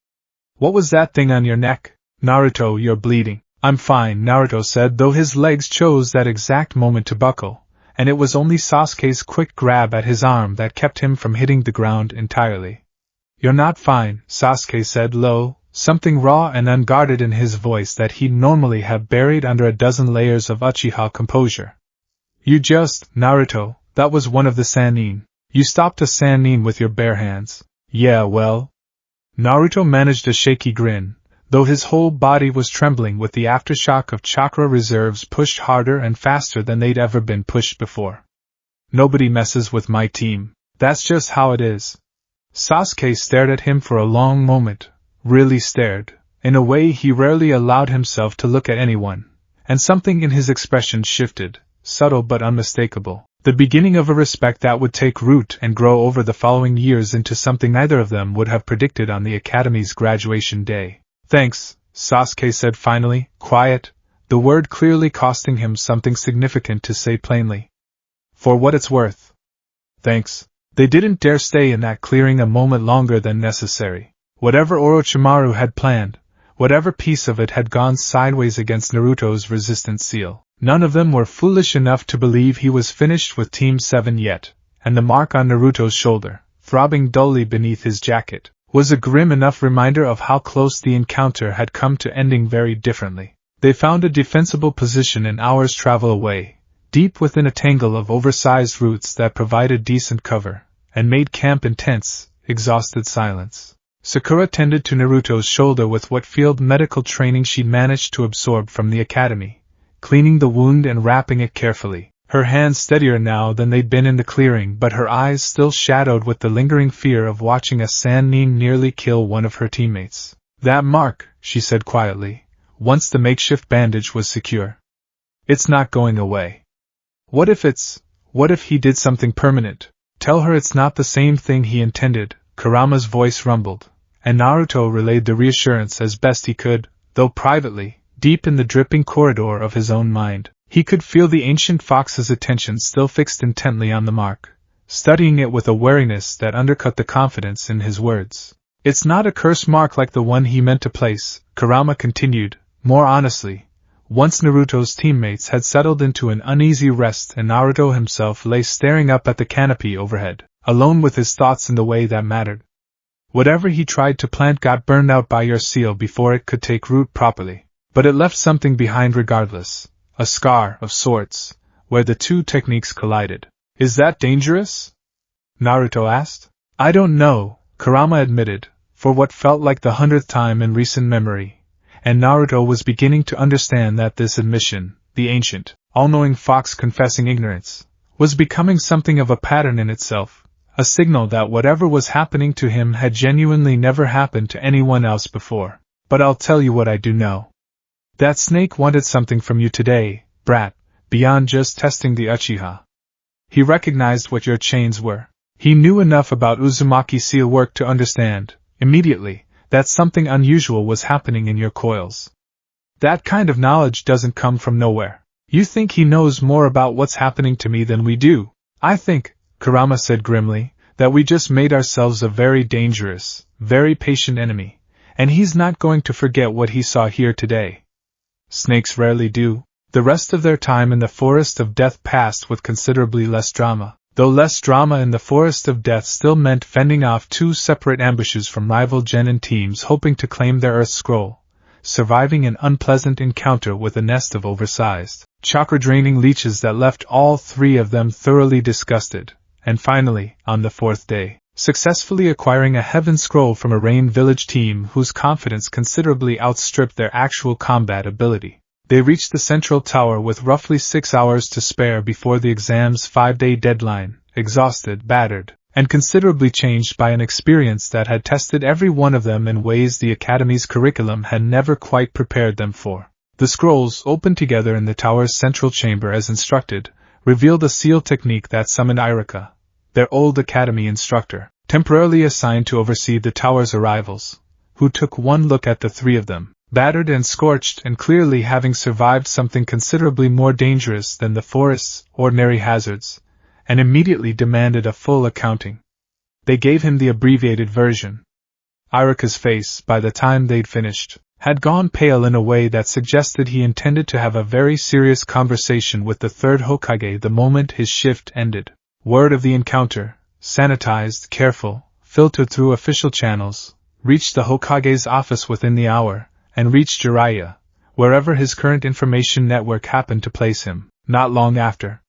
S1: What was that thing on your neck? Naruto, you're bleeding. I'm fine, Naruto said, though his legs chose that exact moment to buckle, and it was only Sasuke's quick grab at his arm that kept him from hitting the ground entirely. You're not fine, Sasuke said low, something raw and unguarded in his voice that he'd normally have buried under a dozen layers of Uchiha composure. You just, Naruto, that was one of the Sannin. You stopped a Sannin with your bare hands. Yeah, well. Naruto managed a shaky grin, though his whole body was trembling with the aftershock of chakra reserves pushed harder and faster than they'd ever been pushed before. Nobody messes with my team. That's just how it is. Sasuke stared at him for a long moment, really stared, in a way he rarely allowed himself to look at anyone, and something in his expression shifted, subtle but unmistakable, the beginning of a respect that would take root and grow over the following years into something neither of them would have predicted on the Academy's graduation day. Thanks, Sasuke said finally, quiet, the word clearly costing him something significant to say plainly. For what it's worth. Thanks. They didn't dare stay in that clearing a moment longer than necessary. Whatever Orochimaru had planned, whatever piece of it had gone sideways against Naruto's resistance seal, none of them were foolish enough to believe he was finished with Team 7 yet, and the mark on Naruto's shoulder, throbbing dully beneath his jacket, was a grim enough reminder of how close the encounter had come to ending very differently. They found a defensible position an hour's travel away, deep within a tangle of oversized roots that provided decent cover, and made camp intense, exhausted silence. Sakura tended to Naruto's shoulder with what field medical training she'd managed to absorb from the academy, cleaning the wound and wrapping it carefully, her hands steadier now than they'd been in the clearing but her eyes still shadowed with the lingering fear of watching a Sannin nearly kill one of her teammates. That mark, she said quietly, once the makeshift bandage was secure. It's not going away. What if he did something permanent? Tell her it's not the same thing he intended, Kurama's voice rumbled, and Naruto relayed the reassurance as best he could, though privately, deep in the dripping corridor of his own mind, he could feel the ancient fox's attention still fixed intently on the mark, studying it with a wariness that undercut the confidence in his words. It's not a curse mark like the one he meant to place, Kurama continued, more honestly. Once Naruto's teammates had settled into an uneasy rest and Naruto himself lay staring up at the canopy overhead, alone with his thoughts in the way that mattered. Whatever he tried to plant got burned out by your seal before it could take root properly, but it left something behind regardless, a scar of sorts, where the two techniques collided. Is that dangerous? Naruto asked. I don't know, Kurama admitted, for what felt like the 100th time in recent memory. And Naruto was beginning to understand that this admission, the ancient, all-knowing fox confessing ignorance, was becoming something of a pattern in itself, a signal that whatever was happening to him had genuinely never happened to anyone else before. But I'll tell you what I do know. That snake wanted something from you today, brat, beyond just testing the Uchiha. He recognized what your chains were. He knew enough about Uzumaki seal work to understand, immediately, that something unusual was happening in your coils. That kind of knowledge doesn't come from nowhere. You think he knows more about what's happening to me than we do? I think, Kurama said grimly, that we just made ourselves a very dangerous, very patient enemy, and he's not going to forget what he saw here today. Snakes rarely do. The rest of their time in the Forest of Death passed with considerably less drama, though less drama in the Forest of Death still meant fending off two separate ambushes from rival genin teams hoping to claim their Earth Scroll, surviving an unpleasant encounter with a nest of oversized, chakra-draining leeches that left all three of them thoroughly disgusted, and finally, on the fourth day, successfully acquiring a Heaven Scroll from a Rain Village team whose confidence considerably outstripped their actual combat ability. They reached the central tower with roughly 6 hours to spare before the exam's 5-day deadline, exhausted, battered, and considerably changed by an experience that had tested every one of them in ways the Academy's curriculum had never quite prepared them for. The scrolls, opened together in the tower's central chamber as instructed, revealed a seal technique that summoned Irika, their old Academy instructor, temporarily assigned to oversee the tower's arrivals, who took one look at the three of them, battered and scorched and clearly having survived something considerably more dangerous than the forest's ordinary hazards, and immediately demanded a full accounting. They gave him the abbreviated version. Irika's face, by the time they'd finished, had gone pale in a way that suggested he intended to have a very serious conversation with the third Hokage the moment his shift ended. Word of the encounter, sanitized, careful, filtered through official channels, reached the Hokage's office within the hour, and reached Jiraiya, wherever his current information network happened to place him, not long after.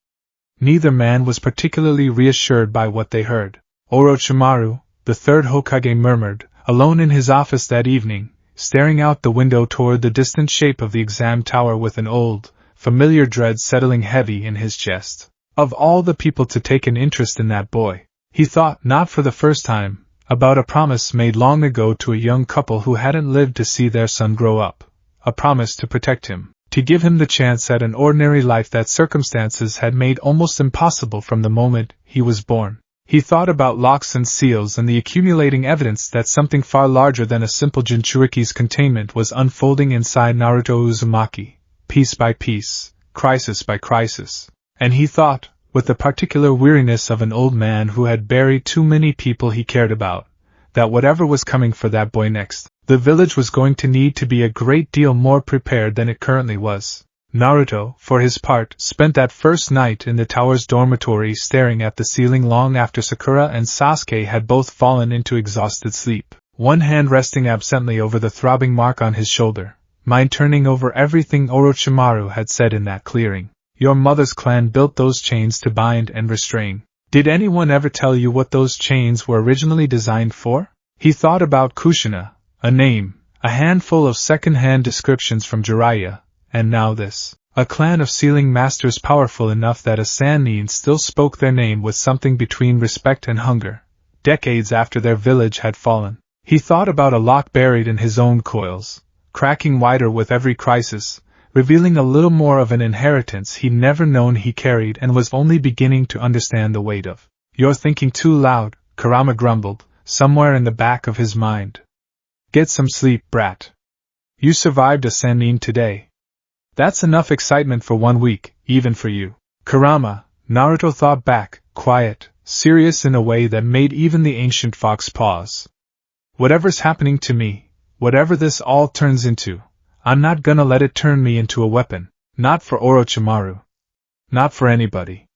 S1: Neither man was particularly reassured by what they heard. Orochimaru, the third Hokage, murmured, alone in his office that evening, staring out the window toward the distant shape of the exam tower with an old, familiar dread settling heavy in his chest. Of all the people to take an interest in that boy, he thought, not for the first time, about a promise made long ago to a young couple who hadn't lived to see their son grow up, a promise to protect him, to give him the chance at an ordinary life that circumstances had made almost impossible from the moment he was born. He thought about locks and seals and the accumulating evidence that something far larger than a simple Jinchuriki's containment was unfolding inside Naruto Uzumaki, piece by piece, crisis by crisis. And he thought, with the particular weariness of an old man who had buried too many people he cared about, that whatever was coming for that boy next, the village was going to need to be a great deal more prepared than it currently was. Naruto, for his part, spent that first night in the tower's dormitory staring at the ceiling long after Sakura and Sasuke had both fallen into exhausted sleep, one hand resting absently over the throbbing mark on his shoulder, mind turning over everything Orochimaru had said in that clearing. Your mother's clan built those chains to bind and restrain. Did anyone ever tell you what those chains were originally designed for? He thought about Kushina, a name, a handful of second-hand descriptions from Jiraiya, and now this. A clan of sealing masters powerful enough that a Sannin still spoke their name with something between respect and hunger, decades after their village had fallen. He thought about a lock buried in his own coils, cracking wider with every crisis, revealing a little more of an inheritance he'd never known he carried and was only beginning to understand the weight of. You're thinking too loud, Kurama grumbled, somewhere in the back of his mind. Get some sleep, brat. You survived a Sannin today. That's enough excitement for 1 week, even for you. Kurama, Naruto thought back, quiet, serious in a way that made even the ancient fox pause. Whatever's happening to me, whatever this all turns into, I'm not gonna let it turn me into a weapon, not for Orochimaru. Not for anybody.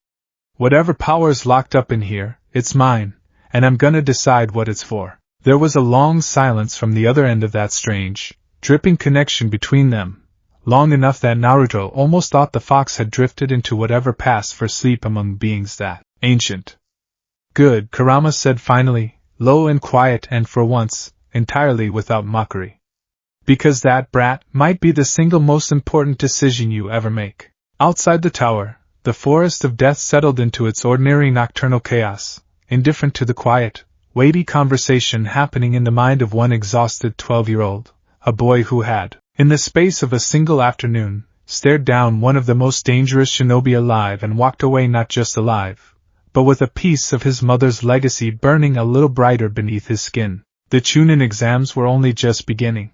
S1: Whatever power's locked up in here, it's mine, and I'm gonna decide what it's for. There was a long silence from the other end of that strange, dripping connection between them, long enough that Naruto almost thought the fox had drifted into whatever passed for sleep among beings that ancient. Good, Kurama said finally, low and quiet and for once, entirely without mockery. Because that, brat, might be the single most important decision you ever make. Outside the tower, the Forest of Death settled into its ordinary nocturnal chaos, indifferent to the quiet, weighty conversation happening in the mind of one exhausted 12-year-old, a boy who had, in the space of a single afternoon, stared down one of the most dangerous shinobi alive and walked away not just alive, but with a piece of his mother's legacy burning a little brighter beneath his skin. The Chunin exams were only just beginning.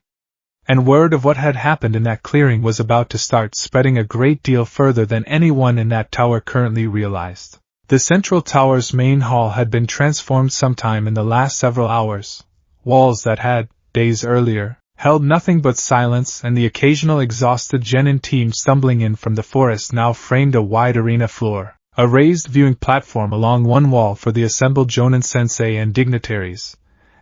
S1: And word of what had happened in that clearing was about to start spreading a great deal further than anyone in that tower currently realized. The central tower's main hall had been transformed sometime in the last several hours. Walls that had, days earlier, held nothing but silence and the occasional exhausted genin team stumbling in from the forest now framed a wide arena floor, a raised viewing platform along one wall for the assembled Jonin sensei and dignitaries,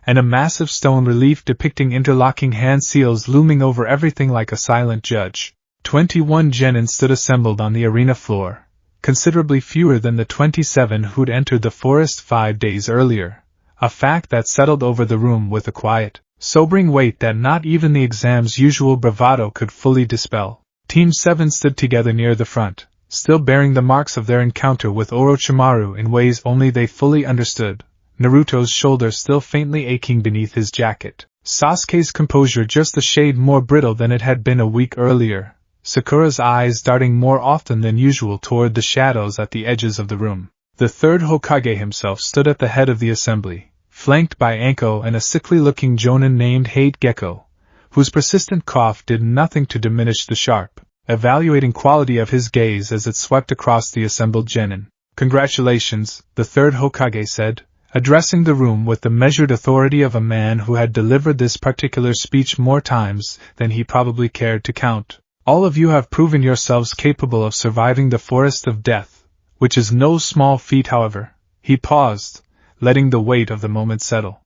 S1: and a massive stone relief depicting interlocking hand seals looming over everything like a silent judge. 21 genin stood assembled on the arena floor, considerably fewer than the 27 who'd entered the forest 5 days earlier, a fact that settled over the room with a quiet, sobering weight that not even the exam's usual bravado could fully dispel. Team 7 stood together near the front, still bearing the marks of their encounter with Orochimaru in ways only they fully understood, Naruto's shoulder still faintly aching beneath his jacket, Sasuke's composure just a shade more brittle than it had been a week earlier, Sakura's eyes darting more often than usual toward the shadows at the edges of the room. The third Hokage himself stood at the head of the assembly, flanked by Anko and a sickly-looking jonin named Hate Gecko, whose persistent cough did nothing to diminish the sharp, evaluating quality of his gaze as it swept across the assembled genin. "Congratulations," the third Hokage said, addressing the room with the measured authority of a man who had delivered this particular speech more times than he probably cared to count. "All of you have proven yourselves capable of surviving the forest of death, which is no small feat, however." He paused, letting the weight of the moment settle.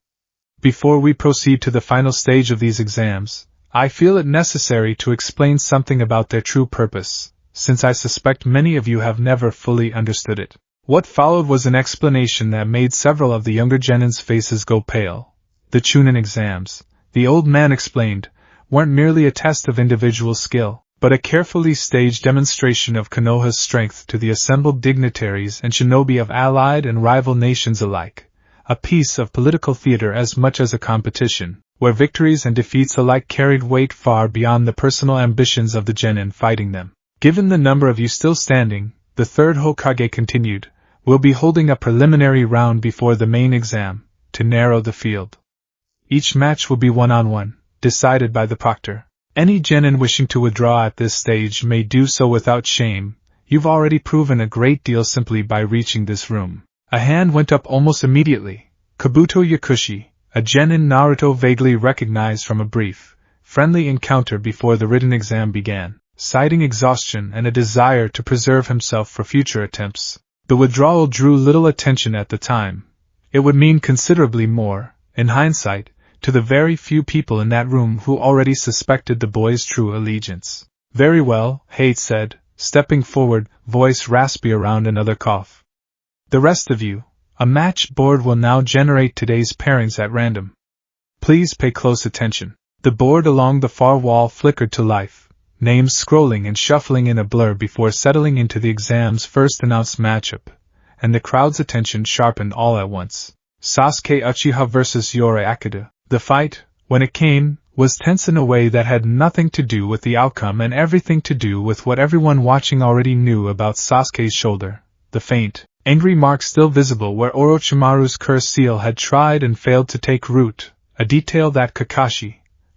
S1: "Before we proceed to the final stage of these exams, I feel it necessary to explain something about their true purpose, since I suspect many of you have never fully understood it." What followed was an explanation that made several of the younger genin's faces go pale. The Chunin exams, the old man explained, weren't merely a test of individual skill, but a carefully staged demonstration of Konoha's strength to the assembled dignitaries and shinobi of allied and rival nations alike, a piece of political theater as much as a competition, where victories and defeats alike carried weight far beyond the personal ambitions of the genin fighting them. "Given the number of you still standing," the third Hokage continued, "we'll be holding a preliminary round before the main exam, to narrow the field. Each match will be one-on-one, decided by the proctor. Any genin wishing to withdraw at this stage may do so without shame. You've already proven a great deal simply by reaching this room." A hand went up almost immediately. Kabuto Yakushi, a genin Naruto vaguely recognized from a brief, friendly encounter before the written exam began, citing exhaustion and a desire to preserve himself for future attempts. The withdrawal drew little attention at the time. It would mean considerably more, in hindsight, to the very few people in that room who already suspected the boy's true allegiance. "Very well," Hate said, stepping forward, voice raspy around another cough. "The rest of you, a match board will now generate today's pairings at random. Please pay close attention." The board along the far wall flickered to life, names scrolling and shuffling in a blur before settling into the exam's first announced matchup, and the crowd's attention sharpened all at once. Sasuke Uchiha vs. Yoroi Akida. The fight, when it came, was tense in a way that had nothing to do with the outcome and everything to do with what everyone watching already knew about Sasuke's shoulder, the faint, angry mark still visible where Orochimaru's curse seal had tried and failed to take root, a detail that Kakashi,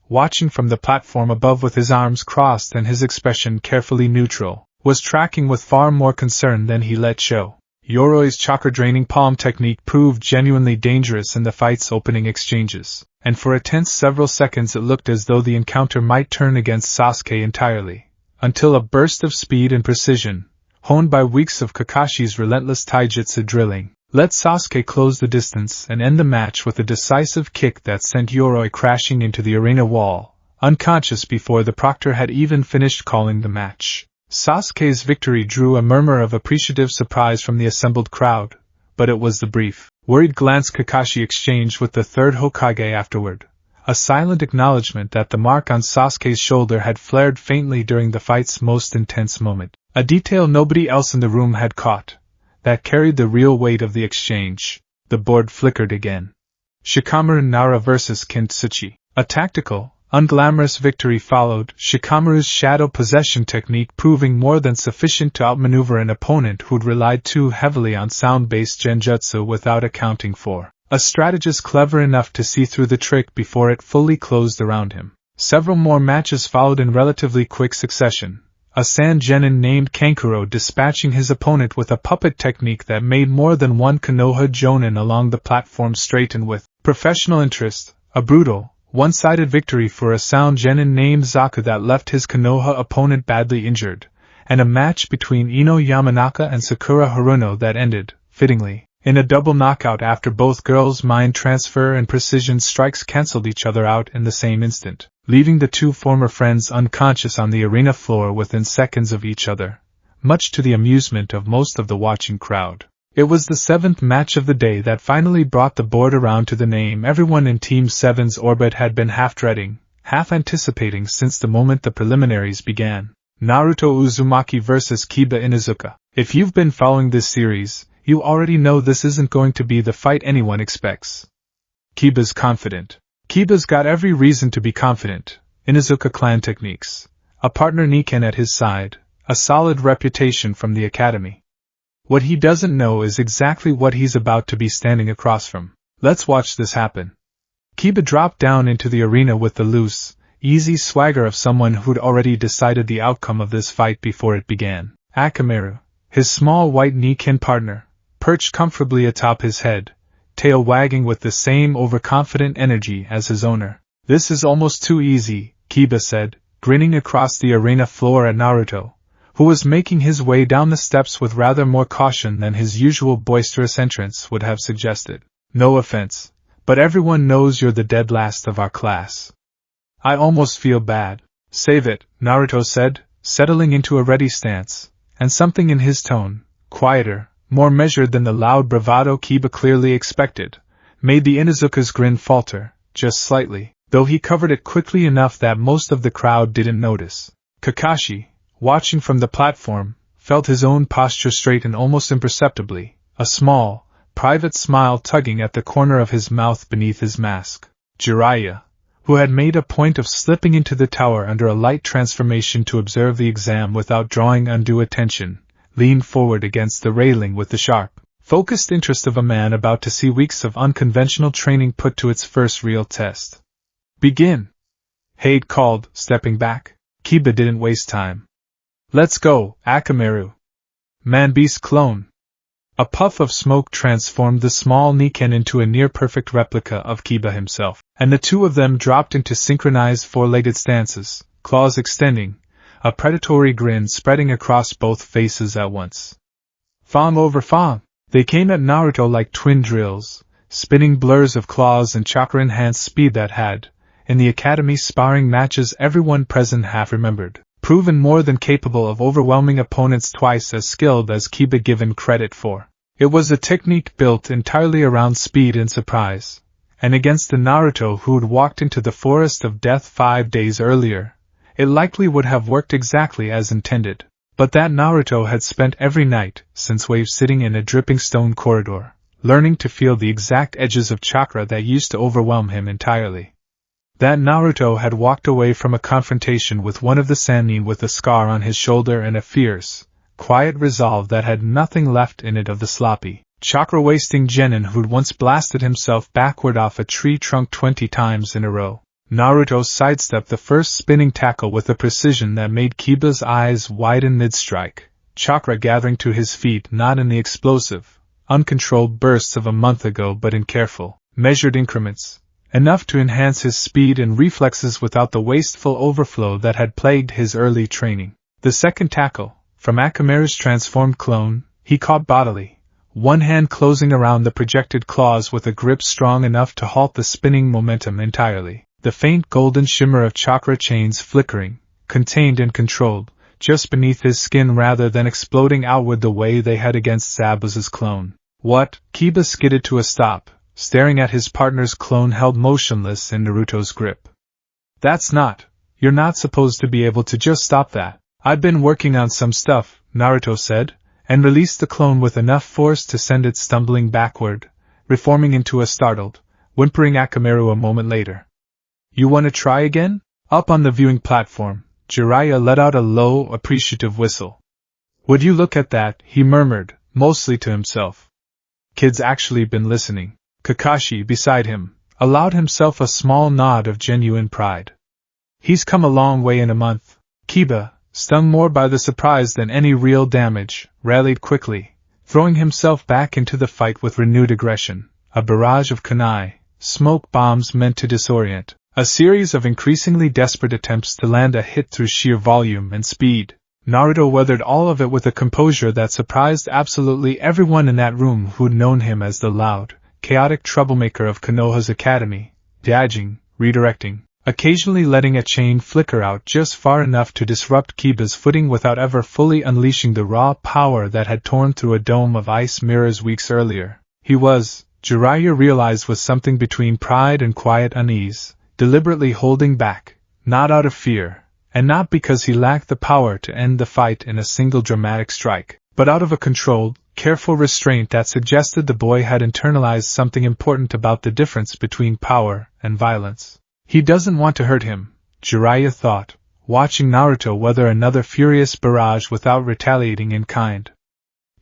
S1: watching from the platform above with his arms crossed and his expression carefully neutral, was tracking with far more concern than he let show. Yoroi's chakra-draining palm technique proved genuinely dangerous in the fight's opening exchanges, and for a tense several seconds it looked as though the encounter might turn against Sasuke entirely, until a burst of speed and precision, honed by weeks of Kakashi's relentless taijutsu drilling, let Sasuke close the distance and end the match with a decisive kick that sent Yoroi crashing into the arena wall, unconscious before the proctor had even finished calling the match. Sasuke's victory drew a murmur of appreciative surprise from the assembled crowd, but it was the brief, worried glance Kakashi exchanged with the third Hokage afterward, a silent acknowledgement that the mark on Sasuke's shoulder had flared faintly during the fight's most intense moment, a detail nobody else in the room had caught, that carried the real weight of the exchange. The board flickered again. Shikamaru Nara vs. Kintsuchi. A tactical, unglamorous victory followed, Shikamaru's shadow possession technique proving more than sufficient to outmaneuver an opponent who'd relied too heavily on sound-based genjutsu without accounting for a strategist clever enough to see through the trick before it fully closed around him. Several more matches followed in relatively quick succession, a sand genin named Kankuro dispatching his opponent with a puppet technique that made more than one konoha jonin along the platform straighten with professional interest, a brutal, one-sided victory for a sound genin named Zaku that left his konoha opponent badly injured, and a match between Ino Yamanaka and Sakura Haruno that ended, fittingly, in a double knockout after both girls' mind transfer and precision strikes cancelled each other out in the same instant, leaving the two former friends unconscious on the arena floor within seconds of each other, much to the amusement of most of the watching crowd. It was the seventh match of the day that finally brought the board around to the name everyone in Team 7's orbit had been half dreading, half anticipating since the moment the preliminaries began. Naruto Uzumaki vs. Kiba Inuzuka. If you've been following this series, you already know this isn't going to be the fight anyone expects. Kiba's confident. Kiba's got every reason to be confident. Inuzuka clan techniques. A partner Niken at his side. A solid reputation from the academy. What he doesn't know is exactly what he's about to be standing across from. Let's watch this happen. Kiba dropped down into the arena with the loose, easy swagger of someone who'd already decided the outcome of this fight before it began. Akamaru, his small white Niken partner, perched comfortably atop his head, tail wagging with the same overconfident energy as his owner. This is almost too easy, Kiba said, grinning across the arena floor at Naruto, who was making his way down the steps with rather more caution than his usual boisterous entrance would have suggested. No offense, but everyone knows you're the dead last of our class. I almost feel bad. Save it, Naruto said, settling into a ready stance, and something in his tone, quieter, more measured than the loud bravado Kiba clearly expected, made the Inuzuka's grin falter, just slightly, though he covered it quickly enough that most of the crowd didn't notice. Kakashi, watching from the platform, felt his own posture straighten almost imperceptibly, a small, private smile tugging at the corner of his mouth beneath his mask. Jiraiya, who had made a point of slipping into the tower under a light transformation to observe the exam without drawing undue attention, leaned forward against the railing with the sharp, focused interest of a man about to see weeks of unconventional training put to its first real test. Begin! Hade called, stepping back. Kiba didn't waste time. Let's go, Akamaru. Man-beast clone. A puff of smoke transformed the small Niken into a near-perfect replica of Kiba himself, and the two of them dropped into synchronized four-legged stances, claws extending, a predatory grin spreading across both faces at once. Fang over fang! They came at Naruto like twin drills, spinning blurs of claws and chakra-enhanced speed that had, in the academy's sparring matches everyone present half remembered, proven more than capable of overwhelming opponents twice as skilled as Kiba given credit for. It was a technique built entirely around speed and surprise, and against the Naruto who'd walked into the forest of death 5 days earlier, it likely would have worked exactly as intended. But that Naruto had spent every night, since wave sitting in a dripping stone corridor, learning to feel the exact edges of chakra that used to overwhelm him entirely. That Naruto had walked away from a confrontation with one of the Sannin with a scar on his shoulder and a fierce, quiet resolve that had nothing left in it of the sloppy, chakra-wasting genin who'd once blasted himself backward off a tree trunk 20 times in a row. Naruto sidestepped the first spinning tackle with a precision that made Kiba's eyes widen mid-strike, chakra gathering to his feet not in the explosive, uncontrolled bursts of a month ago but in careful, measured increments, enough to enhance his speed and reflexes without the wasteful overflow that had plagued his early training. The second tackle, from Akamaru's transformed clone, he caught bodily, one hand closing around the projected claws with a grip strong enough to halt the spinning momentum entirely. The faint golden shimmer of chakra chains flickering, contained and controlled, just beneath his skin rather than exploding outward the way they had against Zabuza's clone. What? Kiba skidded to a stop, staring at his partner's clone held motionless in Naruto's grip. You're not supposed to be able to just stop that. I've been working on some stuff, Naruto said, and released the clone with enough force to send it stumbling backward, reforming into a startled, whimpering Akamaru a moment later. You want to try again? Up on the viewing platform, Jiraiya let out a low, appreciative whistle. Would you look at that, he murmured, mostly to himself. Kid's actually been listening. Kakashi, beside him, allowed himself a small nod of genuine pride. He's come a long way in a month. Kiba, stung more by the surprise than any real damage, rallied quickly, throwing himself back into the fight with renewed aggression. A barrage of kunai, smoke bombs meant to disorient. A series of increasingly desperate attempts to land a hit through sheer volume and speed. Naruto weathered all of it with a composure that surprised absolutely everyone in that room who'd known him as the loud, chaotic troublemaker of Konoha's academy, dodging, redirecting, occasionally letting a chain flicker out just far enough to disrupt Kiba's footing without ever fully unleashing the raw power that had torn through a dome of ice mirrors weeks earlier. He was, Jiraiya realized with something between pride and quiet unease, deliberately holding back, not out of fear, and not because he lacked the power to end the fight in a single dramatic strike, but out of a controlled, careful restraint that suggested the boy had internalized something important about the difference between power and violence. He doesn't want to hurt him, Jiraiya thought, watching Naruto weather another furious barrage without retaliating in kind.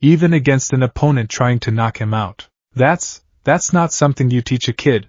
S1: Even against an opponent trying to knock him out. That's not something you teach a kid.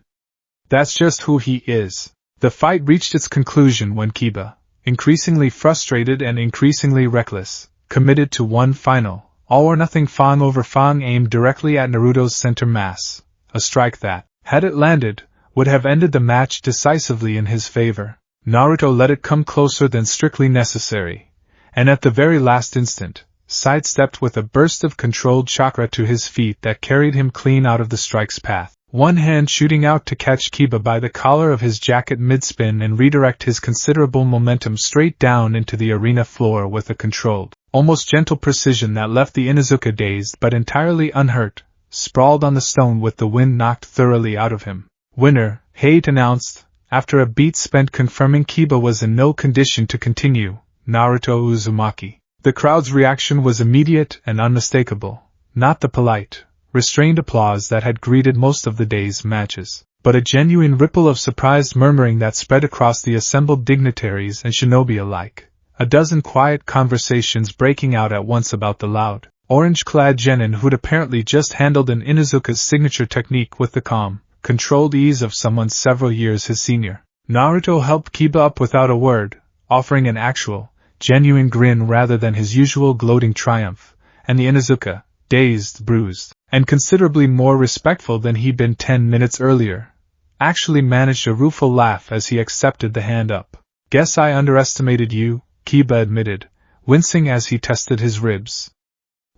S1: That's just who he is. The fight reached its conclusion when Kiba, increasingly frustrated and increasingly reckless, committed to one final, all-or-nothing Fang over Fang aimed directly at Naruto's center mass, a strike that, had it landed, would have ended the match decisively in his favor. Naruto let it come closer than strictly necessary, and at the very last instant, sidestepped with a burst of controlled chakra to his feet that carried him clean out of the strike's path. One hand shooting out to catch Kiba by the collar of his jacket mid-spin and redirect his considerable momentum straight down into the arena floor with a controlled, almost gentle precision that left the Inuzuka dazed but entirely unhurt, sprawled on the stone with the wind knocked thoroughly out of him. Winner, Hate announced, after a beat spent confirming Kiba was in no condition to continue, Naruto Uzumaki. The crowd's reaction was immediate and unmistakable, not the polite, restrained applause that had greeted most of the day's matches, but a genuine ripple of surprised murmuring that spread across the assembled dignitaries and shinobi alike, a dozen quiet conversations breaking out at once about the loud, orange-clad genin who'd apparently just handled an Inuzuka's signature technique with the calm, controlled ease of someone several years his senior. Naruto helped Kiba up without a word, offering an actual, genuine grin rather than his usual gloating triumph, and the Inuzuka, dazed, bruised, and considerably more respectful than he'd been 10 minutes earlier, actually managed a rueful laugh as he accepted the hand up. Guess I underestimated you, Kiba admitted, wincing as he tested his ribs.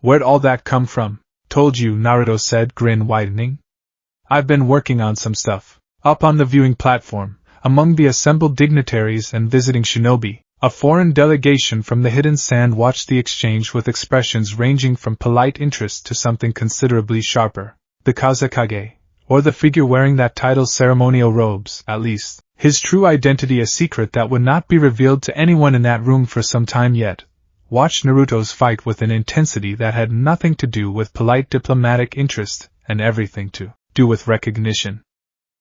S1: Where'd all that come from? Told you, Naruto said, grin widening. I've been working on some stuff. Up on the viewing platform, among the assembled dignitaries and visiting shinobi, a foreign delegation from the hidden sand watched the exchange with expressions ranging from polite interest to something considerably sharper. The Kazekage, or the figure wearing that title's ceremonial robes, at least, his true identity a secret that would not be revealed to anyone in that room for some time yet, watched Naruto's fight with an intensity that had nothing to do with polite diplomatic interest and everything to do with recognition.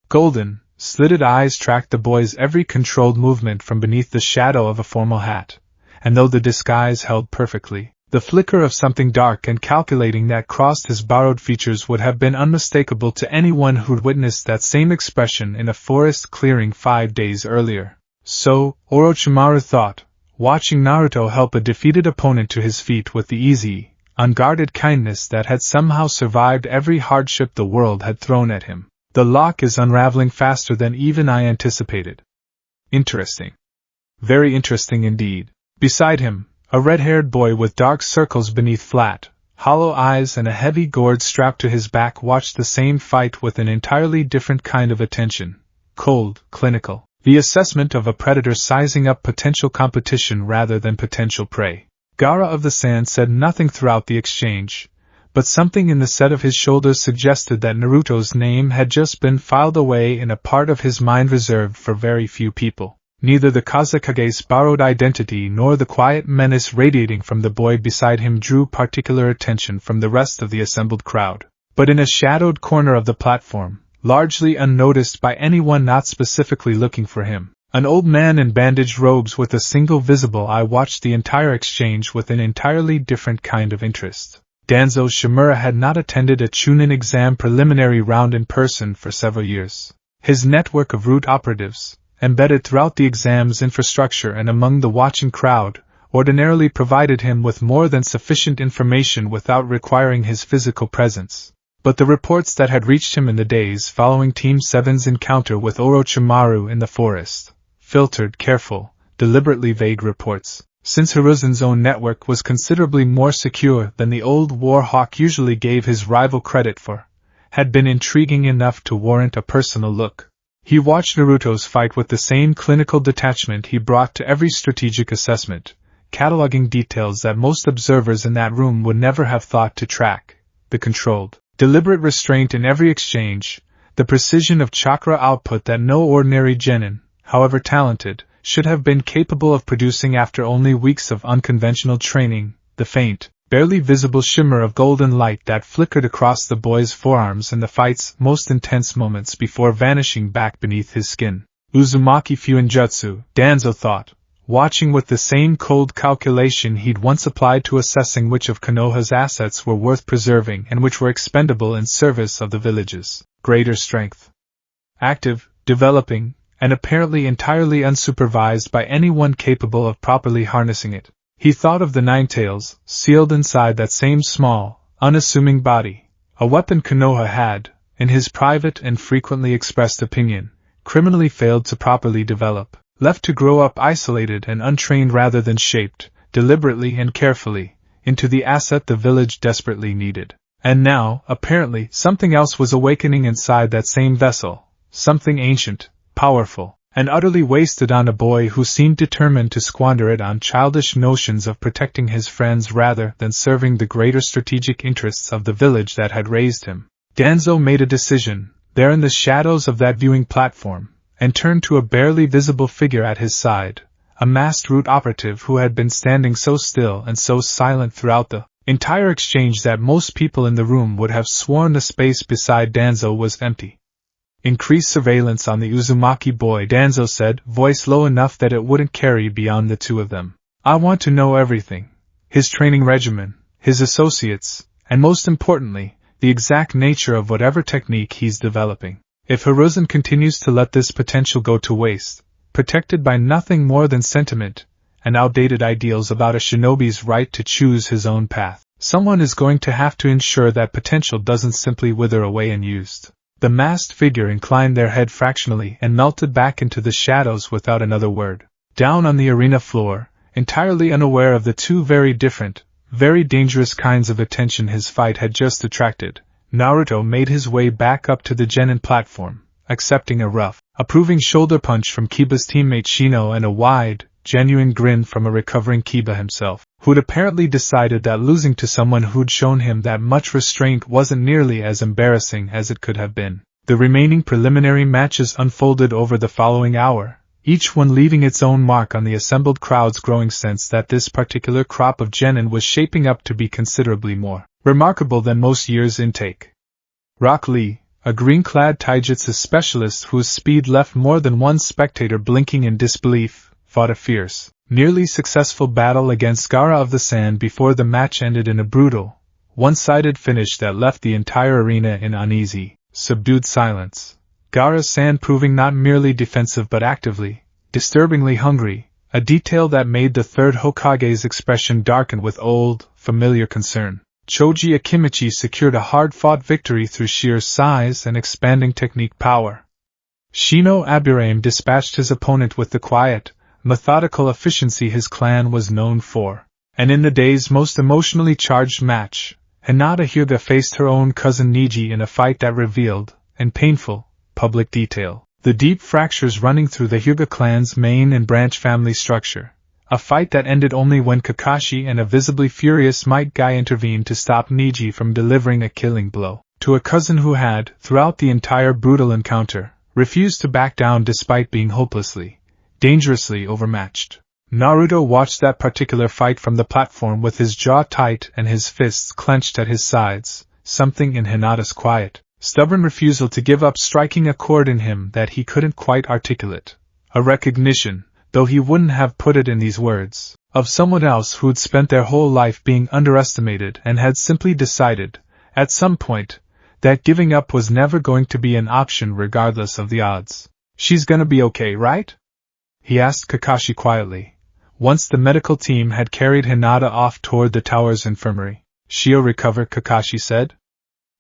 S1: Golden, slitted eyes tracked the boy's every controlled movement from beneath the shadow of a formal hat, and though the disguise held perfectly, the flicker of something dark and calculating that crossed his borrowed features would have been unmistakable to anyone who'd witnessed that same expression in a forest clearing 5 days earlier. So, Orochimaru thought, watching Naruto help a defeated opponent to his feet with the easy, unguarded kindness that had somehow survived every hardship the world had thrown at him. The lock is unraveling faster than even I anticipated. Interesting. Very interesting indeed. Beside him, a red-haired boy with dark circles beneath flat, hollow eyes and a heavy gourd strapped to his back watched the same fight with an entirely different kind of attention. Cold, clinical. The assessment of a predator sizing up potential competition rather than potential prey. Gaara of the Sand said nothing throughout the exchange, but something in the set of his shoulders suggested that Naruto's name had just been filed away in a part of his mind reserved for very few people. Neither the Kazekage's borrowed identity nor the quiet menace radiating from the boy beside him drew particular attention from the rest of the assembled crowd. But in a shadowed corner of the platform, largely unnoticed by anyone not specifically looking for him, an old man in bandaged robes with a single visible eye watched the entire exchange with an entirely different kind of interest. Danzo Shimura had not attended a Chunin exam preliminary round in person for several years. His network of root operatives, embedded throughout the exam's infrastructure and among the watching crowd, ordinarily provided him with more than sufficient information without requiring his physical presence. But the reports that had reached him in the days following Team 7's encounter with Orochimaru in the forest, filtered, careful, deliberately vague reports, since Hiruzen's own network was considerably more secure than the old Warhawk usually gave his rival credit for, had been intriguing enough to warrant a personal look. He watched Naruto's fight with the same clinical detachment he brought to every strategic assessment, cataloging details that most observers in that room would never have thought to track: the controlled, deliberate restraint in every exchange, the precision of chakra output that no ordinary genin, however talented, should have been capable of producing after only weeks of unconventional training, the faint, barely visible shimmer of golden light that flickered across the boy's forearms in the fight's most intense moments before vanishing back beneath his skin. Uzumaki Fuinjutsu, Danzo thought, watching with the same cold calculation he'd once applied to assessing which of Konoha's assets were worth preserving and which were expendable in service of the village's greater strength. Active, developing, and apparently entirely unsupervised by anyone capable of properly harnessing it. He thought of the Nine Tails, sealed inside that same small, unassuming body, a weapon Konoha had, in his private and frequently expressed opinion, criminally failed to properly develop, left to grow up isolated and untrained rather than shaped, deliberately and carefully, into the asset the village desperately needed. And now, apparently, something else was awakening inside that same vessel, something ancient, powerful, and utterly wasted on a boy who seemed determined to squander it on childish notions of protecting his friends rather than serving the greater strategic interests of the village that had raised him. Danzo made a decision, there in the shadows of that viewing platform, and turned to a barely visible figure at his side, a masked root operative who had been standing so still and so silent throughout the entire exchange that most people in the room would have sworn the space beside Danzo was empty. Increase surveillance on the Uzumaki boy, Danzo said, voice low enough that it wouldn't carry beyond the two of them. I want to know everything. His training regimen, his associates, and most importantly, the exact nature of whatever technique he's developing. If Hiruzen continues to let this potential go to waste, protected by nothing more than sentiment and outdated ideals about a shinobi's right to choose his own path, someone is going to have to ensure that potential doesn't simply wither away unused. The masked figure inclined their head fractionally and melted back into the shadows without another word. Down on the arena floor, entirely unaware of the two very different, very dangerous kinds of attention his fight had just attracted, Naruto made his way back up to the genin platform, accepting a rough, approving shoulder punch from Kiba's teammate Shino and a wide, genuine grin from a recovering Kiba himself, who'd apparently decided that losing to someone who'd shown him that much restraint wasn't nearly as embarrassing as it could have been. The remaining preliminary matches unfolded over the following hour, each one leaving its own mark on the assembled crowd's growing sense that this particular crop of genin was shaping up to be considerably more remarkable than most years' intake. Rock Lee, a green-clad taijutsu specialist whose speed left more than one spectator blinking in disbelief, fought a fierce, nearly successful battle against Gaara of the Sand before the match ended in a brutal, one-sided finish that left the entire arena in uneasy, subdued silence. Gaara's Sand proving not merely defensive but actively, disturbingly hungry, a detail that made the third Hokage's expression darken with old, familiar concern. Choji Akimichi secured a hard-fought victory through sheer size and expanding technique power. Shino Aburaim dispatched his opponent with the quiet, methodical efficiency his clan was known for. And in the day's most emotionally charged match, Hinata Hyuga faced her own cousin Niji in a fight that revealed, in painful, public detail, the deep fractures running through the Hyuga clan's main and branch family structure. A fight that ended only when Kakashi and a visibly furious Might Guy intervened to stop Niji from delivering a killing blow to a cousin who had, throughout the entire brutal encounter, refused to back down despite being hopelessly, dangerously overmatched. Naruto watched that particular fight from the platform with his jaw tight and his fists clenched at his sides, something in Hinata's quiet, stubborn refusal to give up striking a chord in him that he couldn't quite articulate. A recognition, though he wouldn't have put it in these words, of someone else who'd spent their whole life being underestimated and had simply decided, at some point, that giving up was never going to be an option regardless of the odds. She's gonna be okay, right? He asked Kakashi quietly, once the medical team had carried Hinata off toward the tower's infirmary. She'll recover, Kakashi said.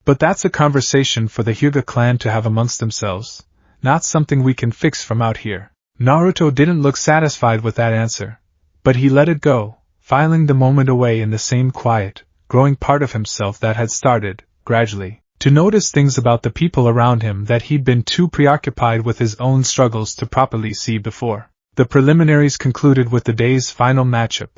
S1: But that's a conversation for the Hyuga clan to have amongst themselves, not something we can fix from out here. Naruto didn't look satisfied with that answer, but he let it go, filing the moment away in the same quiet, growing part of himself that had started, gradually, to notice things about the people around him that he'd been too preoccupied with his own struggles to properly see before. The preliminaries concluded with the day's final matchup,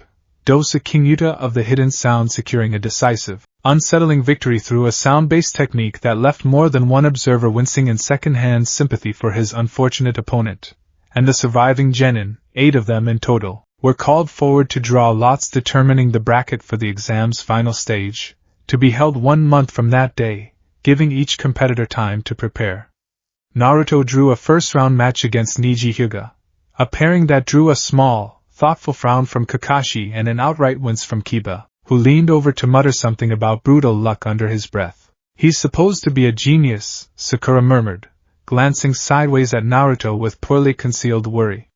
S1: Dosa King Yuta of the Hidden Sound securing a decisive, unsettling victory through a sound-based technique that left more than one observer wincing in second-hand sympathy for his unfortunate opponent, and the surviving genin, 8 of them in total, were called forward to draw lots determining the bracket for the exam's final stage, to be held 1 month from that day, giving each competitor time to prepare. Naruto drew a first-round match against Niji Hyuga, a pairing that drew a small, thoughtful frown from Kakashi and an outright wince from Kiba, who leaned over to mutter something about brutal luck under his breath. He's supposed to be a genius, Sakura murmured, glancing sideways at Naruto with poorly concealed worry.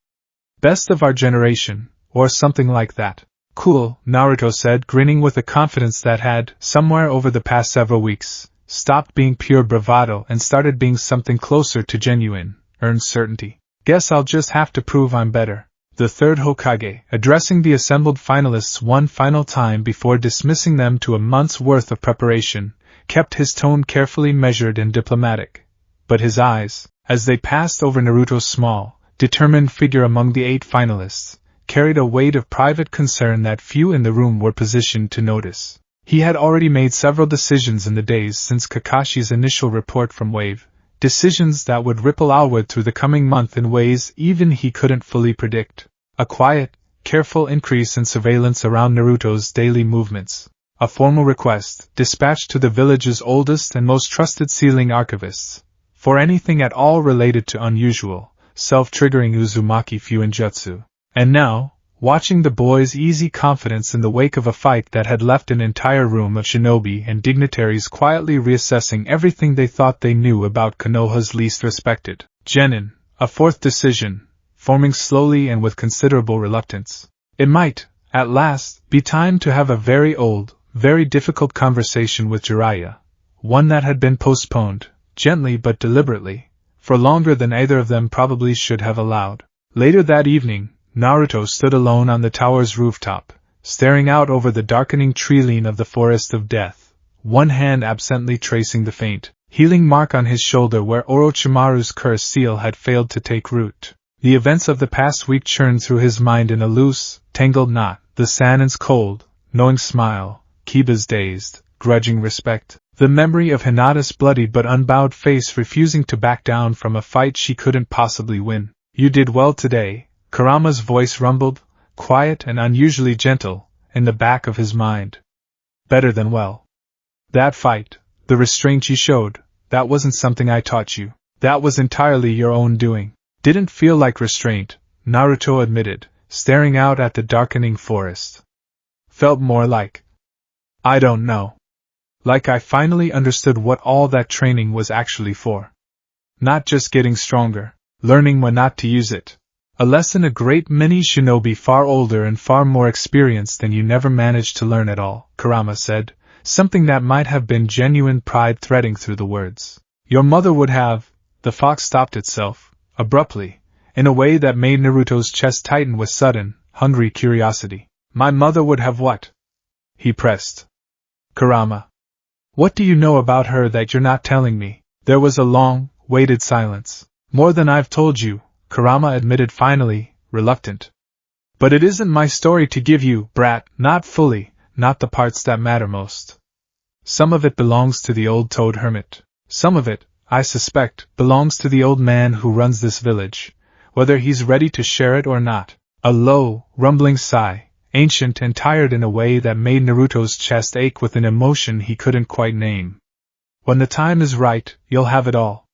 S1: Best of our generation, or something like that. Cool, Naruto said, grinning with a confidence that had, somewhere over the past several weeks, stopped being pure bravado and started being something closer to genuine, earned certainty. Guess I'll just have to prove I'm better. The third Hokage, addressing the assembled finalists one final time before dismissing them to a month's worth of preparation, kept his tone carefully measured and diplomatic. But his eyes, as they passed over Naruto's small, determined figure among the 8 finalists, carried a weight of private concern that few in the room were positioned to notice. He had already made several decisions in the days since Kakashi's initial report from Wave, decisions that would ripple outward through the coming month in ways even he couldn't fully predict. A quiet, careful increase in surveillance around Naruto's daily movements. A formal request, dispatched to the village's oldest and most trusted sealing archivists, for anything at all related to unusual, self-triggering Uzumaki Fuinjutsu. And now, watching the boys' easy confidence in the wake of a fight that had left an entire room of shinobi and dignitaries quietly reassessing everything they thought they knew about Konoha's least respected genin, a fourth decision, forming slowly and with considerable reluctance. It might, at last, be time to have a very old, very difficult conversation with Jiraiya, one that had been postponed, gently but deliberately, for longer than either of them probably should have allowed. Later that evening, Naruto stood alone on the tower's rooftop, staring out over the darkening tree-line of the Forest of Death, one hand absently tracing the faint, healing mark on his shoulder where Orochimaru's curse seal had failed to take root. The events of the past week churned through his mind in a loose, tangled knot, the Sanin's cold, knowing smile, Kiba's dazed, grudging respect, the memory of Hinata's bloodied but unbowed face refusing to back down from a fight she couldn't possibly win. You did well today, Kurama's voice rumbled, quiet and unusually gentle, in the back of his mind. Better than well. That fight, the restraint you showed, that wasn't something I taught you. That was entirely your own doing. Didn't feel like restraint, Naruto admitted, staring out at the darkening forest. Felt more like, I don't know. Like I finally understood what all that training was actually for. Not just getting stronger, learning when not to use it. A lesson a great many shinobi far older and far more experienced than you never managed to learn at all, Kurama said, something that might have been genuine pride threading through the words. Your mother would have. The fox stopped itself, abruptly, in a way that made Naruto's chest tighten with sudden, hungry curiosity. My mother would have what? He pressed. Kurama. What do you know about her that you're not telling me? There was a long, weighted silence. More than I've told you, Kurama admitted finally, reluctant. But it isn't my story to give you, brat, not fully, not the parts that matter most. Some of it belongs to the old toad hermit. Some of it, I suspect, belongs to the old man who runs this village, whether he's ready to share it or not. A low, rumbling sigh, ancient and tired in a way that made Naruto's chest ache with an emotion he couldn't quite name. When the time is right, you'll have it all.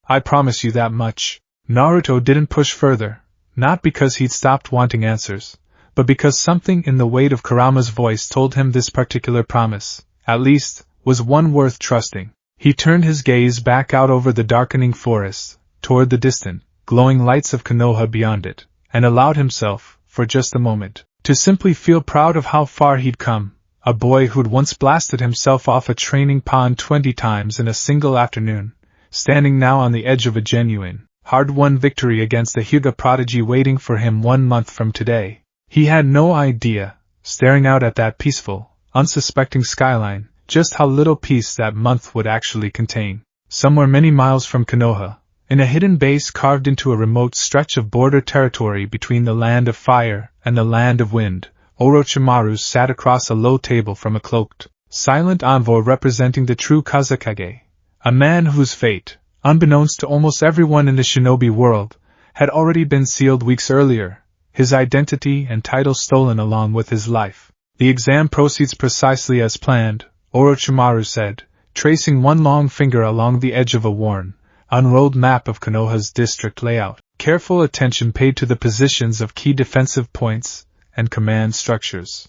S1: I promise you that much. Naruto didn't push further, not because he'd stopped wanting answers, but because something in the weight of Kurama's voice told him this particular promise, at least, was one worth trusting. He turned his gaze back out over the darkening forest, toward the distant, glowing lights of Konoha beyond it, and allowed himself, for just a moment, to simply feel proud of how far he'd come. A boy who'd once blasted himself off a training pond 20 times in a single afternoon, standing now on the edge of a genuine, hard-won victory against the Hyuga prodigy waiting for him 1 month from today. He had no idea, staring out at that peaceful, unsuspecting skyline, just how little peace that month would actually contain. Somewhere many miles from Konoha, in a hidden base carved into a remote stretch of border territory between the land of fire and the land of wind, Orochimaru sat across a low table from a cloaked, silent envoy representing the true Kazekage, a man whose fate, unbeknownst to almost everyone in the shinobi world, had already been sealed weeks earlier, his identity and title stolen along with his life. The exam proceeds precisely as planned, Orochimaru said, tracing one long finger along the edge of a worn, unrolled map of Konoha's district layout. Careful attention paid to the positions of key defensive points and command structures.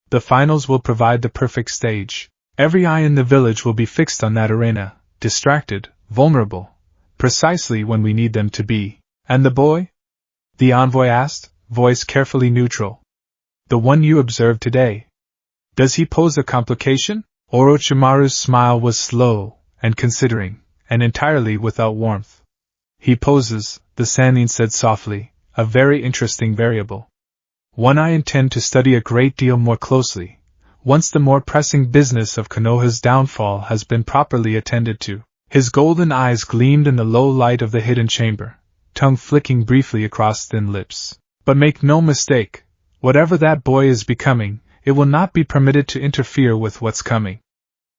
S1: The finals will provide the perfect stage. Every eye in the village will be fixed on that arena, distracted, vulnerable, precisely when we need them to be. And the boy? The envoy asked, voice carefully neutral. The one you observed today. Does he pose a complication? Orochimaru's smile was slow and considering, and entirely without warmth. He poses, the Sannin said softly, a very interesting variable. One I intend to study a great deal more closely, once the more pressing business of Konoha's downfall has been properly attended to. His golden eyes gleamed in the low light of the hidden chamber, tongue flicking briefly across thin lips. But make no mistake, whatever that boy is becoming, it will not be permitted to interfere with what's coming.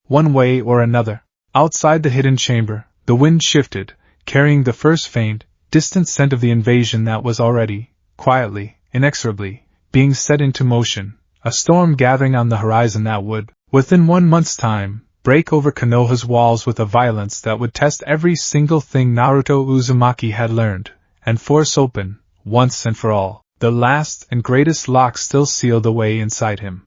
S1: One way or another. Outside the hidden chamber, the wind shifted, carrying the first faint, distant scent of the invasion that was already, quietly, inexorably, being set into motion, a storm gathering on the horizon that would, within 1 month's time, break over Konoha's walls with a violence that would test every single thing Naruto Uzumaki had learned, and force open, once and for all, the last and greatest lock still sealed away inside him.